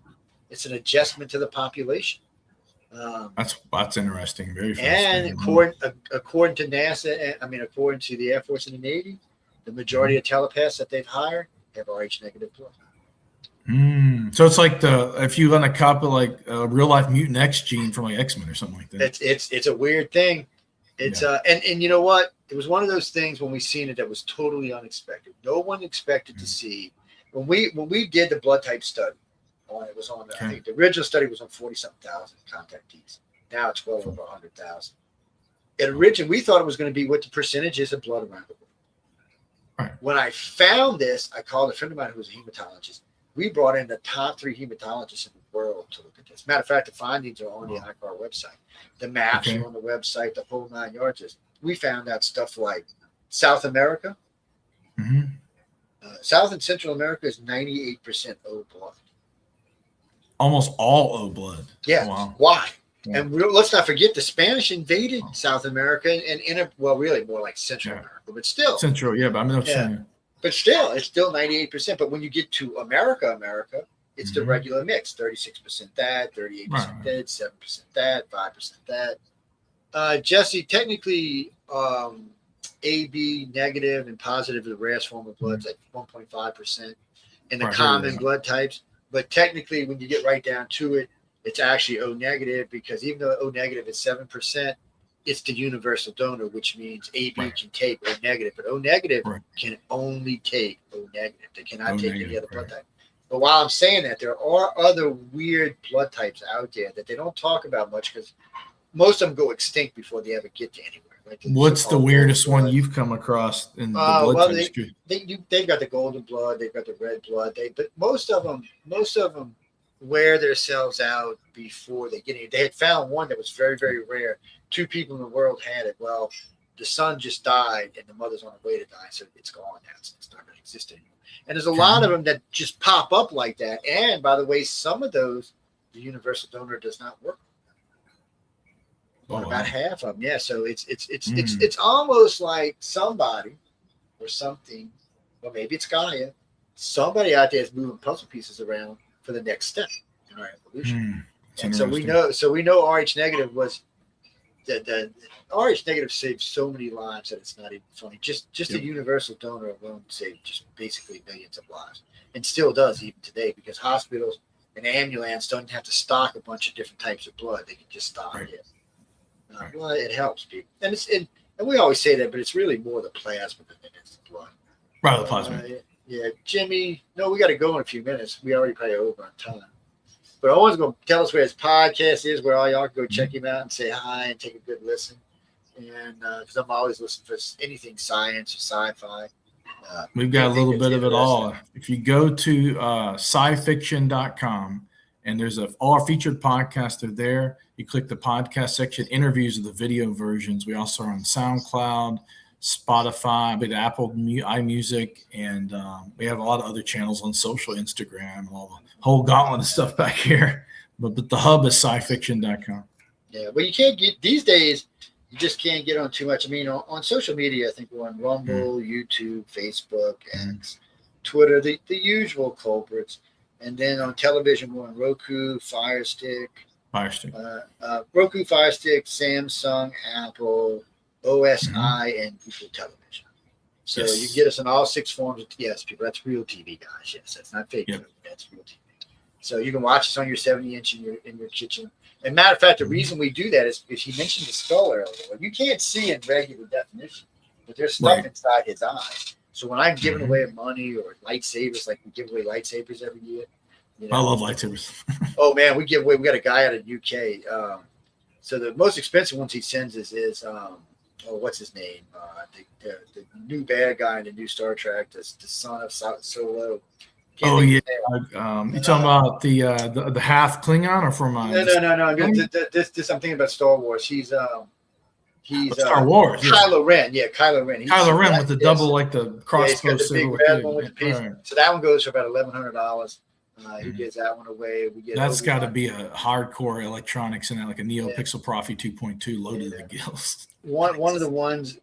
It's an adjustment to the population. That's interesting. Very fascinating. And according to NASA, according to the Air Force and the Navy, the majority of telepaths that they've hired have Rh negative blood. So it's like if you run a copy like a real life mutant X gene from like X-Men or something like that. It's a weird thing. It's and you know what? It was one of those things when we seen it that was totally unexpected. No one expected to see when we did the blood type study. It was on I think the original study was on 40-something thousand contactees. Now it's well over 100,000. And originally we thought it was going to be what the percentage is of blood around the world. Right. When I found this, I called a friend of mine who was a hematologist. We brought in the top 3 hematologists in the world to look at this. Matter of fact, the findings are on the ICAR website. The maps are on the website, the whole 9 yards. We found out stuff like South America. South and Central America is 98% O blood. Almost all O blood. Yeah. Wow. Why? Yeah. And let's not forget the Spanish invaded South America and really more like Central America, but still. Central, but I mean, but still, it's still 98%. But when you get to America, it's the regular mix: 36% that, 38% that, 7% that, 5% that. Jesse, technically, AB negative and positive, the rarest form of blood is like 1.5% in the common blood types. But technically, when you get right down to it, it's actually O negative, because even though O negative is 7%, it's the universal donor, which means AB can take O negative, but O negative can only take O negative. They cannot take any other blood type. But while I'm saying that, there are other weird blood types out there that they don't talk about much, because most of them go extinct before they ever get to anywhere. Like what's the weirdest one you've come across in the blood types? They've got the golden blood, they've got the red blood, but most of them wear themselves out before they get it. They had found one that was very, very rare. 2 people in the world had it. Well, the son just died and the mother's on the way to die, so it's gone now. So it's not going to exist anymore. And there's a lot of them that just pop up like that. And by the way, some of those, the universal donor does not work. About half of them, yeah. So it's almost like somebody or something, or maybe it's Gaia. Somebody out there is moving puzzle pieces around for the next step in our evolution. And so we know RH negative was the RH negative saved so many lives that it's not even funny. Just a universal donor alone saved just basically millions of lives, and still does even today, because hospitals and ambulance don't have to stock a bunch of different types of blood. They can just stock it. Well, it helps people, and we always say that, but it's really more the plasma than it is the blood. Right, the plasma. Yeah, Jimmy. No, we got to go in a few minutes. We already probably over on time. But Owen's going to tell us where his podcast is, where all y'all can go check him out and say hi and take a good listen. And because I'm always listening for anything science or sci-fi. We've got a little bit of it all. If you go to SciFiction.com, and there's all our featured podcasts are there. You click the podcast section, interviews of the video versions. We also are on SoundCloud, Spotify, but Apple iMusic, and we have a lot of other channels on social, Instagram, and all the whole gauntlet of stuff back here. But the hub is SciFiction.com. Yeah, well, you can't get these days. You just can't get on too much. I mean, on social media, I think we're on Rumble, YouTube, Facebook, and Twitter, the usual culprits. And then on television, we're on Roku, Fire Stick, Roku, Fire Stick, Samsung, Apple, OSI, and Google Television. So you get us on all 6 forms of people. That's real TV, guys. Yes, that's not fake. That's real TV. So you can watch us on your 70-inch in your kitchen. And matter of fact, the reason we do that is because he mentioned the skull earlier. You can't see in regular definition, but there's stuff inside his eye. So when I'm giving away money or lightsabers, like we give away lightsabers every year. I love lightsabers. Oh man, we give away. We got a guy out of the UK. So the most expensive ones he sends is what's his name? The new bad guy in the new Star Trek, the son of Solo. You talking about the half Klingon or from? No. This I'm thinking about Star Wars. He's Star Wars. Kylo Ren. Yeah, Kylo Ren. Kylo Ren with the double, like the crossbow. He's got the big red one with the piece. So that one goes for about $1,100. He gives that one away. That's got to be a hardcore electronics in that, like a NeoPixel Profi 2.2 loaded to the gills. One of the ones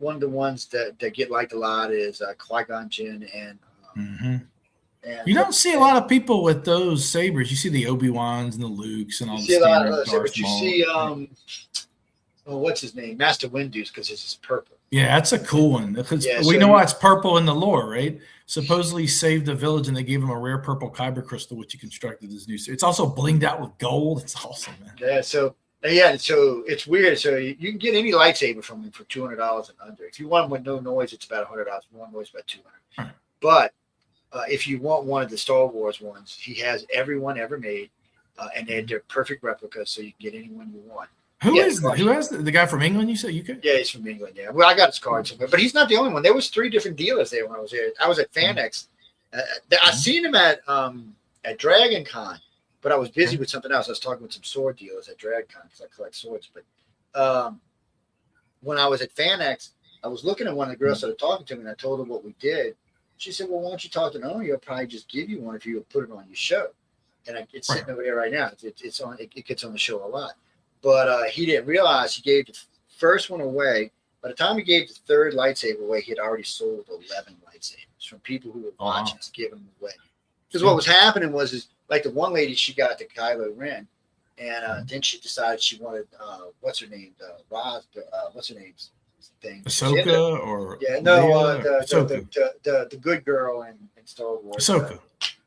that get liked a lot is Qui-Gon Jinn and you don't see a lot of people with those sabers. You see the Obi-Wans and the Lukes and all the standard Darth but you see what's his name? Master Windu's, because it's just purple. Yeah, that's a cool one. We know why it's purple in the lore, right? Supposedly he saved a village and they gave him a rare purple kyber crystal, which he constructed his new suit. It's also blinged out with gold. It's awesome, man. Yeah, so it's weird. So you can get any lightsaber from him for $200 and under. If you want one with no noise, it's about $100. If you want noise, about $200. Right. But if you want one of the Star Wars ones, he has every one ever made, and they're perfect replicas, so you can get any one you want. Who is that? Who has the guy from England? You said UK? Yeah, he's from England. Yeah, well, I got his card somewhere, but he's not the only one. There was 3 different dealers there when I was there. I was at FanEx. I seen him at Dragon Con, but I was busy with something else. I was talking with some sword dealers at Dragon Con because I collect swords. But when I was at FanEx, I was looking at one of the girls that started talking to me, and I told her what we did. She said, "Well, why don't you talk to Owen? He'll probably just give you one if you put it on your show." And it's sitting over there right now. It's on. It gets on the show a lot. But he didn't realize he gave the first one away. By the time he gave the 3rd lightsaber away, he had already sold 11 lightsabers from people who were watching us giving them away. Because what was happening was like the one lady, she got the Kylo Ren, and then she decided she wanted what's her name, what's her name's thing, Ahsoka or the good girl in Star Wars. Ahsoka.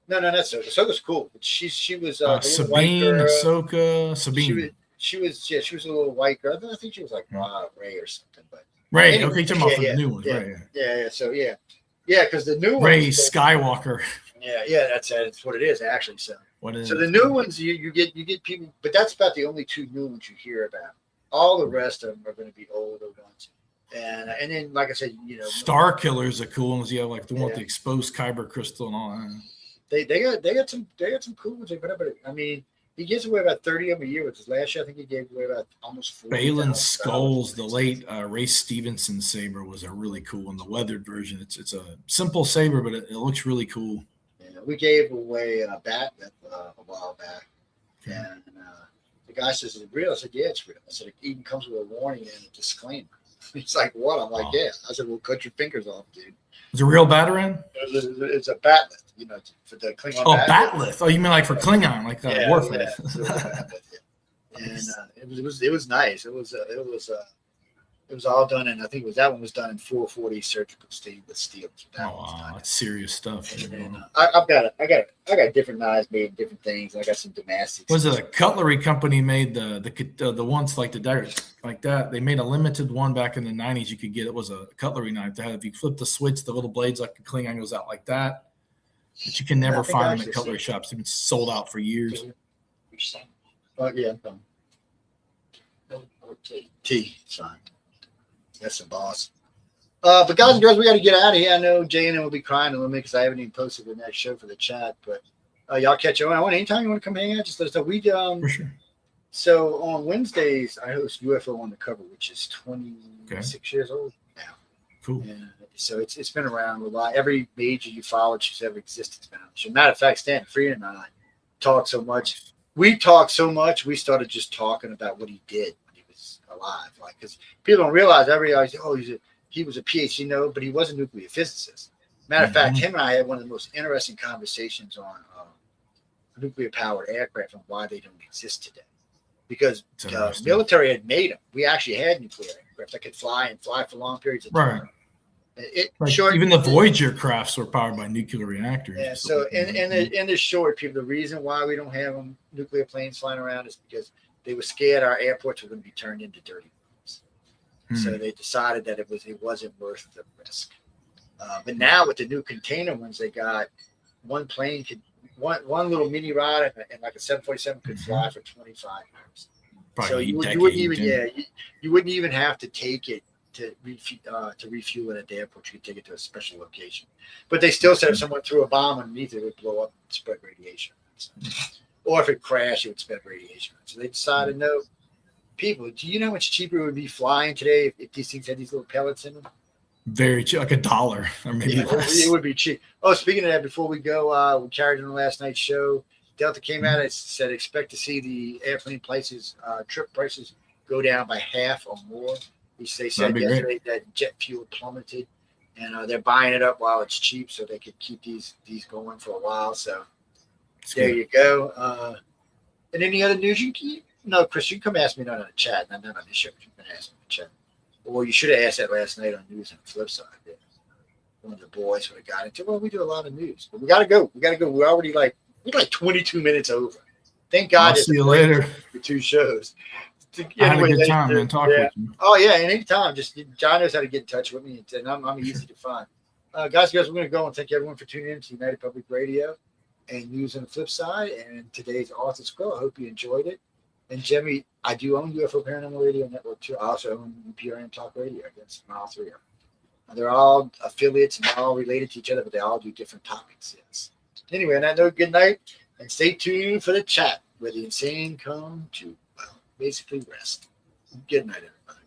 No, not Ahsoka. Ahsoka's cool. But she was Sabine, Ahsoka, Sabine. She was a little white girl. I think she was like Ray or something. But Ray, anyway, okay, talking about the new ones, right? Yeah. So because the new Ray ones, Skywalker. Yeah, that's what it is actually. So the new ones you get people, but that's about the only 2 new ones you hear about. All the rest of them are going to be older ones. And then, like I said, Star Killers are cool ones. Yeah, like the one with the exposed kyber crystal and all that. They got some cool ones. But I mean, he gives away about 30 of them a year. With his last year, I think he gave away about almost 40. Balin Skulls, the late Ray Stevenson saber was a really cool one. The weathered version. It's a simple saber, but it looks really cool. Yeah, we gave away a bat a while back, and the guy says, "Is it real?" I said, "Yeah, it's real." I said, "It even comes with a warning and a disclaimer." He's like, "What?" I'm like, "Yeah." I said, "Well, cut your fingers off, dude." It's a real Batarang? It's a batleth, for the Klingon. Oh, batleth. Oh, you mean like for Klingon, like warfare? And it was nice. It was all done, and I think that one was done in 440 surgical stainless steel. So that's serious stuff. And, I got different knives made, different things. I got some Damascus. Was it a cutlery company made the ones like the daggers like that? They made a limited one back in the 90s. You could get it was a cutlery knife that had, if you flip the switch, the little blades like the Klingon goes out like that. But you can never find them at cutlery shops. They've been sold out for years. Oh yeah. T. Fine. That's the boss. But guys and girls, we got to get out of here. I know Jay and I will be crying a little bit because I haven't even posted the next show for the chat. But y'all catch Owen. Anytime you want to come hang out, just let us know. For sure. So on Wednesdays, I host UFO on the Cover, which is 26 years old now. Cool. And so it's been around a lot. Every major you followed who's ever existed has been on the show. Matter of fact, Stan Freed and I talk so much. We talked so much, we started just talking about what he did when he was alive. Like, because people don't realize, everybody says, he was a PhD, but he was a nuclear physicist. Matter of fact, him and I had one of the most interesting conversations on nuclear powered aircraft and why they don't exist today. Because the military had made them. We actually had nuclear aircraft that could fly for long periods of time. Right. Even the Voyager crafts were powered by nuclear reactors. Yeah. So in the short, people, the reason why we don't have nuclear planes flying around is because they were scared our airports were going to be turned into dirty rooms. So they decided that it wasn't worth the risk. But now with the new container ones, they got one plane could one little mini rod and like a 747 could fly for 25 years. So you wouldn't even have to take it to refuel it at the airport. You could take it to a special location. But they still said if someone threw a bomb underneath it, it would blow up and spread radiation. Or if it crashed, it would spread radiation. So they decided, no. People, do you know how much cheaper it would be flying today if these things had these little pellets in them? Very cheap, like $1 or maybe less. It would be cheap. Oh, speaking of that, before we go, we carried on last night's show. Delta came out and said expect to see the airplane prices, trip prices go down by half or more. They said yesterday that jet fuel plummeted, and they're buying it up while it's cheap so they could keep these going for a while. So there you go. And any other news you can keep? No, Chris, you can come ask me that on the chat, not on the show. You can ask me in the chat. Well, you should have asked that last night on news on the flip side. Yeah. One of the boys would have got into. Well, we do a lot of news, but we got to go. We're already we're like 22 minutes over. Thank God. I'll see you later. For 2 shows. I had a good time, man. Talk with you. Oh yeah, and anytime. Just John knows how to get in touch with me, and I'm easy to find. Guys, we're going to go and thank everyone for tuning in to United Public Radio and News on the Flip Side. And today's Author's Quill. I hope you enjoyed it. And Jimmy, I do own UFO Paranormal Radio Network too. I also own PRN Talk Radio. Against all three of them. And they're all affiliates and they're all related to each other, but they all do different topics. Yes. Anyway, on that note, good night and stay tuned for the chat where the insane come to, well, basically rest. Good night, everybody.